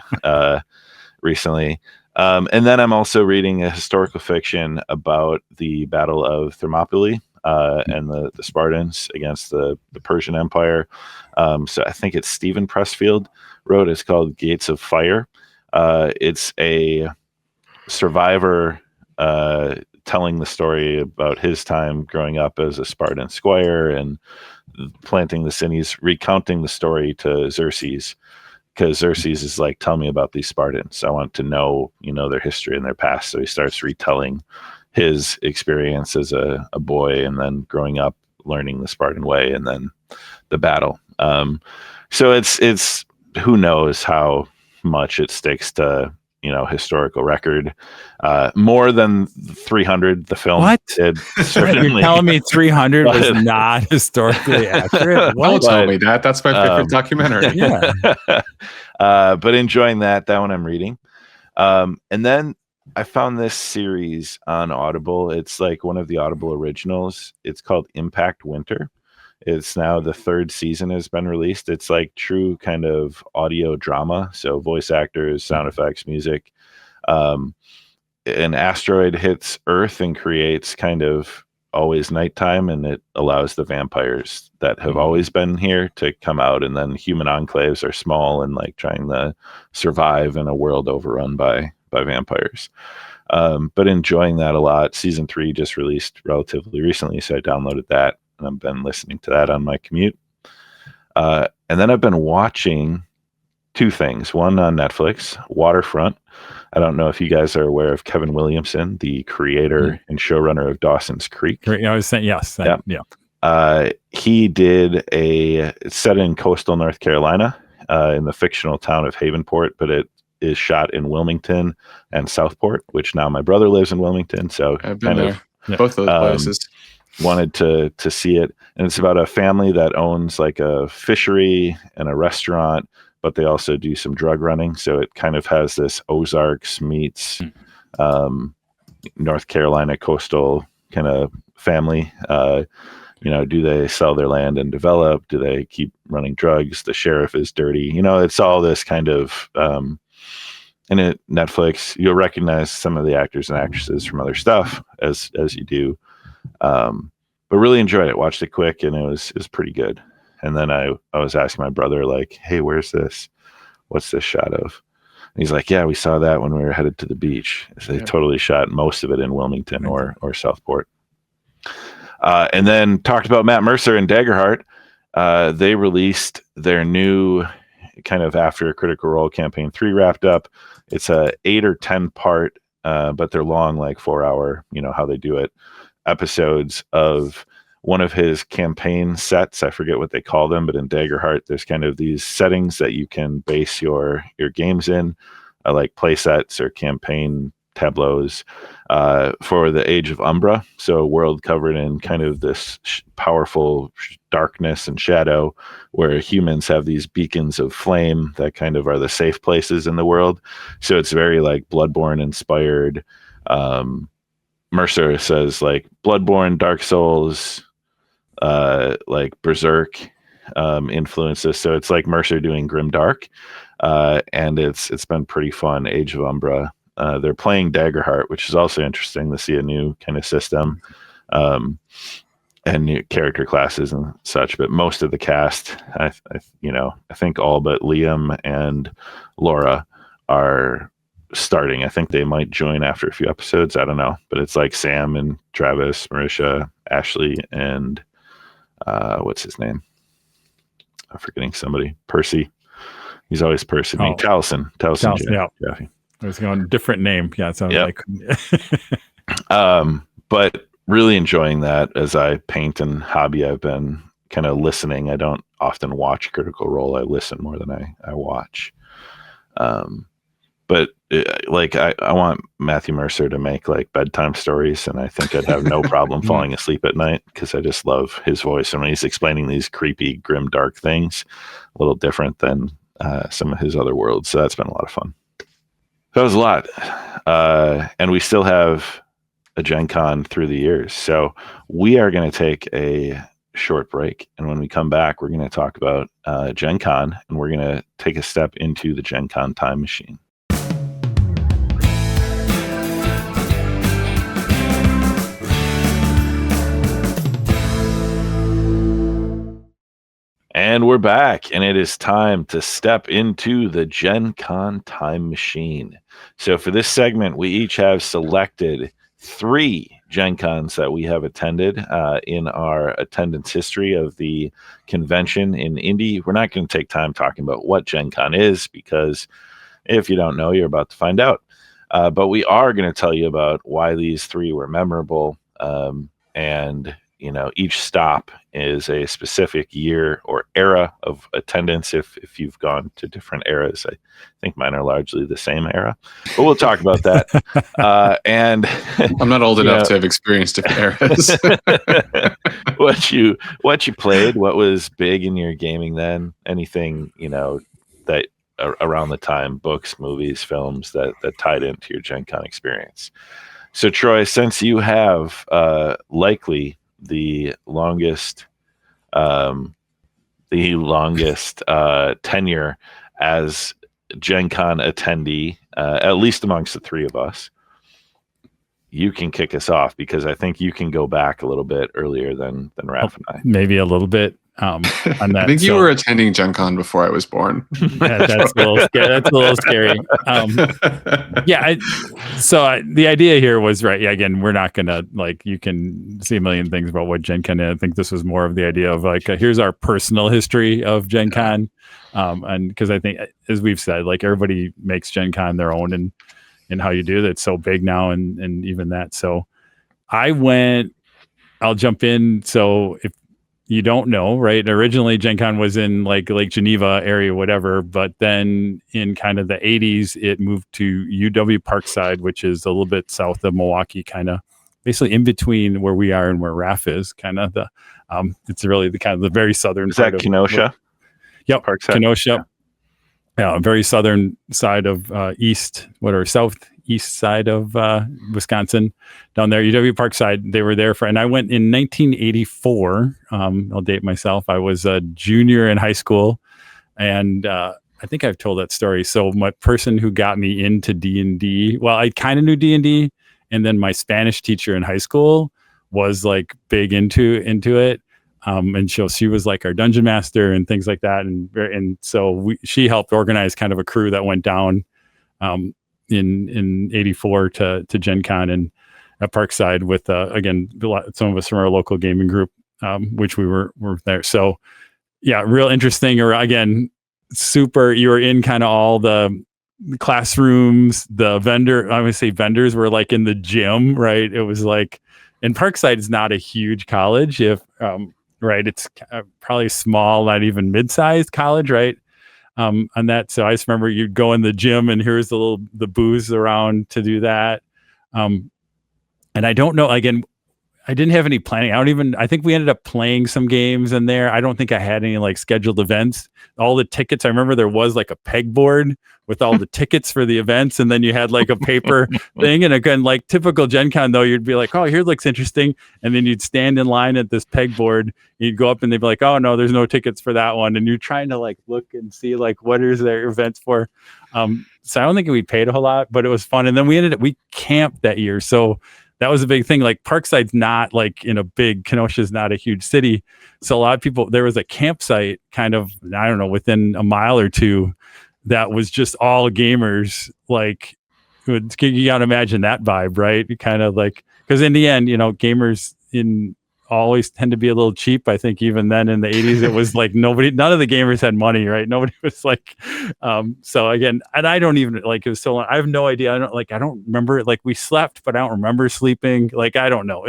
recently. And then I'm also reading a historical fiction about the Battle of Thermopylae and the Spartans against the Persian Empire. So I think it's Stephen Pressfield wrote. It's called Gates of Fire. It's a survivor telling the story about his time growing up as a Spartan squire and planting the cities, recounting the story to Xerxes, because Xerxes is like, tell me about these Spartans. I want to know, their history and their past. So he starts retelling his experience as a boy and then growing up, learning the Spartan way, and then the battle. So it's who knows how much it sticks to historical record, more than 300 the film What? did. You're telling me 300 was not historically accurate? Don't tell me that. That's my favorite documentary. Yeah. But enjoying that one I'm reading. And then I found this series on Audible. It's like one of the Audible originals. It's called Impact Winter. It's now the 3rd season has been released. It's like true kind of audio drama. So voice actors, sound effects, music. An asteroid hits Earth and creates kind of always nighttime, and it allows the vampires that have always been here to come out, and then human enclaves are small and like trying to survive in a world overrun by vampires. But enjoying that a lot. Season 3 just released relatively recently, so I downloaded that. I've been listening to that on my commute. And then I've been watching 2 things. One on Netflix, Waterfront. I don't know if you guys are aware of Kevin Williamson, the creator and showrunner of Dawson's Creek. I was saying yes. He did it's set in coastal North Carolina, in the fictional town of Havenport, but it is shot in Wilmington and Southport, which now my brother lives in Wilmington. So I've been there. Both of those places. Wanted to see it, and it's about a family that owns like a fishery and a restaurant, but they also do some drug running. So it kind of has this Ozarks meets North Carolina coastal kind of family. Do they sell their land and develop? Do they keep running drugs? The sheriff is dirty. It's all this kind of and at Netflix, you'll recognize some of the actors and actresses from other stuff as you do. But really enjoyed it. Watched it quick, and it was pretty good. And then I was asking my brother, like, hey, where's this? What's this shot of? And he's like, yeah, we saw that when we were headed to the beach. So they totally shot most of it in Wilmington or Southport. And then talked about Matt Mercer and Daggerheart. They released their new kind of after Critical Role Campaign 3 wrapped up. It's a 8 or 10 part, but they're long, like 4-hour, how they do it, episodes of one of his campaign sets. I forget what they call them, but in Daggerheart, there's kind of these settings that you can base your games in, like play sets or campaign tableaus for the Age of Umbra. So a world covered in kind of this powerful darkness and shadow, where humans have these beacons of flame that kind of are the safe places in the world. So it's very like Bloodborne inspired. Mercer says like Bloodborne, Dark Souls, like Berserk influences. So it's like Mercer doing Grimdark, and it's been pretty fun. Age of Umbra. They're playing Daggerheart, which is also interesting to see a new kind of system and new character classes and such. But most of the cast, I think all but Liam and Laura are starting. I think they might join after a few episodes. I don't know, but it's like Sam and Travis, Marisha, Ashley, and what's his name? I'm forgetting somebody. Percy. He's always Percy. Taliesin. Yeah. I was going different name. Yeah, it sounds like. But really enjoying that as I paint and hobby. I've been kind of listening. I don't often watch Critical Role. I listen more than I watch. But I want Matthew Mercer to make like bedtime stories, and I think I'd have no problem falling asleep at night because I just love his voice. And when he's explaining these creepy, grim, dark things, a little different than some of his other worlds. So that's been a lot of fun. That was a lot. And we still have a GenCon through the years. So we are going to take a short break. And when we come back, we're going to talk about GenCon, and we're going to take a step into the GenCon time machine. And we're back, and it is time to step into the GenCon time machine. So for this segment, we each have selected 3 GenCons that we have attended in our attendance history of the convention in Indy. We're not going to take time talking about what GenCon is, because if you don't know, you're about to find out. But we are going to tell you about why these 3 were memorable, and each stop is a specific year or era of attendance. If you've gone to different eras, I think mine are largely the same era, but we'll talk about that. And I'm not old enough to have experienced different eras. what you played, what was big in your gaming then? Anything that around the time, books, movies, films that tied into your Gen Con experience. So Troy, since you have likely the longest tenure as Gen Con attendee, at least amongst the 3 of us, you can kick us off, because I think you can go back a little bit earlier than Raf and I. Maybe a little bit on that. I think you were attending Gen Con before I was born. That's a little scary. That's a little scary. The idea here was, right, again, we're not gonna, you can see a million things about what Gen Con is. I think this was more of the idea of here's our personal history of Gen Con, and because I think, as we've said, everybody makes Gen Con their own, and how you do that. It's so big now, and even that. So I'll jump in. So if you don't know, right, originally Gen Con was in Lake Geneva area, whatever, but then in kind of the 80s, it moved to UW Parkside, which is a little bit south of Milwaukee, kind of basically in between where we are and where Raf is, kind of it's really the kind of the very southern is part that Kenosha? Yep, Parkside. Kenosha. Yeah, very southern side of southeast side of Wisconsin, down there, UW Parkside. They were there and I went in 1984. I'll date myself. I was a junior in high school, and I think I've told that story. So my person who got me into D&D, well, I kind of knew D&D, and then my Spanish teacher in high school was big into it. And she was our dungeon master and things like that. And so she helped organize kind of a crew that went down in 84 to Gen Con and at Parkside with, again, some of us from our local gaming group, which we were there. So yeah, real interesting. Or again, super, you were in kind of all the classrooms, I would say vendors were in the gym, right? It was and Parkside is not a huge college. Right, it's probably small, not even mid-sized college, right? On that, so I just remember you'd go in the gym, and here's the booths around to do that. And I don't know. Again, I didn't have any planning. I think we ended up playing some games in there. I don't think I had any scheduled events. All the tickets, I remember there was a pegboard with all the tickets for the events, and then you had a paper thing. And again, typical Gen Con though, you'd be oh, here looks interesting, and then you'd stand in line at this pegboard. You'd go up, and they'd be oh no, there's no tickets for that one, and you're trying to look and see what is their events for. So I don't think we paid a whole lot, but it was fun. And then we camped that year, so that was a big thing. Parkside's not in a big, Kenosha's not a huge city. So a lot of people, there was a campsite kind of, I don't know, within a mile or two that was just all gamers. You gotta imagine that vibe, right? Kind of because in the end, gamers always tend to be a little cheap. I think even then in the 80s, it was none of the gamers had money, right? Nobody was so again, and I don't even it was so long. I have no idea. I don't remember it. We slept, but I don't remember sleeping. I don't know.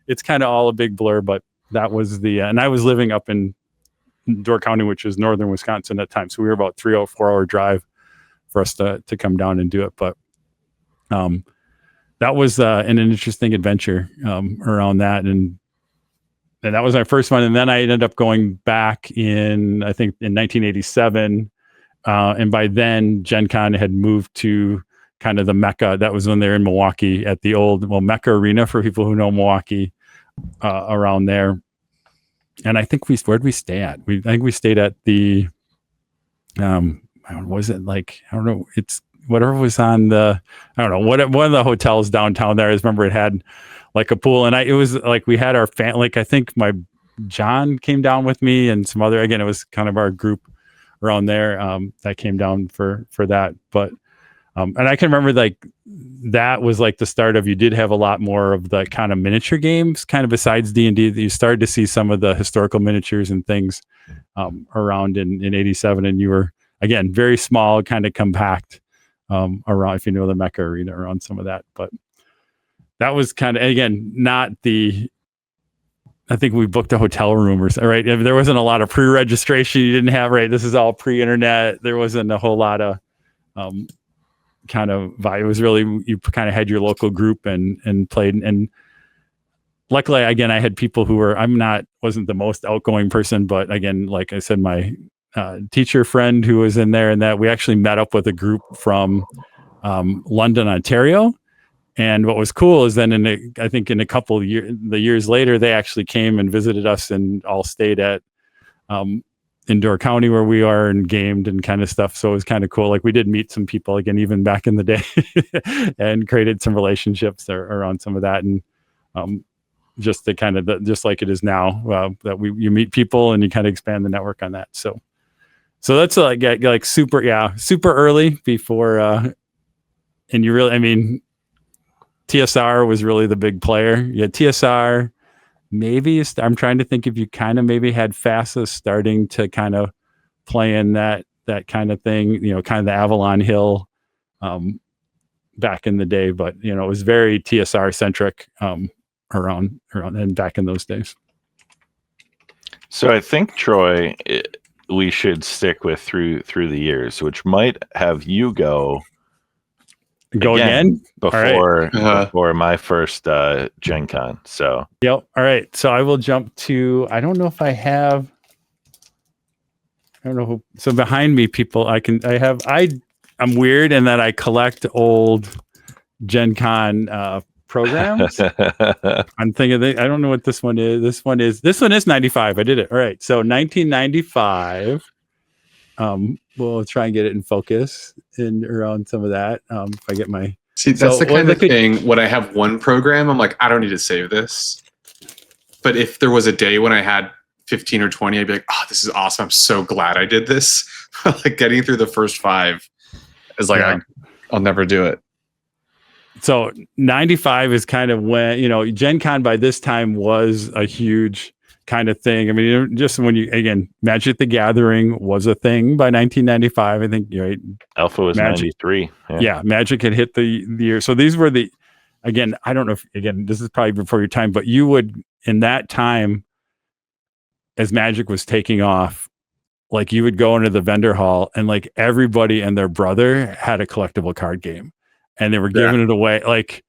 It's kind of all a big blur, but that was and I was living up in Door County, which is northern Wisconsin at the time. So we were about 3 or 4 hour drive for us to come down and do it. But that was an interesting adventure around that. And that was my first one. And then I ended up going back in 1987. And by then, Gen Con had moved to kind of the Mecca. That was when they were in Milwaukee at the old, Mecca Arena for people who know Milwaukee, around there. And I think where'd we stay at? I think we stayed at the, was it I don't know, it's whatever was on the, I don't know, one of the hotels downtown there. I just remember it had a pool, and it was we had our I think my John came down with me and some other, again, it was kind of our group around there that came down for that. But and I can remember like that was like the start of, you did have a lot more of the kind of miniature games, kind of besides D&D, that you started to see some of the historical miniatures and things around in 87. And you were, again, very small, kind of compact around, if you know the Mecca Arena, around some of that. But that was kind of, again, not the, I think we booked a hotel room or something, right? There wasn't a lot of pre-registration. You didn't have, right? This is all pre-internet. There wasn't a whole lot of kind of vibe. It was really, you kind of had your local group and played. And luckily, again, I had people who were, wasn't the most outgoing person, but again, like I said, my teacher friend who was in there, and that we actually met up with a group from London, Ontario. And what was cool is then I think in a couple of years later, they actually came and visited us and all stayed at in Door County where we are and gamed and kind of stuff. So it was kind of cool. Like we did meet some people again, even back in the day and created some relationships around some of that. And just the kind of, just like it is now, that you meet people and you kind of expand the network on that. So that's like super early before, and you really, I mean, TSR was really the big player. You had TSR, maybe I'm trying to think if you kind of maybe had FASA starting to kind of play in that kind of thing, kind of the Avalon Hill back in the day, but it was very TSR centric around and back in those days. So I think, Troy, we should stick with through the years, which might have you go again before my first GenCon. So yep. All right. So I will jump to, I don't know if I have, I don't know who, so behind me, people, I'm weird in that I collect old GenCon programs. I'm thinking, I don't know what this one is. This one is 95. I did it. All right. So 1995. We'll try and get it in focus and around some of that. If I get my, that's the kind of thing. When I have one program, I'm like, I don't need to save this. But if there was a day when I had 15 or 20, I'd be like, oh, this is awesome. I'm so glad I did this. Like getting through the first 5 is like, I'll never do it. So 95 is kind of when, Gen Con by this time was a huge kind of thing. I mean, just when again, Magic the Gathering was a thing by 1995. I think, right? Alpha was Magic, 93. Yeah, Magic had hit the year. So these were again, I don't know if, again, this is probably before your time, but you would, in that time, as Magic was taking off, like you would go into the vendor hall and like everybody and their brother had a collectible card game and they were giving it away. Like,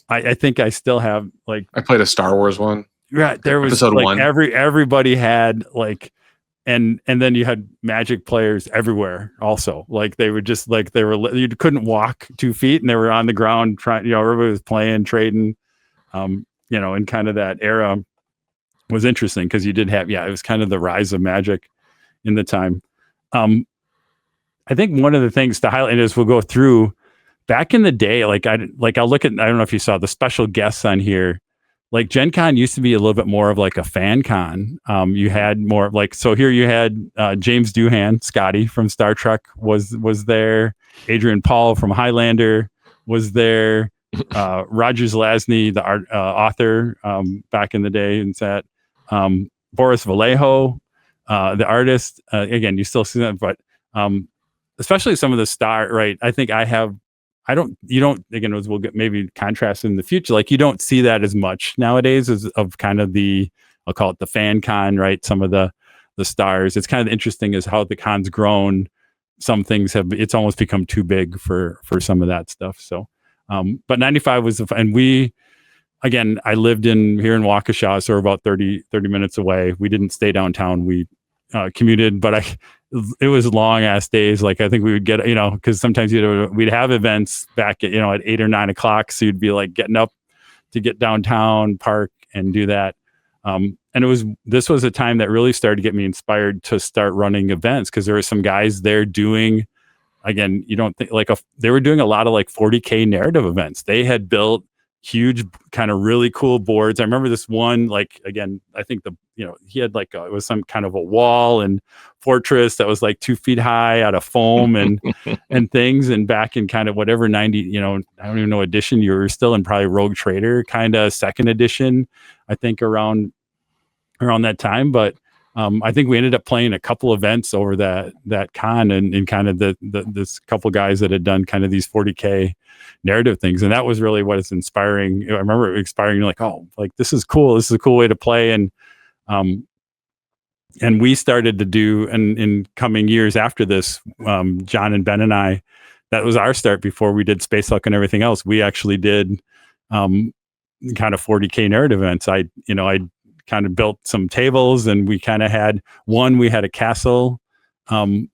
I think I still have, like, I played a Star Wars one. Right, there was Episode like 1. Everybody had like, and then you had Magic players everywhere. Also, like they would just like you couldn't walk 2 feet, and they were on the ground trying. Everybody was playing, trading. And kind of that era was interesting because you did have it was kind of the rise of Magic in the time. I think one of the things to highlight is we'll go through back in the day. I'll look at. I don't know if you saw the special guests on here. Like Gen Con used to be a little bit more of like a fan con. You had more like, so here you had James Doohan, Scotty from Star Trek was there. Adrian Paul from Highlander was there. Roger Zelazny, the author back in the day, and that Boris Vallejo, the artist. Again, you still see that, but especially some of the star, right? I think you don't, again, we'll get maybe contrast in the future. Like you don't see that as much nowadays as of kind of I'll call it the fan con, right? Some of the stars. It's kind of interesting as how the con's grown. Some things it's almost become too big for some of that stuff. So, but 95 was, and again, I lived here in Waukesha, so we're about 30 minutes away. We didn't stay downtown. We commuted, but it was long ass days. Like I think we would get, because sometimes we'd have events back at 8 or 9 o'clock. So you'd be like getting up to get downtown, park, and do that. And this was a time that really started to get me inspired to start running events because there were some guys there doing, again, you don't think they were doing a lot of like 40K narrative events. They had built huge kind of really cool boards. I remember this one, like, again, I think he had like it was some kind of a wall and fortress that was like 2 feet high out of foam and things. And back in kind of whatever 90, I don't even know edition, you were still in probably Rogue Trader kind of second edition, I think around that time. But I think we ended up playing a couple events over that con and kind of this couple guys that had done kind of these 40K narrative things. And that was really what is inspiring. I remember it inspiring, like, oh, like this is cool. This is a cool way to play. And we started to do, and in coming years after this, John and Ben and I, that was our start before we did Space Hulk and everything else. We actually did kind of 40K narrative events. I kind of built some tables, and we kind of had we had a castle, and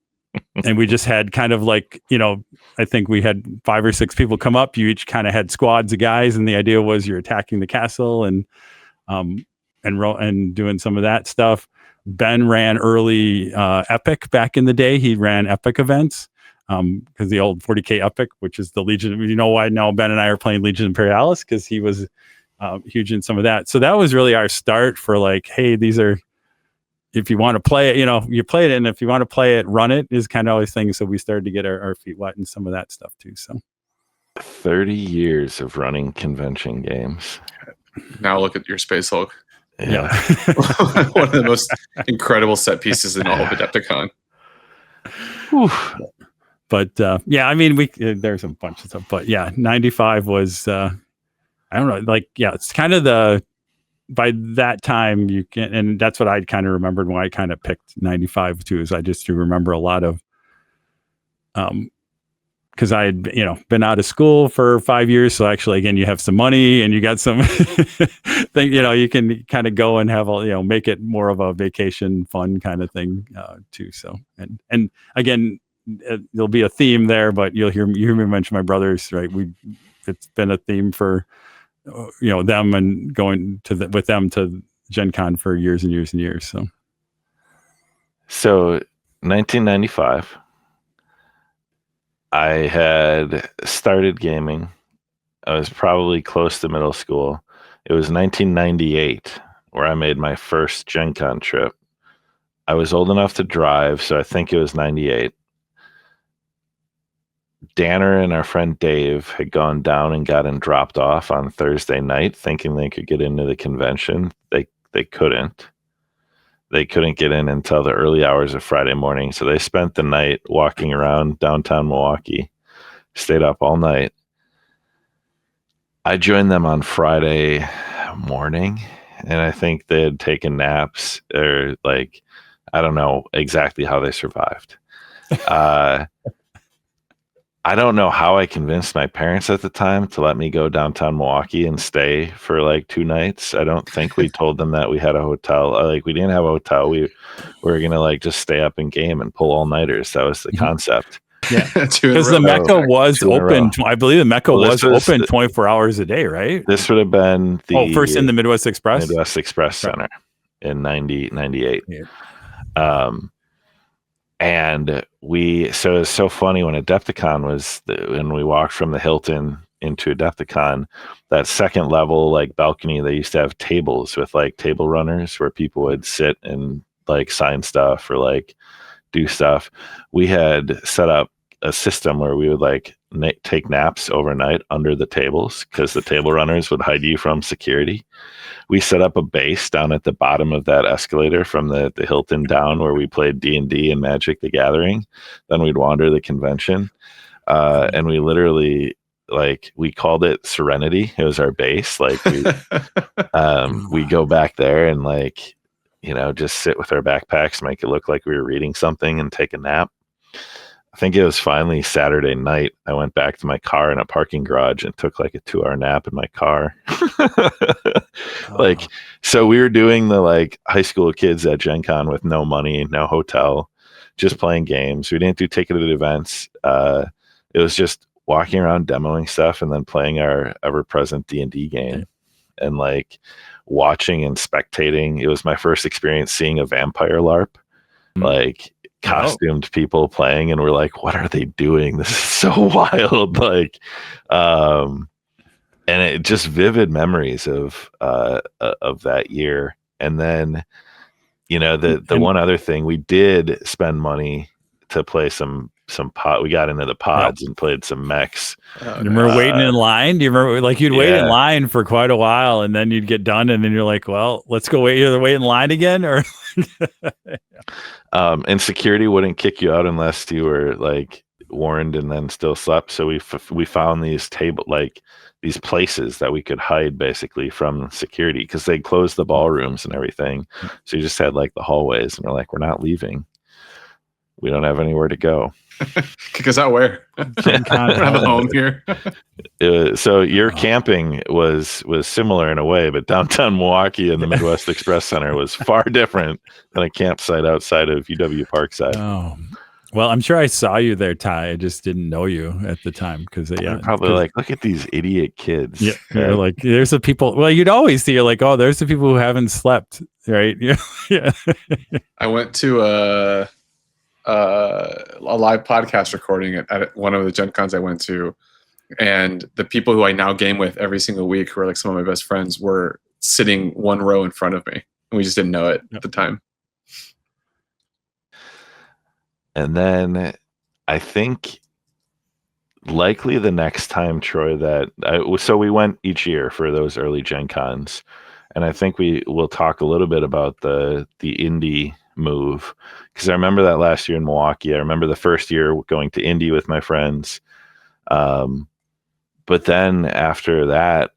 we just had kind of like, I think we had 5 or 6 people come up. You each kind of had squads of guys, and the idea was you're attacking the castle and doing some of that stuff. Ben ran early Epic back in the day. He ran Epic events because the old 40K Epic, which is the Legion. You know why now Ben and I are playing Legion Imperialis, because he was huge in some of that. So that was really our start for like, hey, these are, if you want to play it, you play it, and if you want to play it, run it, is kind of always things. So we started to get our feet wet in some of that stuff too. So 30 years of running convention games. Now look at your Space Hulk. Yeah. One of the most incredible set pieces in all of Adepticon. But I mean, there's a bunch of stuff, but 95 was I don't know, like, it's kind of by that time you can, and that's what I kind of remembered when I kind of picked 95 too, is I just do remember a lot of because I had been out of school for 5 years, so actually, again, you have some money and you got some thing, you can kind of go and have make it more of a vacation fun kind of thing too. So and again, there'll be a theme there, but you hear me mention my brothers, right? It's been a theme for them and going with them to GenCon for years and years and years. So 1995, I had started gaming. I was probably close to middle school. It was 1998 where I made my first GenCon trip. I was old enough to drive, so I think it was 98. Danner and our friend Dave had gone down and gotten dropped off on Thursday night, thinking they could get into the convention. They couldn't. They couldn't get in until the early hours of Friday morning, so they spent the night walking around downtown Milwaukee, stayed up all night. I joined them on Friday morning, and I think they had taken naps, or like, I don't know exactly how they survived. I don't know how I convinced my parents at the time to let me go downtown Milwaukee and stay for like 2 nights. I don't think we told them that we had a hotel. Like, we didn't have a hotel. We were going to like just stay up and game and pull all-nighters. That was the concept. Yeah, because the Mecca was open. I believe the Mecca was open 24 hours a day, right? This would have been the first in the Midwest Express Center in 98. Yeah. And so it was so funny when Adepticon when we walked from the Hilton into Adepticon, that second level like balcony, they used to have tables with like table runners where people would sit and like sign stuff or like do stuff. We had set up a system where we would like take naps overnight under the tables because the table runners would hide you from security. We set up a base down at the bottom of that escalator from the Hilton down where we played D&D and Magic the Gathering. Then we'd wander the convention. And we literally, like, we called it Serenity. It was our base. Like, we go back there and like, just sit with our backpacks, make it look like we were reading something and take a nap. I think it was finally Saturday night. I went back to my car in a parking garage and took like a 2-hour nap in my car. Like, so we were doing the like high school kids at GenCon with no money, no hotel, just playing games. We didn't do ticketed events. It was just walking around demoing stuff and then playing our ever-present D&D game and like watching and spectating. It was my first experience seeing a vampire LARP. Like, costumed people playing, and we're like, what are they doing? This is so wild. Like, and it just vivid memories of that year. And then, the one other thing, we did spend money to play some pod. We got into the pods and played some mechs. You remember waiting in line? Do you remember, like, you'd wait in line for quite a while, and then you'd get done, and then you're like, well, let's go either wait in line again, or and security wouldn't kick you out unless you were like warned and then still slept. So we found these these places that we could hide basically from security, because they closed the ballrooms and everything. So you just had like the hallways, and we're like, we're not leaving. We don't have anywhere to go. Kick us out where? We don't have a home here. So your camping was similar in a way, but downtown Milwaukee and the Midwest Express Center was far different than a campsite outside of UW Parkside. Oh, well, I'm sure I saw you there, Ty. I just didn't know you at the time because You're probably like, look at these idiot kids. Yeah, you're like, there's the people. Well, you'd always see, you're like, oh, there's the people who haven't slept, right? Yeah. I went to a live podcast recording at one of the Gen Cons I went to, and the people who I now game with every single week, who are like some of my best friends, were sitting one row in front of me, and we just didn't know it at the time. And then I think likely the next time, Troy, so we went each year for those early Gen Cons, and I think we will talk a little bit about the Indy move, because I remember that last year in Milwaukee. I remember the first year going to Indy with my friends, but then after that,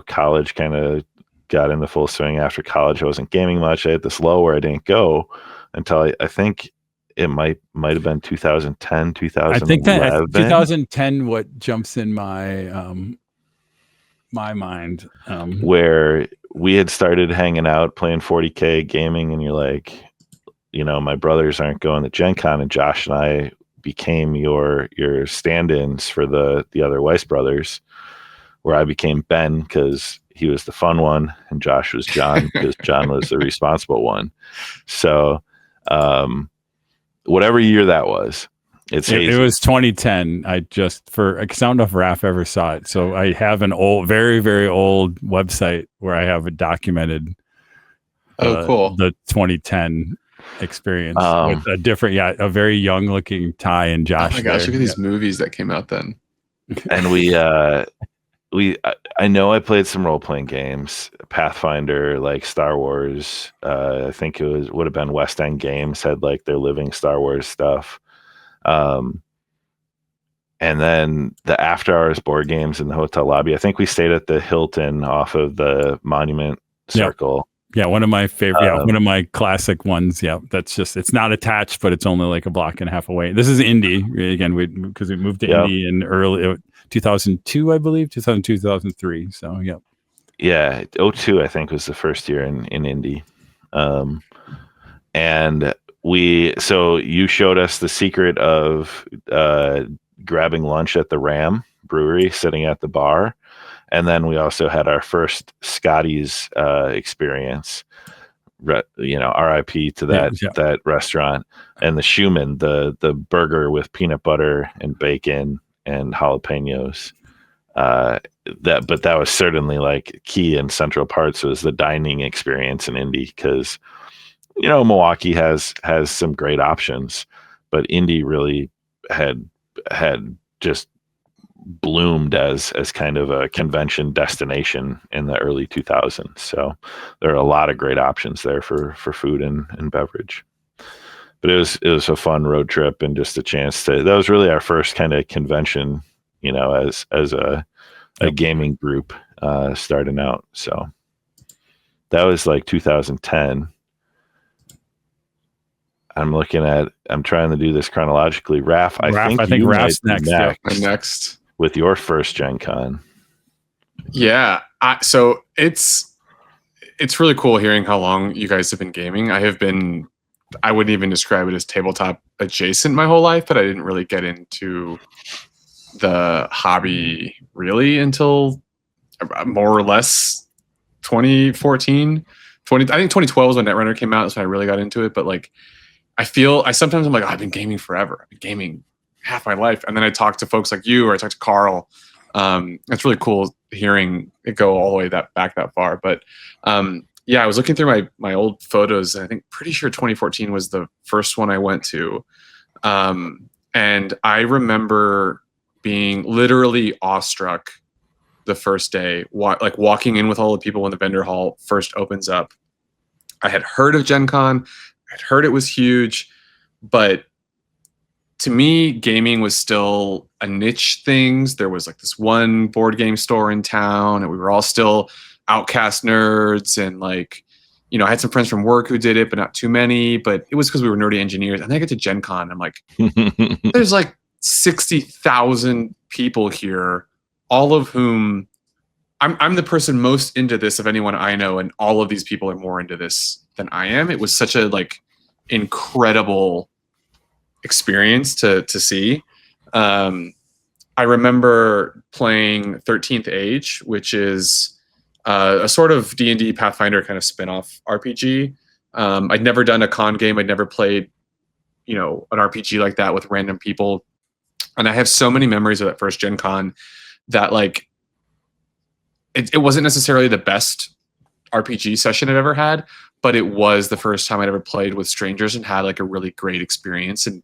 college kind of got into full swing. After college, I wasn't gaming much. I had this lull where I didn't go until I think it might have been 2010, 2011. I think that 2010 what jumps in my my mind, where we had started hanging out playing 40K gaming, and you're like, my brothers aren't going to Gen Con, and Josh and I became your stand-ins for the other Weiss brothers, where I became Ben because he was the fun one, and Josh was John because John was the responsible one. So whatever year that was, it was 2010. Because I don't know if Raf ever saw it. So I have an old, very, very old website where I have it documented. Cool. The 2010 experience with a very young looking Ty and Josh. Oh my gosh, look at these movies that came out then. And I know I played some role-playing games, Pathfinder, like Star Wars. I think would have been West End Games had like their living Star Wars stuff. And then the after hours board games in the hotel lobby. I think we stayed at the Hilton off of the Monument Circle. Yeah, one of my favorite, one of my classic ones. Yeah, that's just, it's not attached, but it's only like a block and a half away. This is Indy again, because we moved to Indy in early 2002, I believe, 2002, 2003. So yeah. Yeah, 2002 I think was the first year in Indy. And so you showed us the secret of grabbing lunch at the Ram Brewery, sitting at the bar. And then we also had our first Scotty's experience, RIP to that restaurant, and the Schumann, the burger with peanut butter and bacon and jalapenos. But that was certainly like key in central parts was the dining experience in Indy, because Milwaukee has some great options, but Indy really had just bloomed as kind of a convention destination in the early 2000s. So there are a lot of great options there for food and beverage. But it was a fun road trip, and just a chance that was really our first kind of convention, as a gaming group starting out. So that was like 2010. I'm trying to do this chronologically. Raf, I think Raf's next. Next. With your first Gen Con. Yeah. So it's really cool hearing how long you guys have been gaming. I wouldn't even describe it as tabletop adjacent my whole life, but I didn't really get into the hobby really until more or less 2014. I think 2012 was when Netrunner came out. That's when I really got into it. But like, sometimes I'm like, I've been gaming forever. I've been gaming half my life. And then I talk to folks like you, or I talk to Carl, It's really cool hearing it go all the way back that far. But yeah, I was looking through my old photos, and I think pretty sure 2014 was the first one I went to. And I remember being literally awestruck the first day, like walking in with all the people when the vendor hall first opens up. I had heard of GenCon, I'd heard it was huge, but to me, gaming was still a niche thing. There was like this one board game store in town, and we were all still outcast nerds. And like, you know, I had some friends from work who did it, but not too many. But it was because we were nerdy engineers. And then I get to Gen Con, I'm like, there's like 60,000 people here, all of whom I'm the person most into this of anyone I know, and all of these people are more into this than I am. It was such a like incredible experience to see. I remember playing 13th Age, which is a sort of D&D Pathfinder kind of spin-off RPG. I'd never done a con game. I'd never played, you know, an RPG like that with random people. And I have so many memories of that first Gen Con that like, it wasn't necessarily the best RPG session I've ever had, but it was the first time I'd ever played with strangers and had like a really great experience and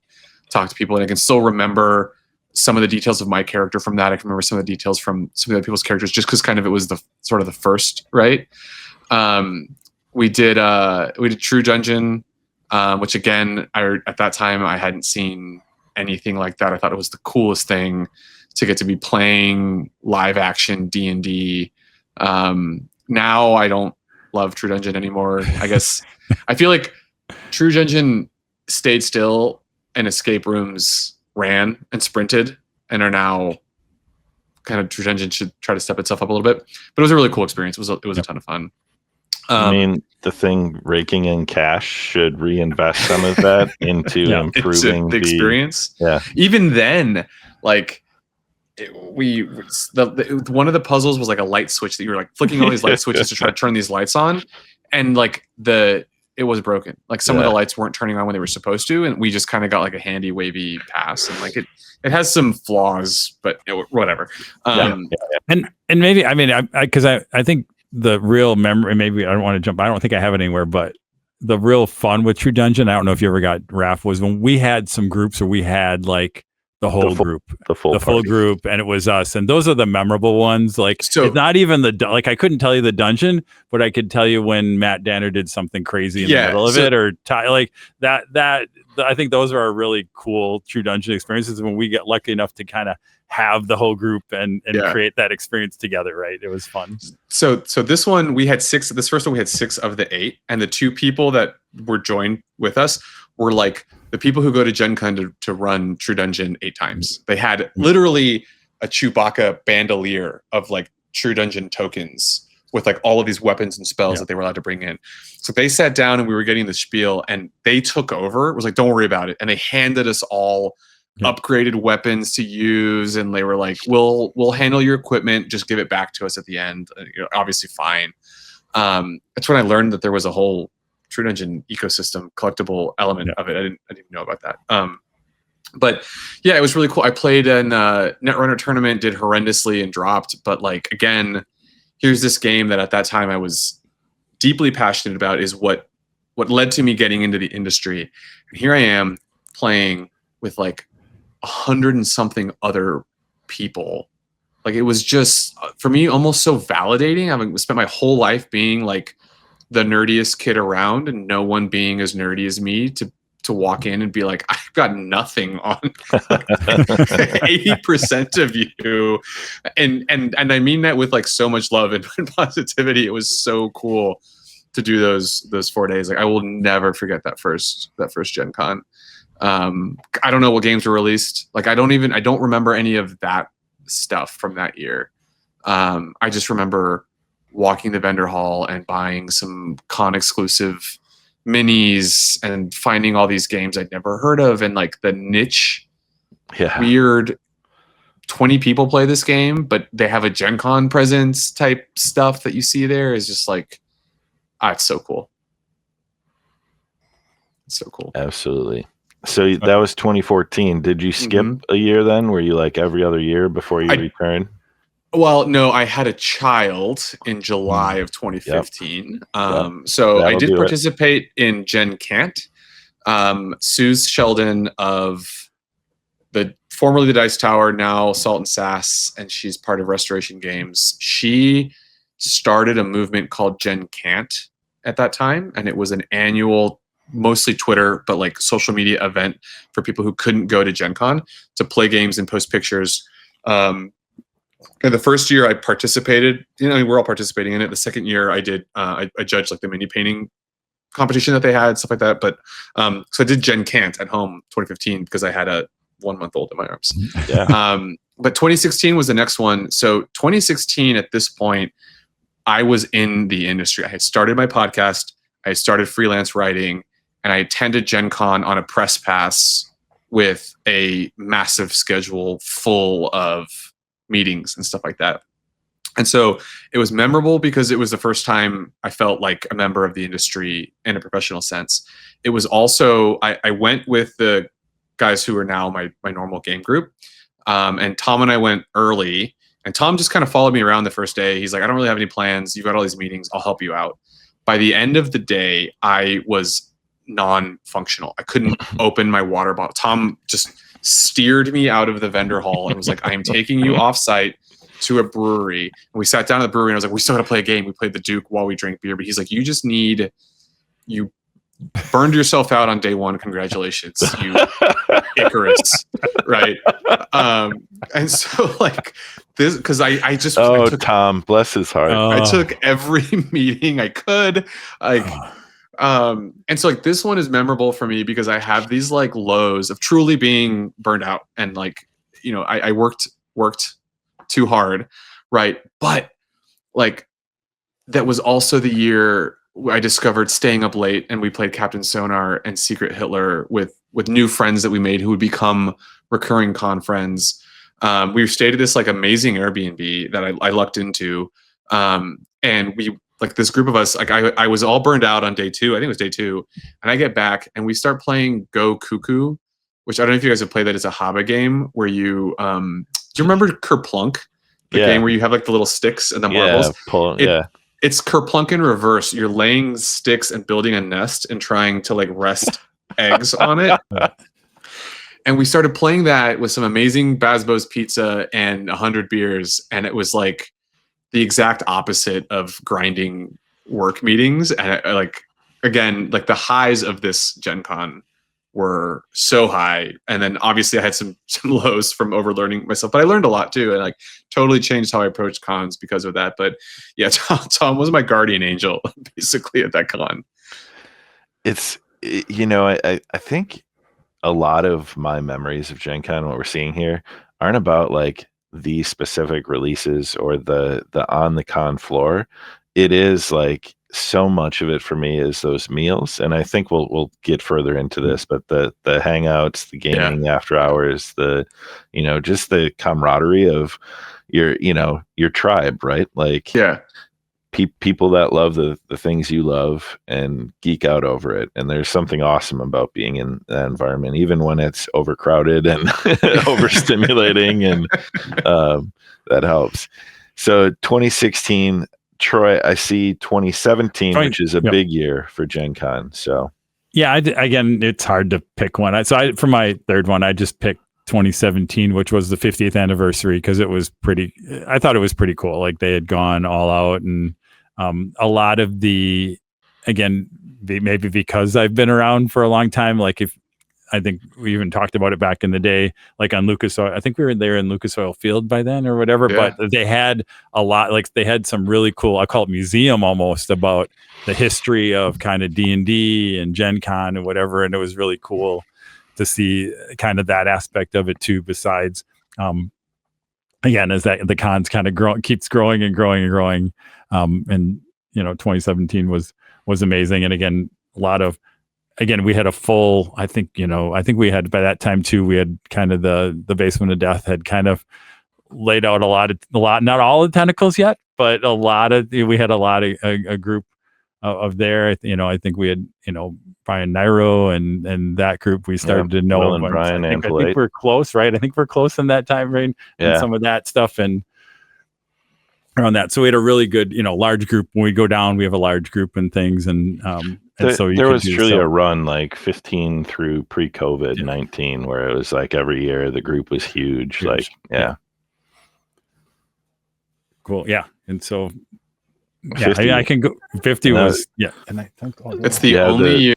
talked to people. And I can still remember some of the details of my character from that. I can remember some of the details from some of the other people's characters, just because kind of it was the sort of the first, right? We did True Dungeon, which again, at that time I hadn't seen anything like that. I thought it was the coolest thing to get to be playing live action D&D. Now I don't love True Dungeon anymore. I guess I feel like True Dungeon stayed still and escape rooms ran and sprinted and are now kind of True Dungeon should try to step itself up a little bit. But it was a really cool experience. It was a ton of fun. I mean, the thing raking in cash should reinvest some of that into improving the experience. Yeah. Even then, like one of the puzzles was like a light switch that you were like flicking all these light switches to try to turn these lights on, and like it was broken. Like some of the lights weren't turning on when they were supposed to, and we just kind of got like a handy wavy pass, and like it has some flaws, but whatever. And maybe I mean because I think the real memory, maybe I don't want to jump, I don't think I have it anywhere, but the real fun with True Dungeon, I don't know if you ever got Raf, was when we had some groups where we had like the whole group, the full group, and it was us, and those are the memorable ones. Like, so, it's not even like I couldn't tell you the dungeon, but I could tell you when Matt Danner did something crazy in the middle of it, or like that. I think those are our really cool True Dungeon experiences when we get lucky enough to kind of have the whole group and create that experience together. Right? It was fun. So this one we had 6. This first one we had 6 of the 8, and the 2 people that were joined with us were like the people who go to Gen Con to run True Dungeon 8 times. They had literally a Chewbacca bandolier of like True Dungeon tokens with like all of these weapons and spells that they were allowed to bring in. So they sat down and we were getting the spiel, and they took over. It was like, don't worry about it. And they handed us all upgraded weapons to use. And they were like, we'll handle your equipment. Just give it back to us at the end. Obviously fine. That's when I learned that there was a whole True Dungeon ecosystem collectible element of it. I didn't know about that. But yeah, it was really cool. I played in Netrunner tournament, did horrendously and dropped. But like, again, here's this game that at that time I was deeply passionate about, is what led to me getting into the industry. And here I am playing with like 100 and something other people. Like, it was just, for me, almost so validating. Having spent my whole life being like the nerdiest kid around, and no one being as nerdy as me, to walk in and be like, I've got nothing on 80% of you. And I mean that with like so much love and positivity. It was so cool to do those 4 days. Like, I will never forget that first Gen Con. I don't know what games were released. Like, I don't remember any of that stuff from that year. I just remember walking the vendor hall and buying some con exclusive minis and finding all these games I'd never heard of, and like the niche weird 20 people play this game, but they have a Gen Con presence type stuff that you see there is just like, it's so cool. It's so cool. Absolutely. So that was 2014. Did you skip a year then? Were you like every other year before you returned? Well, no, I had a child in July of 2015. So I That'll did do it. participate in GenCon. Suze Sheldon of formerly the Dice Tower, now Salt and Sass, and she's part of Restoration Games. She started a movement called GenCon at that time, and it was an annual, mostly Twitter, but like social media event for people who couldn't go to GenCon to play games and post pictures. And the first year I participated, we're all participating in it. The second year I did, I judged like the mini painting competition that they had, stuff like that. But so I did GenCon at home 2015 because I had a 1-month-old in my arms. Yeah. But 2016 was the next one. So 2016 at this point, I was in the industry. I had started my podcast. I started freelance writing, and I attended GenCon on a press pass with a massive schedule full of meetings and stuff like that. And so it was memorable because it was the first time I felt like a member of the industry in a professional sense. It was also, I went with the guys who are now my normal game group. And Tom and I went early, and Tom just kind of followed me around the first day. He's like, I don't really have any plans. You've got all these meetings. I'll help you out. By the end of the day, I was non-functional. I couldn't open my water bottle. Tom just steered me out of the vendor hall and was like, I am taking you off site to a brewery. And we sat down at the brewery, and I was like, we still got to play a game. We played the Duke while we drank beer. But he's like, you burned yourself out on day one. Congratulations, you Icarus. Right. And so like this, because I just Tom, bless his heart. I took every meeting I could. And so like this one is memorable for me because I have these like lows of truly being burned out, and like, I worked too hard. Right. But like, that was also the year I discovered staying up late, and we played Captain Sonar and Secret Hitler with new friends that we made who would become recurring con friends. We stayed at this like amazing Airbnb that I lucked into. And we, like this group of us, like I was all burned out on day 2. I think it was day 2. And I get back and we start playing Go Cuckoo, which I don't know if you guys have played that. It's a Haba game where you, do you remember Kerplunk? The game where you have like the little sticks and the marbles? It's Kerplunk in reverse. You're laying sticks and building a nest and trying to like rest eggs on it. And we started playing that with some amazing Basbo's pizza and 100 beers. And it was like the exact opposite of grinding work meetings. And like, again, like the highs of this GenCon were so high. And then obviously I had some lows from overlearning myself, but I learned a lot too. And like totally changed how I approached cons because of that. But yeah, Tom was my guardian angel basically at that con. It's, I think a lot of my memories of GenCon, what we're seeing here, aren't about like the specific releases or the on the con floor. It is like so much of it for me is those meals, and I think we'll get further into this, but the hangouts, the gaming after hours, the just the camaraderie of your tribe, right? Like people that love the things you love and geek out over it. And there's something awesome about being in that environment, even when it's overcrowded and overstimulating, and that helps. So 2016, Troy, I see 2017, which is a big year for GenCon. So yeah, again, it's hard to pick one. For my third one, I just picked 2017, which was the 50th anniversary, because I thought it was pretty cool. Like they had gone all out, and a lot of maybe because I've been around for a long time, like I think we even talked about it back in the day, like on Lucas Oil. I think we were there in Lucas Oil Field by then or whatever, but they had a lot, like they had some really cool, I call it museum almost, about the history of kind of D&D and GenCon and whatever. And it was really cool to see kind of that aspect of it too, besides, again, as that the cons kind of keeps growing and growing and growing. And 2017 was amazing. And again, we had a full, I think we had, by that time too, we had kind of the Basement of Death had kind of laid out a lot, not all the tentacles yet, but we had a group of there. I think we had, Brian Nairo and that group we started to know. Will and Brian, I think we're close, right? I think we're close in that time frame and some of that stuff. And around that. So we had a really good, large group. When we go down, we have a large group and things. And so there was truly a run like 15 through pre-COVID 19 where it was like every year the group was huge. Like, yeah. Cool. Yeah. And so, I can go 50 was, And I think it's the only year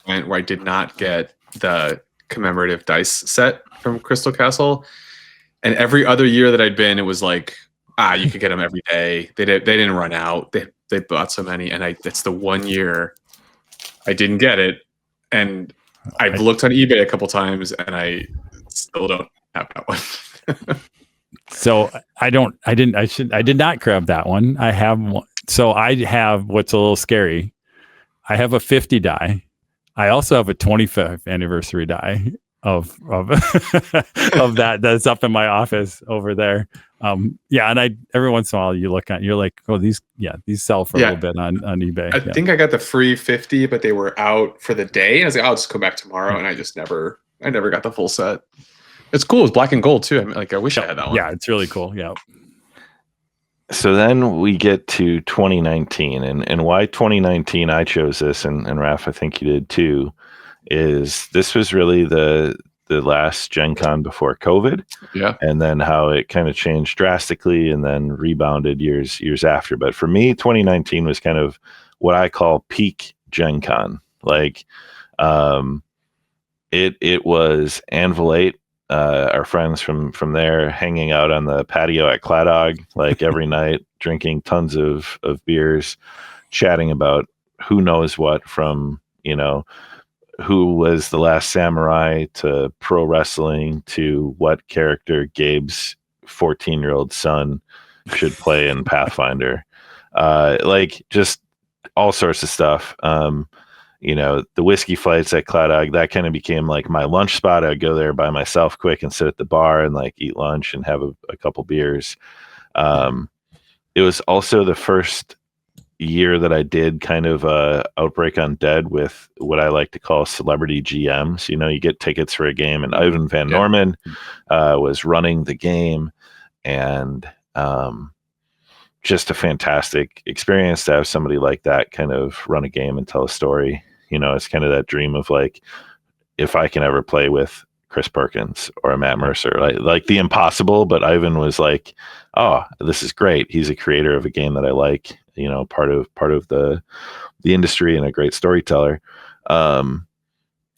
where I did not get the commemorative dice set from Crystal Castle. And every other year that I'd been, it was like, you could get them every day. They didn't run out. They bought so many. And it's the one year I didn't get it. And I've looked on eBay a couple times and I still don't have that one. So I did not grab that one. I have one. So I have what's a little scary. I have a 50 die. I also have a 25th anniversary die of of that's up in my office over there. And every once in a while you're like, oh, these sell for a little bit on eBay. I think I got the free 50, but they were out for the day. And I was like, I'll just go back tomorrow. And I never got the full set. It's cool. It's black and gold too. I mean, I wish I had that one. Yeah, it's really cool. Yeah. So then we get to 2019, and why 2019 I chose this, and Raf, I think you did too, is this was really the last GenCon before COVID. Yeah. And then how it kind of changed drastically and then rebounded years after. But for me, 2019 was kind of what I call peak GenCon. Like it was Anvil 8. Our friends from there hanging out on the patio at Cladog, like every night, drinking tons of beers, chatting about who knows what, from, who was the last samurai to pro wrestling to what character Gabe's 14-year-old son should play in Pathfinder. Like just all sorts of stuff. The whiskey flights at Cladog, that kind of became like my lunch spot. I'd go there by myself quick and sit at the bar and like eat lunch and have a couple beers. It was also the first year that I did kind of Outbreak Undead with what I like to call celebrity GMs. You get tickets for a game, and Ivan Van Norman was running the game, and just a fantastic experience to have somebody like that kind of run a game and tell a story. It's kind of that dream of like, if I can ever play with Chris Perkins or a Matt Mercer, like the impossible, but Ivan was like, oh, this is great. He's a creator of a game that I like, part of the industry and a great storyteller. And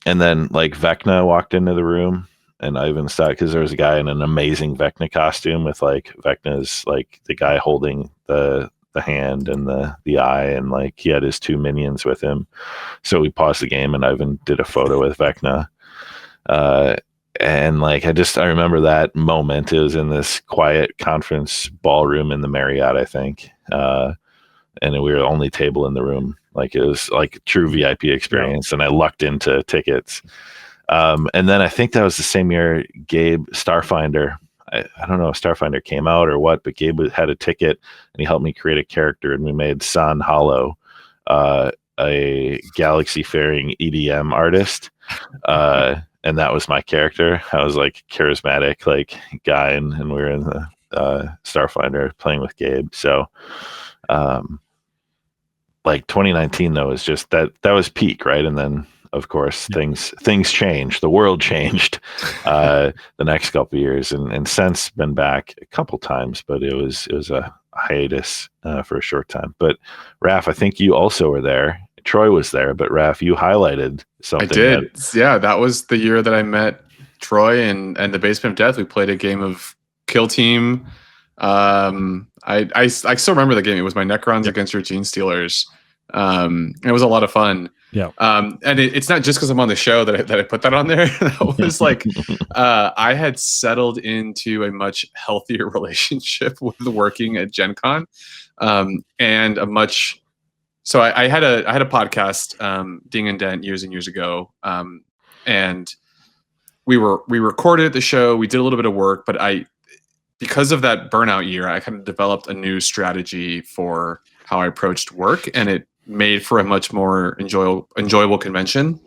then like Vecna walked into the room, and Ivan stopped because there was a guy in an amazing Vecna costume with like Vecna's like the guy holding the hand and the eye, and like he had his two minions with him. So we paused the game and Ivan did a photo with Vecna. And like I remember that moment. It was in this quiet conference ballroom in the Marriott, I think. And we were the only table in the room. Like it was like a true VIP experience, and I lucked into tickets. And then I think that was the same year Gabe Starfinder. I don't know if Starfinder came out or what, but Gabe had a ticket and he helped me create a character, and we made San Hollow, a galaxy-faring EDM artist. And that was my character. I was like charismatic like guy, and we were in the Starfinder playing with Gabe. So like 2019 though is just that was peak, right? And then of course things changed. The world changed the next couple of years, and since been back a couple times, but it was a hiatus for a short time. But Raf, I think you also were there. Troy was there, but Raf, you highlighted something. I did. That was the year that I met Troy and the Basement of Death. We played a game of Kill Team. I still remember the game. It was my Necrons against your Gene Stealers. It was a lot of fun. Yeah. And it's not just because I'm on the show that I put that on there. That was like I had settled into a much healthier relationship with working at GenCon, and a much. So I had a podcast, Ding and Dent, years and years ago, and we recorded the show. We did a little bit of work, but because of that burnout year, I kind of developed a new strategy for how I approached work, and it made for a much more enjoyable convention.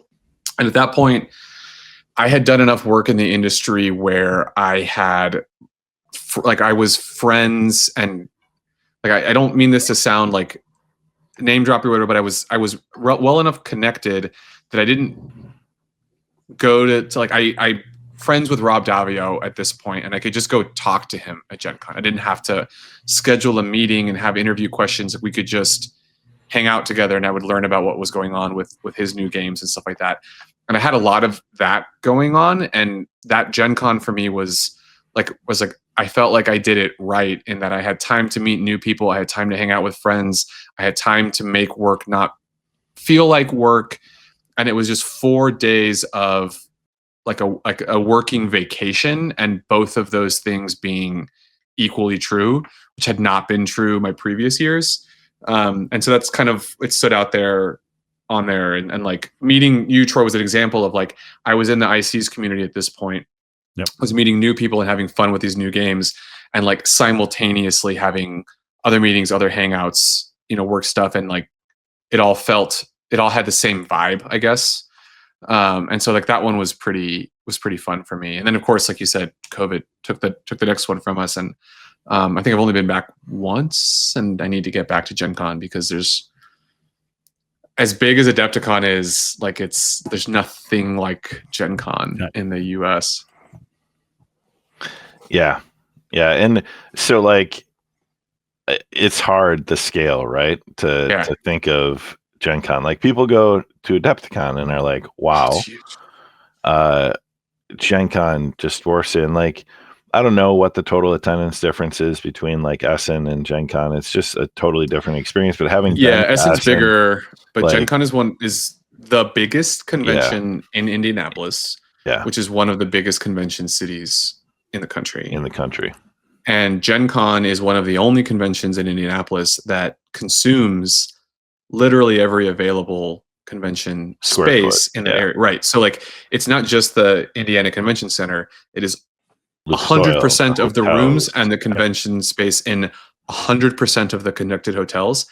And at that point, I had done enough work in the industry where I had, I was friends and like I don't mean this to sound like name dropping or whatever, but I was well enough connected that I didn't go to like I friends with Rob Davio at this point, and I could just go talk to him at Gen Con. I didn't have to schedule a meeting and have interview questions. We could just hang out together, and I would learn about what was going on with his new games and stuff like that. And I had a lot of that going on, and that Gen Con for me was like I felt like I did it right in that I had time to meet new people, I had time to hang out with friends, I had time to make work not feel like work, and it was just 4 days of like a working vacation, and both of those things being equally true, which had not been true my previous years. And so that's kind of, it stood out there on there. And like meeting you, Troy, was an example of like, I was in the ICs community at this point. Yep. I was meeting new people and having fun with these new games, and like simultaneously having other meetings, other hangouts, work stuff. And like, it all had the same vibe, I guess. And so like that one was pretty fun for me. And then of course, like you said, COVID took the next one from us. And I think I've only been back once, and I need to get back to Gen Con because there's, as big as Adepticon is, like there's nothing like Gen Con in the US. Yeah. And so like, it's hard the scale, right? To think of Gen Con. Like people go to Adepticon and are like, wow, Gen Con just dwarfs it. And like, I don't know what the total attendance difference is between like Essen and Gen Con. It's just a totally different experience. But having Essen's bigger, but like, Gen Con is the biggest convention in Indianapolis, which is one of the biggest convention cities in the country. And Gen Con is one of the only conventions in Indianapolis that consumes literally every available convention space in the area. Right. So like, it's not just the Indiana Convention Center. It is 100% of the rooms and the convention space in 100% of the connected hotels,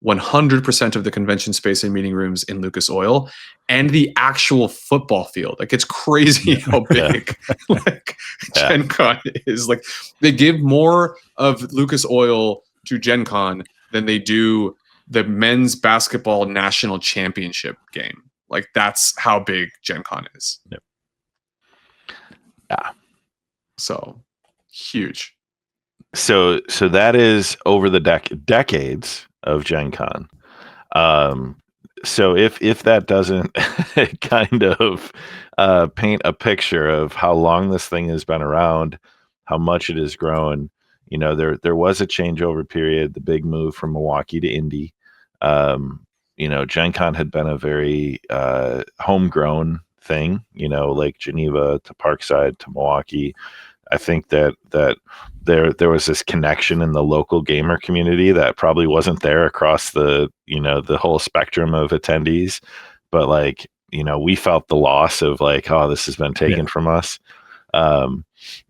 100% of the convention space and meeting rooms in Lucas Oil, and the actual football field. Like, it's crazy how big like Gen Con is. Like, they give more of Lucas Oil to Gen Con than they do the men's basketball national championship game. Like, that's how big Gen Con is. Yeah. So huge. So that is over the decades of Gen Con. So if that doesn't kind of paint a picture of how long this thing has been around, how much it has grown, there was a changeover period, the big move from Milwaukee to Indy. Gen Con had been a very homegrown thing, like Geneva to Parkside to Milwaukee. I think that there was this connection in the local gamer community that probably wasn't there across the whole spectrum of attendees, but like, we felt the loss of like, oh, this has been taken from us,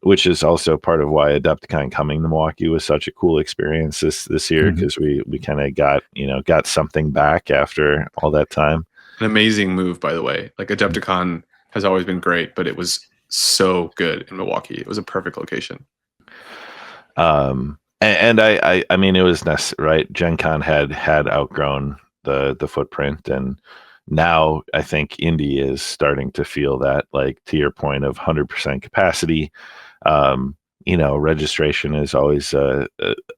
which is also part of why Adepticon coming to Milwaukee was such a cool experience this year, because we kind of got something back after all that time. An amazing move, by the way. Like, Adepticon has always been great, but it was so good in Milwaukee. It was a perfect location. And I mean, it was necessary, right? Gen Con had outgrown the footprint, and now I think Indy is starting to feel that, like, to your point of 100% capacity. Registration is always a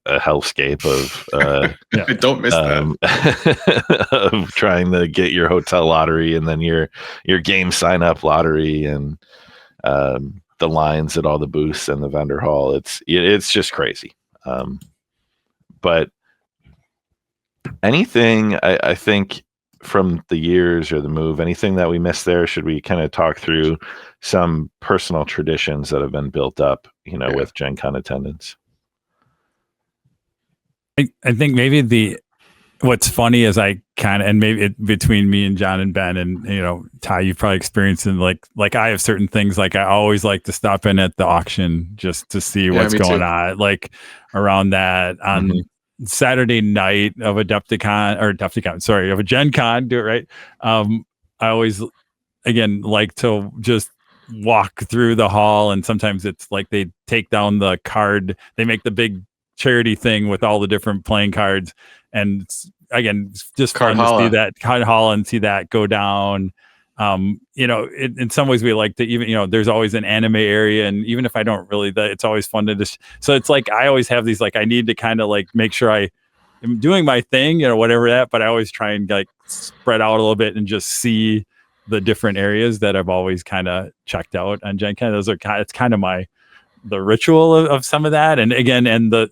hellscape of don't miss that of trying to get your hotel lottery and then your game sign up lottery, and the lines at all the booths and the vendor hall. It's just crazy. But anything, I think, from the years or the move, anything that we missed there? Should we kind of talk through some personal traditions that have been built up, with Gen Con attendance? I think maybe what's funny is and maybe between me and John and Ben and, Ty, you've probably experienced in like I have certain things, like I always like to stop in at the auction just to see what's going on, like around that on Saturday night of of a Gen Con, do it right. I always, again, like to just walk through the hall, and sometimes it's like they take down the card, they make the big charity thing with all the different playing cards. And again, it's just Card fun to see Holla. that Card Holla and see that go down. In some ways we like to even, there's always an anime area, and even if I don't really, it's always fun to just, so it's like, I always have these, like, I need to kind of like make sure I am doing my thing, whatever that, but I always try and like spread out a little bit and just see the different areas that I've always kind of checked out on GenCon. Those are it's kind of the ritual of some of that. And again, and the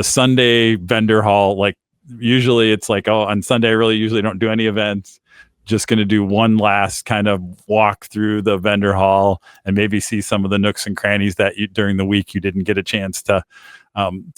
Sunday vendor hall, like usually it's like, oh, on Sunday I really usually don't do any events. Just going to do one last kind of walk through the vendor hall and maybe see some of the nooks and crannies that during the week you didn't get a chance to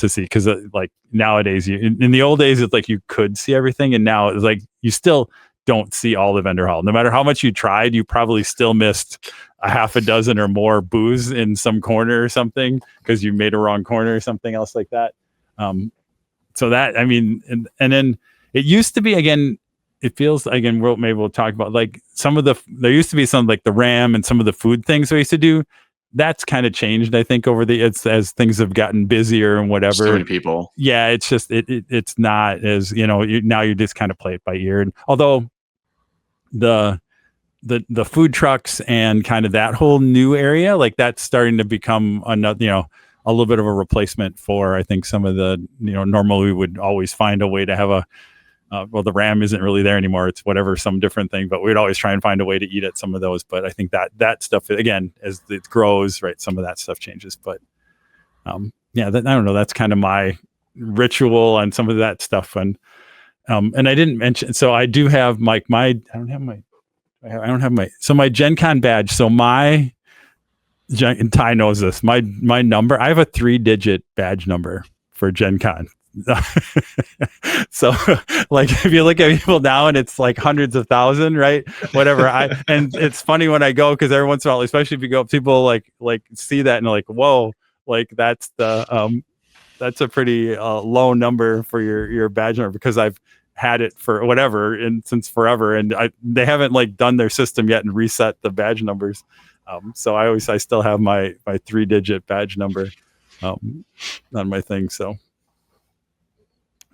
see. Because like nowadays, in the old days, it's like you could see everything, and now it's like you still don't see all the vendor hall. No matter how much you tried, you probably still missed a half a dozen or more booths in some corner or something because you made a wrong corner or something else like that. So that, I mean, and then it used to be, again, it feels, again, maybe we'll talk about like there used to be some like the RAM and some of the food things we used to do. That's kind of changed, I think, as things have gotten busier and whatever. So many people. Yeah, it's just it's not as now you just kind of play it by ear. And although the food trucks and kind of that whole new area, like that's starting to become another, a little bit of a replacement for, I think, some of the normally we would always find a way to have a. Well, the RAM isn't really there anymore. It's whatever, some different thing, but we'd always try and find a way to eat at some of those. But I think that stuff, again, as it grows, right, some of that stuff changes. But I don't know. That's kind of my ritual on some of that stuff. And I didn't mention, so I do have my so my GenCon badge. So and Ty knows this, my number, I have a 3-digit badge number for GenCon. So like if you look at people now and it's like hundreds of thousand, right, whatever, and it's funny when I go, because every once in a while, especially if you go, people like see that and like, whoa, like that's a pretty low number for your badge number, because I've had it for whatever and since forever, and they haven't like done their system yet and reset the badge numbers. So I still have my 3-digit badge number on my thing. So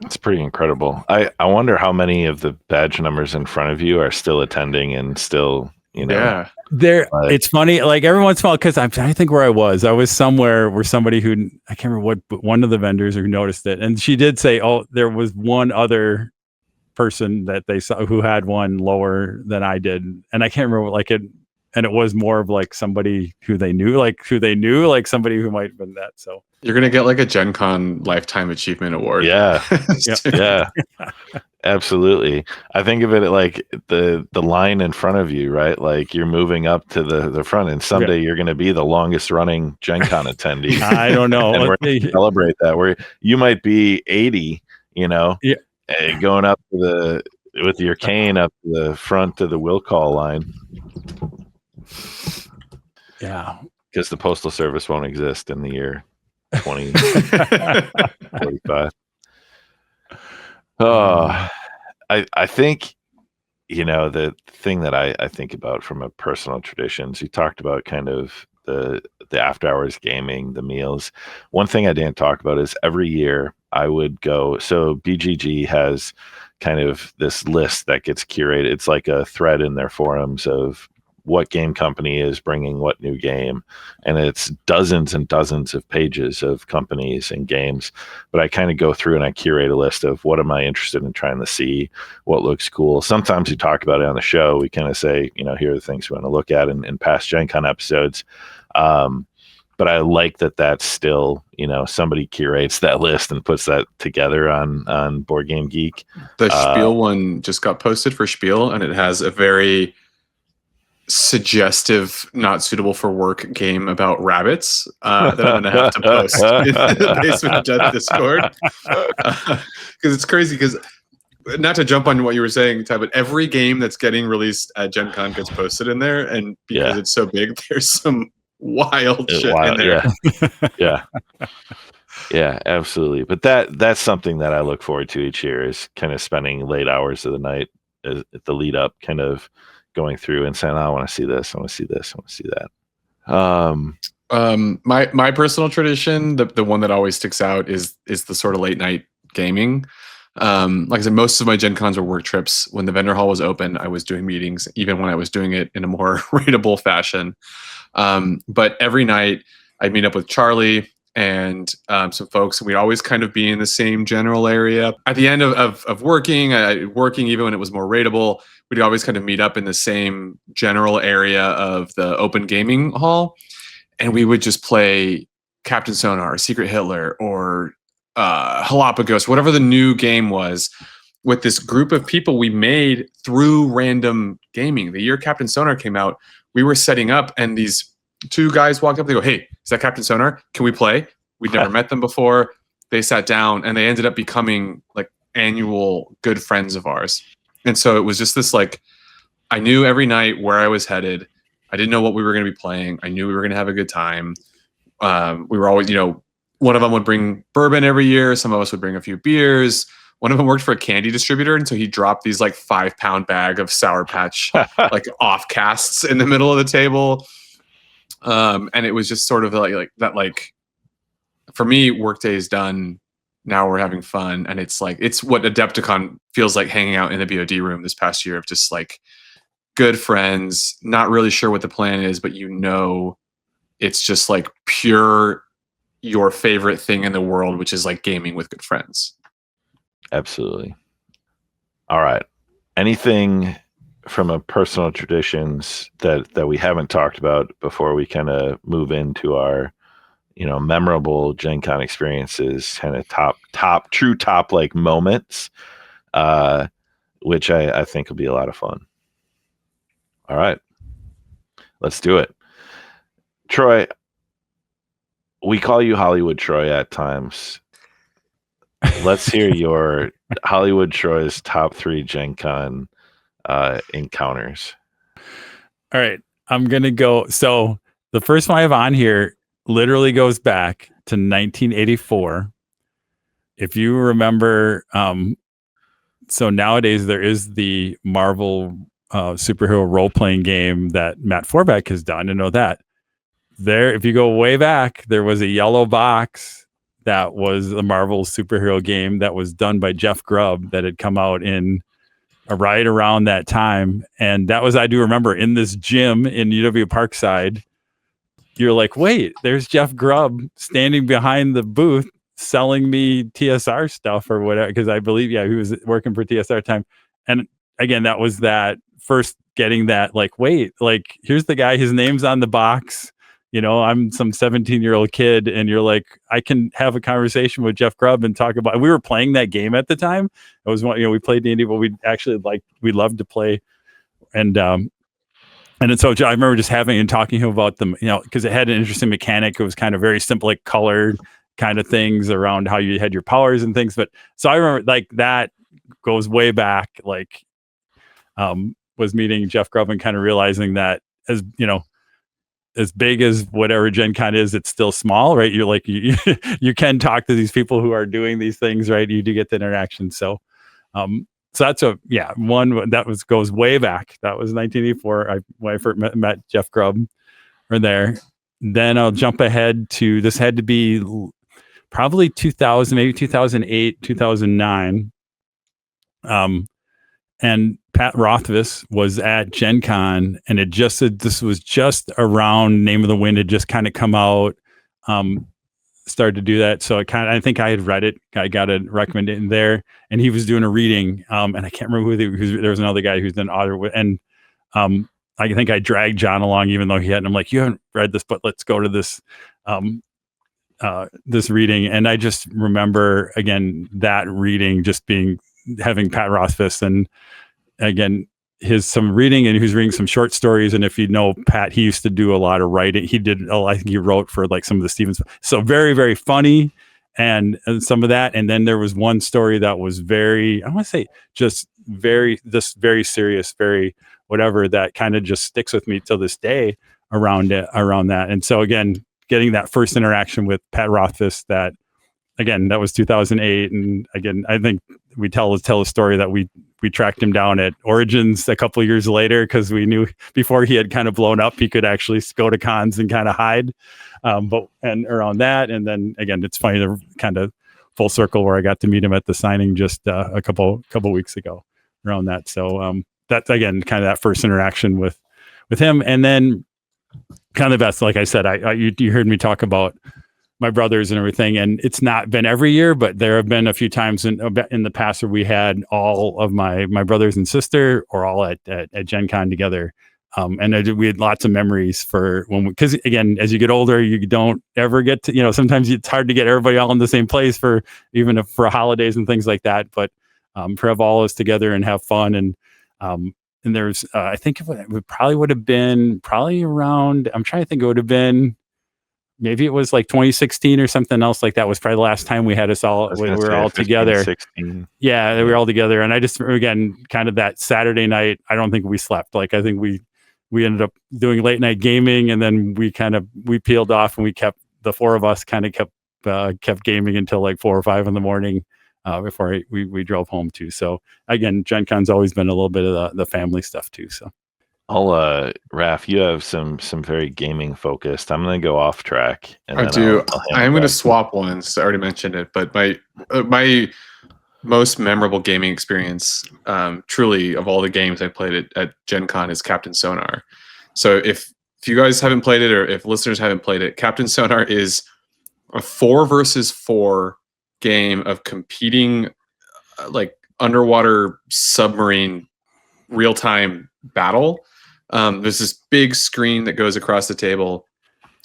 it's pretty incredible. I wonder how many of the badge numbers in front of you are still attending and still, Yeah. It's funny, like every once in a while, because I think where I was somewhere where somebody who, I can't remember what, but one of the vendors who noticed it, and she did say, oh, there was one other person that they saw who had one lower than I did, and I can't remember and it was more of like somebody who they knew, like somebody who might have been that. So You're going to get like a GenCon Lifetime Achievement Award. Yeah. Yeah. Absolutely. I think of it like the line in front of you, right? Like you're moving up to the front, and someday you're going to be the longest running GenCon attendee. I don't know. And we're going to celebrate that, where you might be 80, going up with your cane up to the front of the will call line. Yeah. Because the Postal Service won't exist in the year 2045. Oh, I think, the thing that I think about from a personal traditions, you talked about kind of the after hours gaming, the meals. One thing I didn't talk about is every year I would go, so BGG has kind of this list that gets curated. It's like a thread in their forums of what game company is bringing what new game, and it's dozens and dozens of pages of companies and games. But I kind of go through and I curate a list of what am I interested in trying to see, what looks cool. Sometimes we talk about it on the show. We kind of say, here are the things we want to look at in past GenCon episodes. But I like that that's still, somebody curates that list and puts that together on Board Game Geek. The Spiel one just got posted for Spiel, and it has a very suggestive, not suitable for work game about rabbits that I'm going to have to post in the Basement Death Discord. Because it's crazy, because not to jump on what you were saying, Ty, but every game that's getting released at GenCon gets posted in there, and because it's so big, there's some wild shit in there. Yeah, absolutely. But that's something that I look forward to each year, is kind of spending late hours of the night at the lead up, kind of going through and saying, I want to see this, I want to see this, I want to see that. My personal tradition, the one that always sticks out is the sort of late night gaming. Like I said, most of my Gen Cons were work trips. When the vendor hall was open, I was doing meetings, even when I was doing it in a more rateable fashion. But every night I'd meet up with Charlie and some folks, and we'd always kind of be in the same general area. At the end of working, even when it was more rateable, we'd always kind of meet up in the same general area of the open gaming hall. And we would just play Captain Sonar or Secret Hitler or Galapagos, whatever the new game was, with this group of people we made through random gaming. The year Captain Sonar came out, we were setting up, and these two guys walked up. They go, "Hey, is that Captain Sonar? Can we play?" We'd never met them before. They sat down, and they ended up becoming like annual good friends of ours. And so it was just this like, I knew every night where I was headed. I didn't know what we were going to be playing. I knew we were going to have a good time. We were always, one of them would bring bourbon every year. Some of us would bring a few beers. One of them worked for a candy distributor, and so he dropped these like 5-pound bag of Sour Patch like off casts in the middle of the table. And it was just sort of like that. Like for me, workday is done. Now we're having fun, and it's what Adepticon feels like, hanging out in the BOD room this past year, of just like good friends, not really sure what the plan is, but it's just like pure your favorite thing in the world, which is like gaming with good friends. Absolutely. All right. Anything from a personal traditions that we haven't talked about before we kind of move into our, memorable Gen Con experiences, kind of top like moments, which I think will be a lot of fun. All right. Let's do it. Troy, we call you Hollywood Troy at times. Let's hear your Hollywood Troy's top 3 Gen Con encounters. All right. I'm going to go. So the first one I have on here literally goes back to 1984. If you remember, so nowadays there is the Marvel superhero role-playing game that Matt Forbeck has done. I know that. There, if you go way back, there was a yellow box that was the Marvel superhero game that was done by Jeff Grubb that had come out in right around that time. And that was, I do remember, in this gym in UW Parkside, you're like, wait, there's Jeff Grubb standing behind the booth selling me TSR stuff or whatever, because I believe, he was working for TSR time. And again, that was that first getting that, like, wait, like, here's the guy, his name's on the box. I'm some 17-year-old kid, and you're like, I can have a conversation with Jeff Grubb and talk about. We were playing that game at the time. It was one, we played Indy, but we actually we loved to play, and so I remember just having and talking to him about them, because it had an interesting mechanic. It was kind of very simple, like colored kind of things around how you had your powers and things. But so I remember like that goes way back. Like, was meeting Jeff Grubb and kind of realizing that as big as whatever Gen Con is, it's still small, right? You're like, you can talk to these people who are doing these things, right? You do get the interaction. So that's one that goes way back. That was 1984. When I first met Jeff Grubb there. Then I'll jump ahead to, this had to be probably 2000, maybe 2008, 2009. And Pat Rothfuss was at Gen Con, and it just said this was just around Name of the Wind had just kind of come out, started to do that. So I think I had read it. I got a recommendation there, and he was doing a reading. And I can't remember who there was another guy who's done author with, and I think I dragged John along, even though he hadn't. I'm like, you haven't read this, but let's go to this this reading. And I just remember again that reading just having Pat Rothfuss, and again some reading, and he was reading some short stories. And if you know Pat, he used to do a lot of writing. I think he wrote for like some of the Stevens, so very, very funny, and some of that. And then there was one story that was very, I want to say just very serious, very whatever, that kind of just sticks with me till this day around that. And so again, getting that first interaction with Pat Rothfuss, that again, that was 2008. And again, I think we tell a story that we tracked him down at Origins a couple of years later, because we knew before he had kind of blown up, he could actually go to cons and kind of hide. But around that, and then again, it's funny to kind of full circle where I got to meet him at the signing just a couple weeks ago around that. So that's again kind of that first interaction with him, and then kind of the best. Like I said, you heard me talk about my brothers and everything, and it's not been every year, but there have been a few times in the past where we had all of my brothers and sister or all at GenCon together. And we had lots of memories for because again, as you get older, you don't ever get to, sometimes it's hard to get everybody all in the same place for holidays and things like that. But to have all of us together and have fun, and there's, I think it probably would have been around, I'm trying to think, it would have been, maybe it was like 2016 or something else like that was probably the last time we had us all, we were all together. 16. Yeah, we were all together. And I just, again, kind of that Saturday night, I don't think we slept. Like, I think we ended up doing late night gaming, and then we peeled off, and the four of us kind of kept gaming until like 4 or 5 in the morning before we drove home too. So again, GenCon's always been a little bit of the family stuff too. So. Raf, you have some very gaming focused. I'm going to go off track. And I do. I'm going to swap ones. I already mentioned it, but my most memorable gaming experience, truly, of all the games I played at GenCon, is Captain Sonar. So if you guys haven't played it, or if listeners haven't played it, Captain Sonar is a 4 versus 4 game of competing like underwater submarine real-time battle. There's this big screen that goes across the table.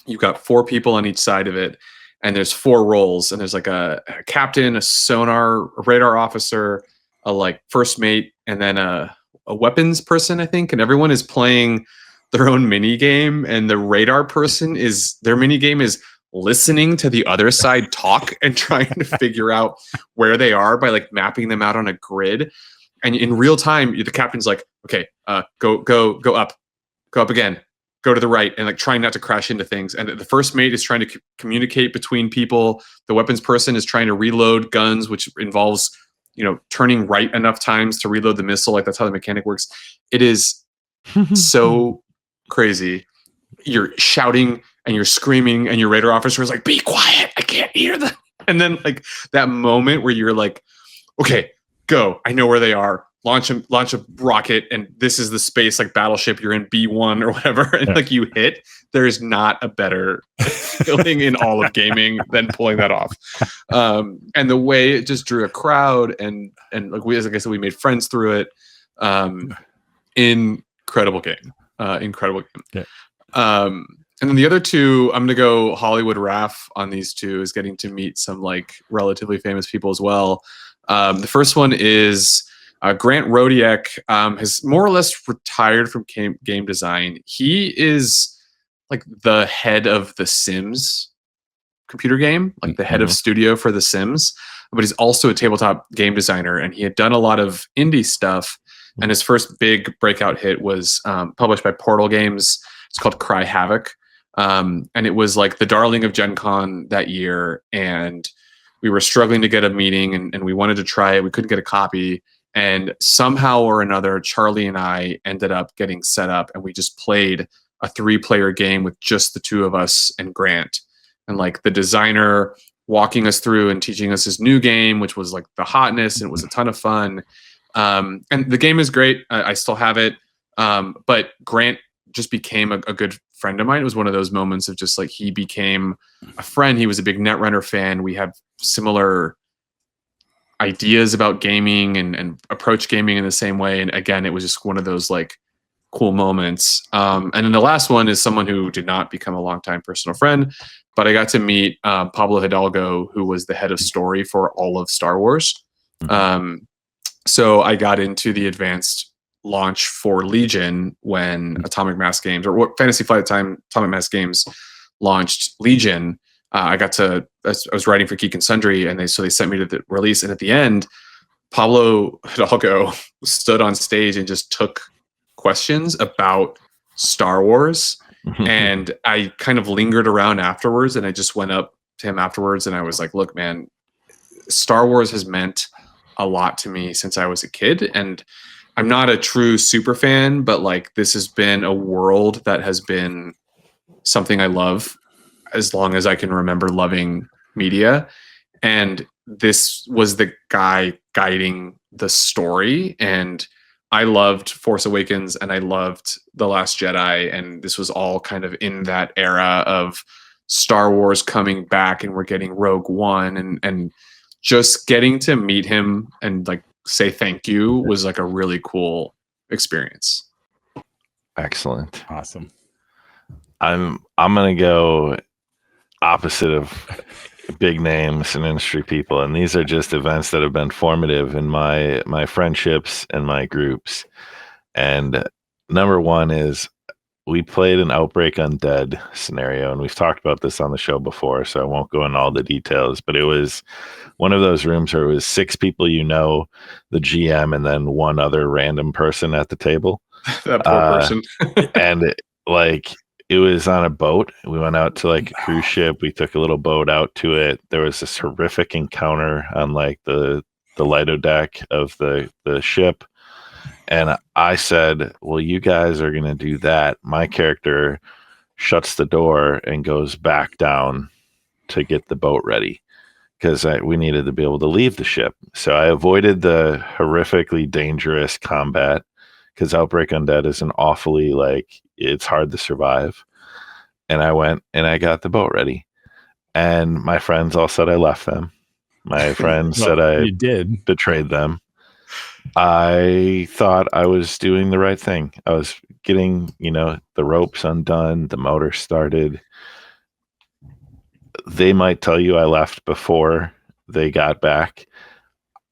You've got 4 people on each side of it, and there's 4 roles. And there's like a captain, a sonar, a radar officer, a like first mate, and then a weapons person, I think. And everyone is playing their own mini game. And the radar person their mini game is listening to the other side talk and trying to figure out where they are by like mapping them out on a grid. And in real time, the captain's like, okay, go up again, go to the right, and like trying not to crash into things. And the first mate is trying to communicate between people. The weapons person is trying to reload guns, which involves, turning right enough times to reload the missile. Like, that's how the mechanic works. It is so crazy. You're shouting and you're screaming, and your radar officer is like, be quiet, I can't hear them. And then like that moment where you're like, okay, go, I know where they are. Launch a rocket, and this is the space, like battleship, you're in B1 or whatever, and like you hit. There is not a better feeling in all of gaming than pulling that off. And the way it just drew a crowd, and like I said, we made friends through it. Incredible game. Yeah. And then the other two, I'm gonna go Hollywood Raf on these two, is getting to meet some like relatively famous people as well. The first one is Grant Rodiak, has more or less retired from game design. He is like the head of the Sims computer game, like the head of studio for the Sims, but he's also a tabletop game designer, and he had done a lot of indie stuff. And his first big breakout hit was published by Portal Games. It's called Cry Havoc. And it was like the darling of Gen Con that year. And we were struggling to get a meeting, and we wanted to try it. We couldn't get a copy. And somehow or another, Charlie and I ended up getting set up, and we just played a 3-player game with just the 2 of us and Grant. And like the designer walking us through and teaching us his new game, which was like the hotness, and it was a ton of fun. And the game is great. I still have it. But Grant just became a good friend of mine. It was one of those moments of just like, he became a friend. He was a big Netrunner fan. We have similar ideas about gaming and approach gaming in the same way. And again, it was just one of those like cool moments. And then the last one is someone who did not become a longtime personal friend, but I got to meet Pablo Hidalgo, who was the head of story for all of Star Wars. So I got into the advanced launch for Legion when Atomic Mass Games, or Fantasy Flight at the time, Atomic Mass Games launched Legion. I was writing for Geek and Sundry, and they sent me to the release. And at the end, Pablo Hidalgo stood on stage and just took questions about Star Wars. And I kind of lingered around afterwards, and I just went up to him afterwards, and I was like, look, man, Star Wars has meant a lot to me since I was a kid. And I'm not a true super fan, but like this has been a world that has been something I love as long as I can remember loving media. And this was the guy guiding the story. And I loved Force Awakens and I loved The Last Jedi. And this was all kind of in that era of Star Wars coming back, and we're getting Rogue One, and just getting to meet him and like say thank you was like a really cool experience. Excellent. Awesome. I'm gonna go opposite of big names and industry people, and these are just events that have been formative in my friendships and my groups. And number one is we played an Outbreak Undead scenario, and we've talked about this on the show before, so I won't go into all the details, but it was one of those rooms where it was 6 people, the GM, and then one other random person at the table. That poor person. And it was on a boat. We went out to like a cruise ship. We took a little boat out to it. There was this horrific encounter on like the Lido deck of the ship. And I said, well, you guys are going to do that. My character shuts the door and goes back down to get the boat ready because we needed to be able to leave the ship. So I avoided the horrifically dangerous combat because Outbreak Undead is an awfully, it's hard to survive. And I went and I got the boat ready. And my friends all said I left them. My friends said I betrayed them. I thought I was doing the right thing. I was getting, the ropes undone, the motor started. They might tell you I left before they got back.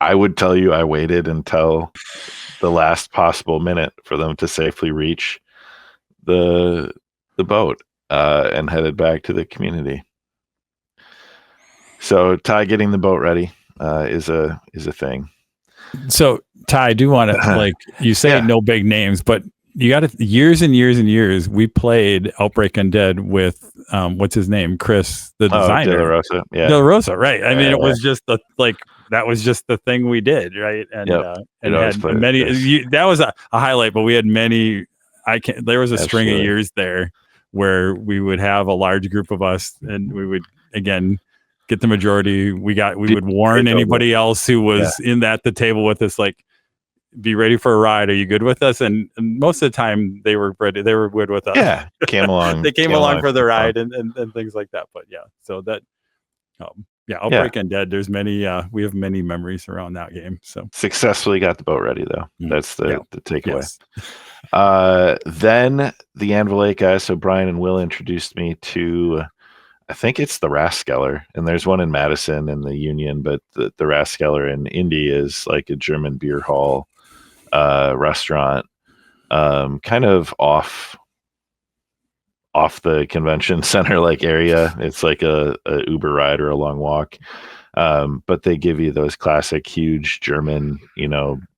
I would tell you I waited until the last possible minute for them to safely reach the boat and headed back to the community. So Ty getting the boat ready is a thing. So Ty, I do want to you say no big names, but you got years and years and years. We played Outbreak Undead with what's his name, Chris, the designer, De La Rosa. Yeah, De La Rosa, right? I mean, it was just that was just the thing we did, right? And and had many. That was a highlight, but we had many. There was a string of years there where we would have a large group of us, and we would again get the majority. We would warn anybody else who was in the table with us, be ready for a ride. Are you good with us? And most of the time they were ready. They were good with us. Yeah. Came along. They came along for the ride and things like that. But yeah, so that, Outbreak Undead. There's many, we have many memories around that game. So successfully got the boat ready though. That's the takeaway. Yes. Then the Anvil Lake guys. So Brian and Will introduced me to, I think it's the Raskeller, and there's one in Madison in the Union, but the Raskeller in Indy is like a German beer hall restaurant, kind of off the convention center area. It's like a Uber ride or a long walk, but they give you those classic huge German,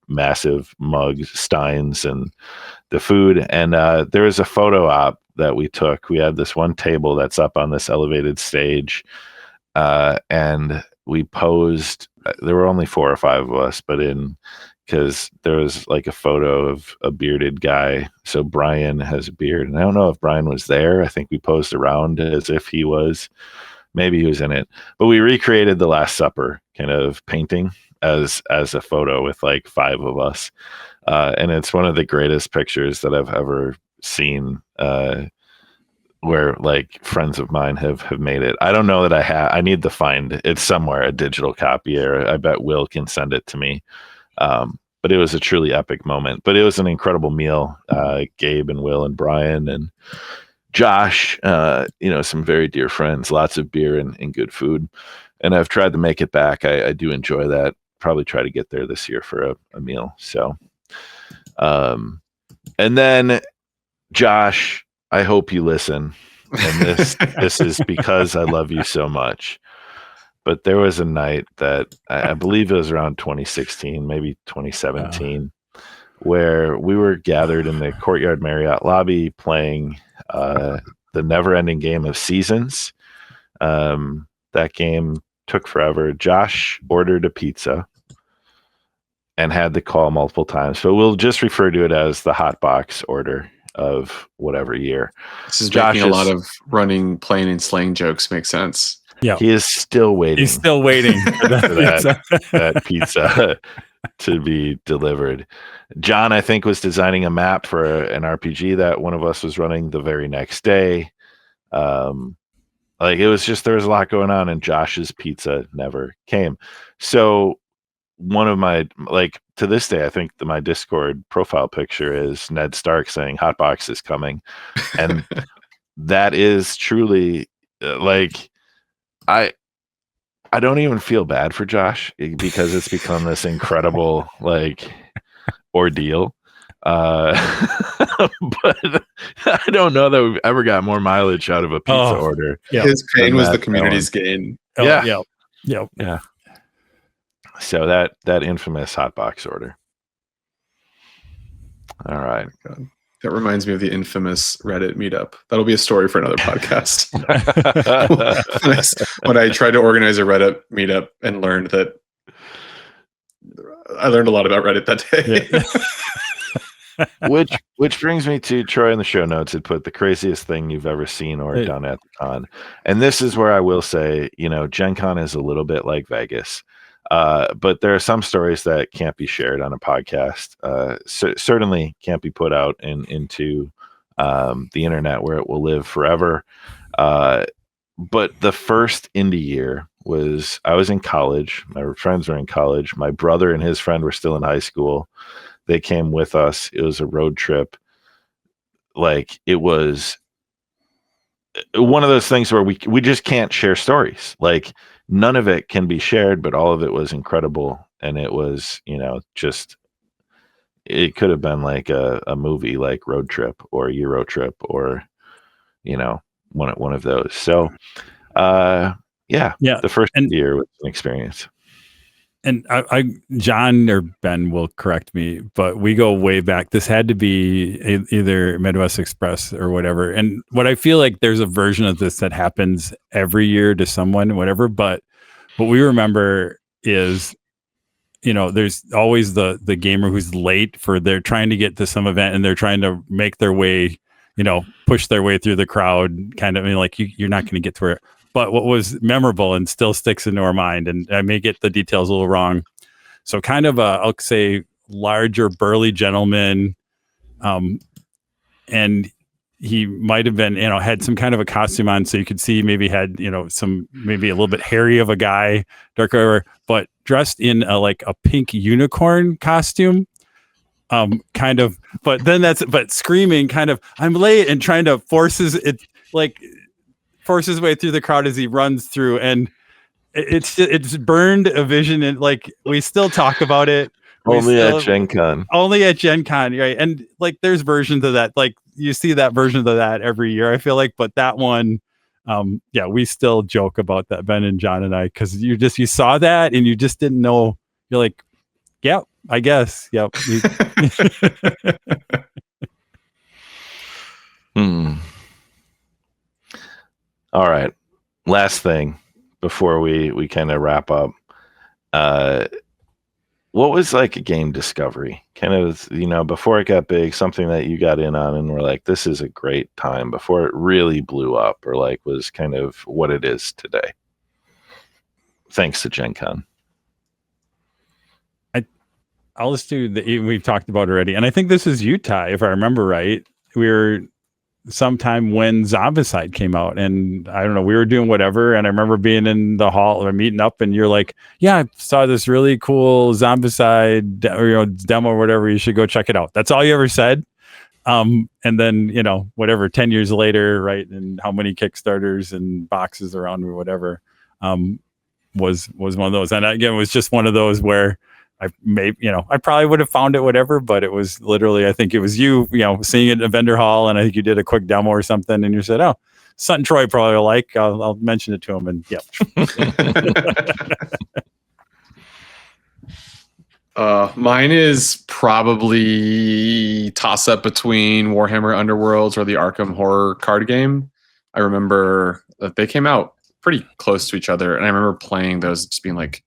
massive mugs, steins, and the food. And there was a photo op that we took. We had this one table that's up on this elevated stage, and we posed. There were only 4 or 5 of us, but because there was a photo of a bearded guy. So Brian has a beard, and I don't know if Brian was there. I think we posed around as if he was. Maybe he was in it, but we recreated the Last Supper kind of painting as a photo with 5 of us, and it's one of the greatest pictures that I've ever seen, where friends of mine have made it. I don't know that I need to find it somewhere, a digital copy, or I bet Will can send it to me. But it was a truly epic moment. But it was an incredible meal. Gabe and Will and Brian and Josh, some very dear friends, lots of beer and good food. And I've tried to make it back. I do enjoy that. Probably try to get there this year for a meal. So, and then Josh, I hope you listen. And this is because I love you so much. But there was a night that I believe it was around 2016, maybe 2017, where we were gathered in the Courtyard Marriott lobby playing the never-ending game of Seasons. That game took forever. Josh ordered a pizza. and had the call multiple times. So we'll just refer to it as the hot box order of whatever year. This is Josh making a lot of running, Playin, and Slayin jokes make sense. Yeah, He is still waiting. He's still waiting for that pizza to be delivered. John, I think, was designing a map for an RPG that one of us was running the very next day. Like, it was just, there was a lot going on, and Josh's pizza never came. So one of my, like, to this day, I think my Discord profile picture is Ned Stark saying Hotbox is coming. And that is truly like, I don't even feel bad for Josh because it's become this incredible like ordeal. But I don't know that we've ever got more mileage out of a pizza order. Yeah. His pain was the Matt community's gain. Yeah. Yeah. So that infamous hotbox order. All right. God. That reminds me of the infamous Reddit meetup. That'll be a story for another podcast. When I tried to organize a Reddit meetup and learned that I learned a lot about Reddit that day. Yeah. which brings me to Troy in the show notes had put the craziest thing you've ever seen or done at the con. And this is where I will say, GenCon is a little bit like Vegas. But there are some stories that can't be shared on a podcast. Certainly can't be put out into the internet where it will live forever. But the first Indy year I was in college. My friends were in college. My brother and his friend were still in high school. They came with us. It was a road trip. Like, it was one of those things where we just can't share stories. Like, none of it can be shared, but all of it was incredible. And it was, just, it could have been like a movie like Road Trip or Euro Trip or, one of those. So, the first year was an experience. And I John or Ben will correct me, but we go way back. This had to be either Midwest Express or whatever. And what I feel like there's a version of this that happens every year to someone, whatever. But what we remember is, there's always the gamer who's late they're trying to get to some event and they're trying to make their way, push their way through the crowd. Kind of, you're not going to get to where. But what was memorable and still sticks into our mind, and I may get the details a little wrong. So kind of I'll say larger, burly gentleman. And he might have been, had some kind of a costume on. So you could see maybe had, maybe a little bit hairy of a guy, darker, but dressed in a pink unicorn costume. But screaming kind of, I'm late, and trying to force his way through the crowd as he runs through, and it's burned a vision, and we still talk about it. Only at GenCon, right? And there's versions of that, you see that version of that every year, I feel like, but that one, we still joke about that, Ben and John and I, because you saw that and you just didn't know. You're like, yep, I guess, yep. All right. Last thing before we kind of wrap up. What was a game discovery? Kind of, before it got big, something that you got in on and were like, this is a great time, before it really blew up or was kind of what it is today. Thanks to GenCon. I'll just do we've talked about already. And I think this is Utah, if I remember right. We were sometime when Zombicide came out, and I don't know, we were doing whatever, and I remember being in the hall or meeting up, and you're like, yeah, I saw this really cool Zombicide demo or whatever, you should go check it out. That's all you ever said. And then, whatever, 10 years later, right, and how many Kickstarters and boxes around or whatever, was one of those. And again, it was just one of those where I probably would have found it, whatever, but it was literally, I think it was you, seeing it at a vendor hall, and I think you did a quick demo or something, and you said, oh, something Troy probably will like. I'll mention it to him, and yeah. Mine is probably toss up between Warhammer Underworlds or the Arkham Horror card game. I remember that they came out pretty close to each other, and I remember playing those, just being like,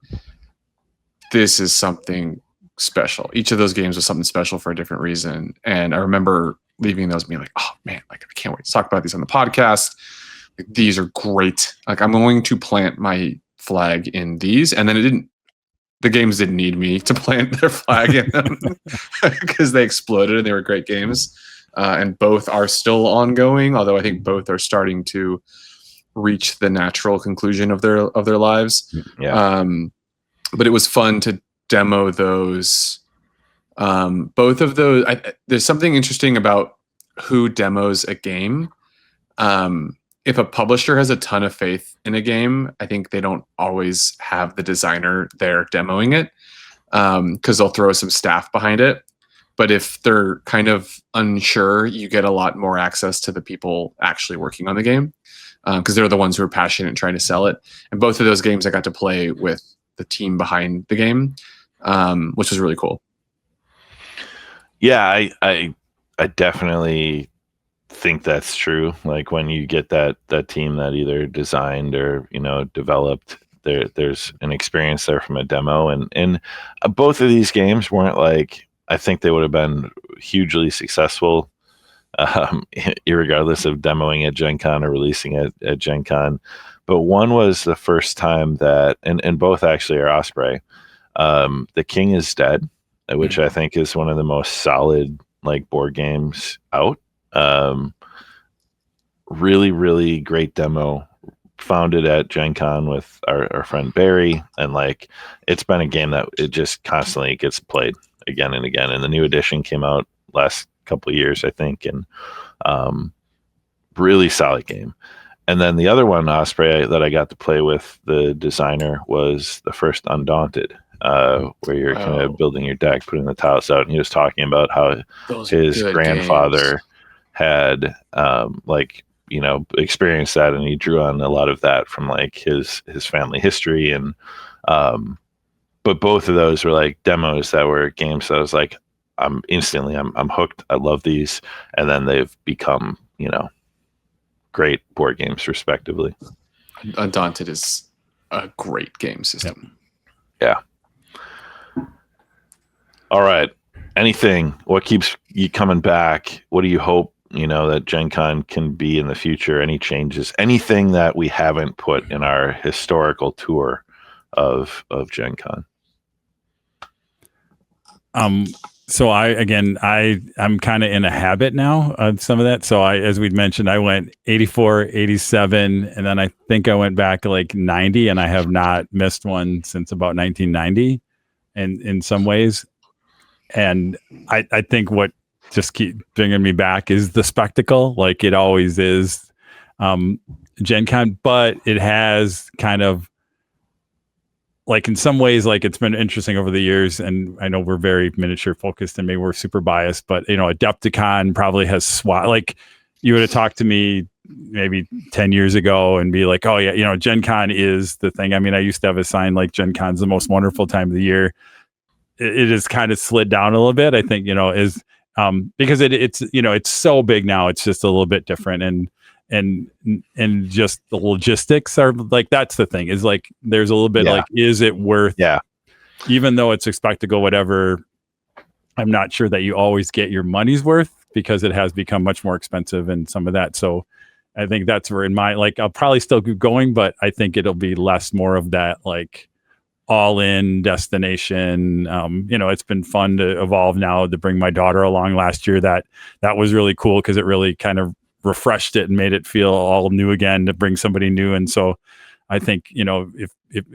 this is something special. Each of those games was something special for a different reason. And I remember leaving those being like, oh man, like I can't wait to talk about these on the podcast. Like, these are great. Like I'm going to plant my flag in these. And then the games didn't need me to plant their flag in them because they exploded and they were great games. And both are still ongoing, although I think both are starting to reach the natural conclusion of their lives. Yeah. But it was fun to demo those. Both of those. There's something interesting about who demos a game. If a publisher has a ton of faith in a game, I think they don't always have the designer there demoing it because they'll throw some staff behind it. But if they're kind of unsure, you get a lot more access to the people actually working on the game because they're the ones who are passionate and trying to sell it. And both of those games I got to play with the team behind the game, which was really cool. Yeah, I definitely think that's true. Like when you get that team that either designed or developed, there's an experience there from a demo, and both of these games weren't like, I think they would have been hugely successful irregardless of demoing at GenCon or releasing it at GenCon. But one was the first time that, and both actually are Osprey, The King is Dead, which I think is one of the most solid like board games out. Really, really great demo. Found it at GenCon with our friend Barry, and like it's been a game that it just constantly gets played again and again. And the new edition came out last couple of years, I think, and really solid game. And then the other one, Osprey, that I got to play with the designer was the first Undaunted, where you're kind of building your deck, putting the tiles out, and he was talking about how his grandfather had experienced that, and he drew on a lot of that from like his family history. And but both of those were like demos that were games that I was like, I'm hooked. I love these, and then they've become great board games respectively. Undaunted is a great game system. Yeah. All right. What keeps you coming back? What do you hope that GenCon can be in the future? Any changes? Anything that we haven't put in our historical tour of GenCon? So I'm kind of in a habit now of some of that. So as we'd mentioned, I went 84, 87, and then I think I went back to like 90, and I have not missed one since about 1990 and in some ways. And I think what just keep bringing me back is the spectacle, like it always is, GenCon, but it has kind of like in some ways, like it's been interesting over the years, and I know we're very miniature focused and maybe we're super biased, but Adepticon probably has like you would have talked to me maybe 10 years ago and be like, oh yeah, GenCon is the thing. I mean, I used to have a sign like GenCon's the most wonderful time of the year. It has kind of slid down a little bit, I think, is because it's so big now, it's just a little bit different, and just the logistics are like, that's the thing, is like there's a little bit like, is it worth, even though it's a spectacle, whatever, I'm not sure that you always get your money's worth because it has become much more expensive and some of that. So I think that's where in my, like, I'll probably still keep going, but I think it'll be more of that like all in destination. It's been fun to evolve now, to bring my daughter along last year. That was really cool because it really kind of refreshed it and made it feel all new again, to bring somebody new. And so I think, if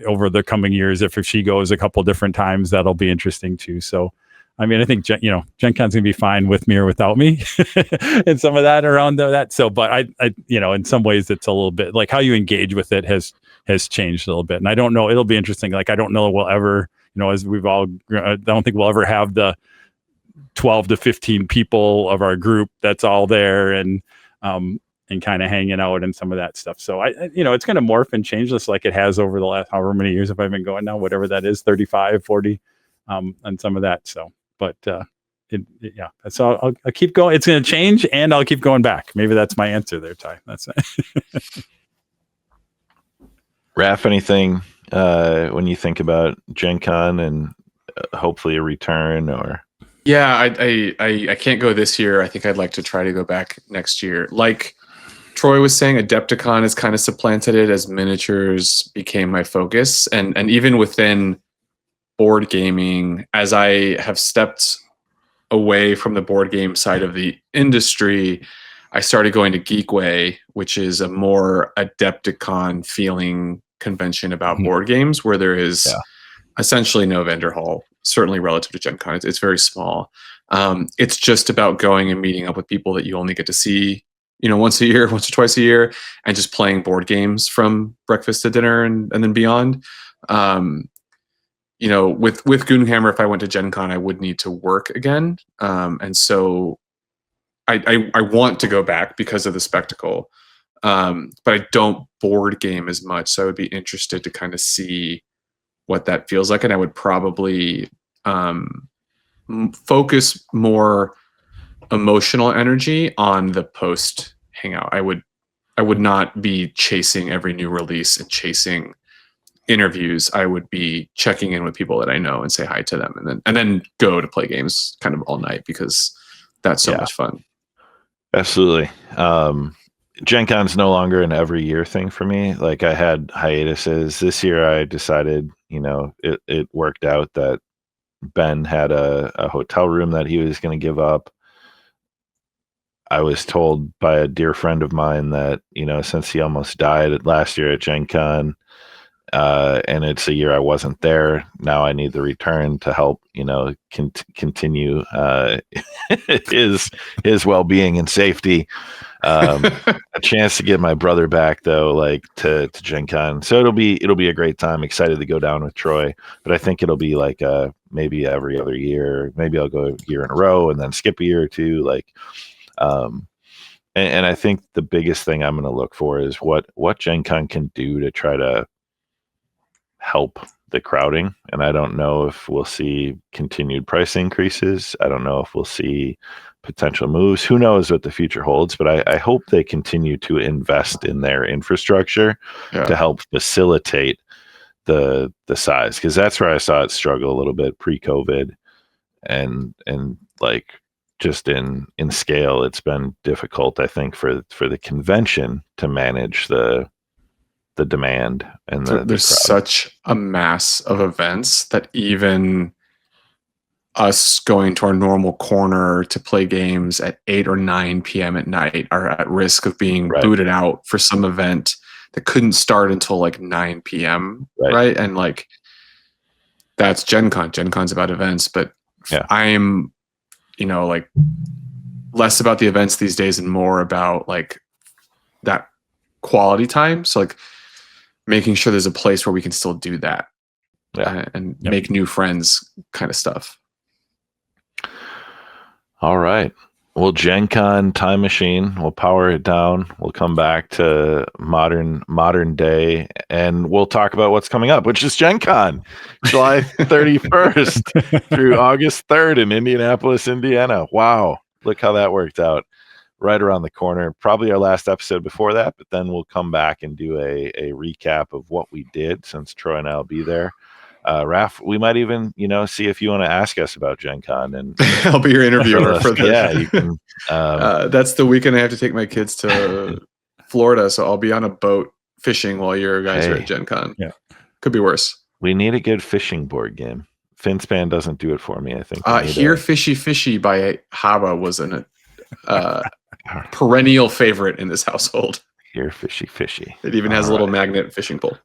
over the coming years, if she goes a couple different times, that'll be interesting too. So, I mean, I think, GenCon's gonna be fine with me or without me and some of that around that. So, but I, in some ways it's a little bit like how you engage with it has changed a little bit. And I don't know, it'll be interesting. Like, I don't know we'll ever, as we've all, I don't think we'll ever have the 12 to 15 people of our group that's all there and kind of hanging out and some of that stuff. So it's going to morph and change just like it has over the last however many years have I been going now, whatever that is, 35, 40, and some of that. So, but so I'll keep going. It's going to change and I'll keep going back. Maybe that's my answer there, Ty. That's it. Raf, anything when you think about GenCon and hopefully a return or? Yeah, I can't go this year. I think I'd like to try to go back next year. Like Troy was saying, Adepticon has kind of supplanted it as miniatures became my focus. And even within board gaming, as I have stepped away from the board game side of the industry, I started going to Geekway, which is a more Adepticon feeling convention about board games, where there is essentially no vendor hall, certainly relative to Gen Con. It's very small. It's just about going and meeting up with people that you only get to see, once a year, once or twice a year, and just playing board games from breakfast to dinner and then beyond. With Goonhammer, if I went to Gen Con, I would need to work again. And so I want to go back because of the spectacle. But I don't board game as much. So I would be interested to kind of see what that feels like. And I would probably focus more emotional energy on the post hangout. I would not be chasing every new release and chasing interviews. I would be checking in with people that I know and say hi to them, and then go to play games kind of all night, because that's so much fun. Absolutely. Gen Con's no longer an every year thing for me. Like, I had hiatuses. This year I decided, it worked out that Ben had a hotel room that he was going to give up. I was told by a dear friend of mine that, since he almost died last year at Gen Con, and it's a year I wasn't there, now I need the return to help, continue his well-being and safety. A chance to get my brother back, though, like to Gen Con. So it'll be a great time. Excited to go down with Troy, but I think it'll be like maybe every other year. Maybe I'll go a year in a row and then skip a year or two. And I think the biggest thing I'm going to look for is what Gen Con can do to try to help the crowding. And I don't know if we'll see continued price increases. I don't know if we'll see potential moves. Who knows what the future holds, but I hope they continue to invest in their infrastructure to help facilitate the size, because that's where I saw it struggle a little bit pre-COVID, and like just in scale, it's been difficult, I think, for the convention to manage the demand. And there's such a mass of events that even us going to our normal corner to play games at 8 or 9 p.m. at night are at risk of being booted out for some event that couldn't start until like 9 p.m. Right. And like, that's Gen Con. Gen Con's about events, but I'm, like less about the events these days and more about like that quality time. So like making sure there's a place where we can still do that and make new friends kind of stuff. All right. Well, Gen Con time machine, we'll power it down. We'll come back to modern day, and we'll talk about what's coming up, which is Gen Con, July 31st through August 3rd in Indianapolis, Indiana. Wow. Look how that worked out. Right around the corner. Probably our last episode before that, but then we'll come back and do a recap of what we did, since Troy and I will be there. Raf, we might even, see if you want to ask us about Gen Con, and I'll be your interviewer for this. Yeah, you can. That's the weekend I have to take my kids to Florida, so I'll be on a boat fishing while your guys are at Gen Con. Yeah, could be worse. We need a good fishing board game. Finspan doesn't do it for me, I think. Here Fishy Fishy by Haba was an perennial favorite in this household. Here Fishy Fishy. It even has a little magnet fishing pole.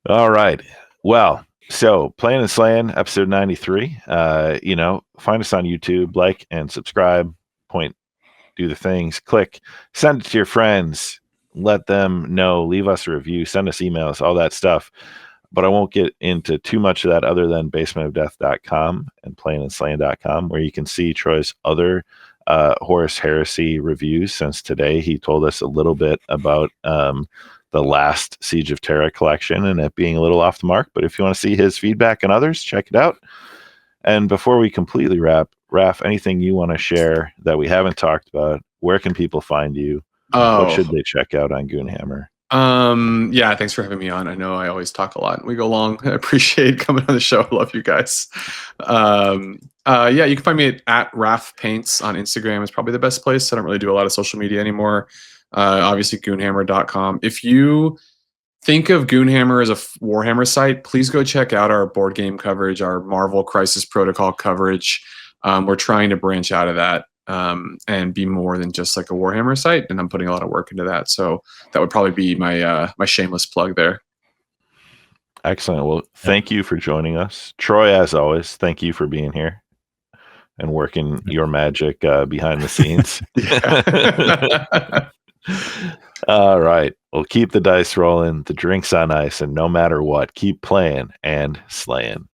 All right. Well, so Playin and Slayin, episode 93. Find us on YouTube, like and subscribe, do the things, click, send it to your friends, let them know, leave us a review, send us emails, all that stuff. But I won't get into too much of that other than basementofdeath.com and playinandslayin.com, where you can see Troy's other Horus Heresy reviews. Since today, he told us a little bit about the last Siege of Terra collection and it being a little off the mark. But if you want to see his feedback and others, check it out. And before we completely wrap, Raf, anything you want to share that we haven't talked about? Where can people find you? What should they check out on Goonhammer? Yeah, thanks for having me on. I know I always talk a lot. We go long. I appreciate coming on the show. I love you guys. Yeah, you can find me at Raf Paints on Instagram. Is probably the best place. I don't really do a lot of social media anymore. Obviously, goonhammer.com. If you think of Goonhammer as a Warhammer site, please go check out our board game coverage, our Marvel Crisis Protocol coverage. We're trying to branch out of that and be more than just like a Warhammer site, and I'm putting a lot of work into that. So that would probably be my my shameless plug there. Excellent. Well, thank you for joining us. Troy, as always, thank you for being here and working your magic behind the scenes. All right. Well, keep the dice rolling, the drinks on ice, and no matter what, keep playing and slaying.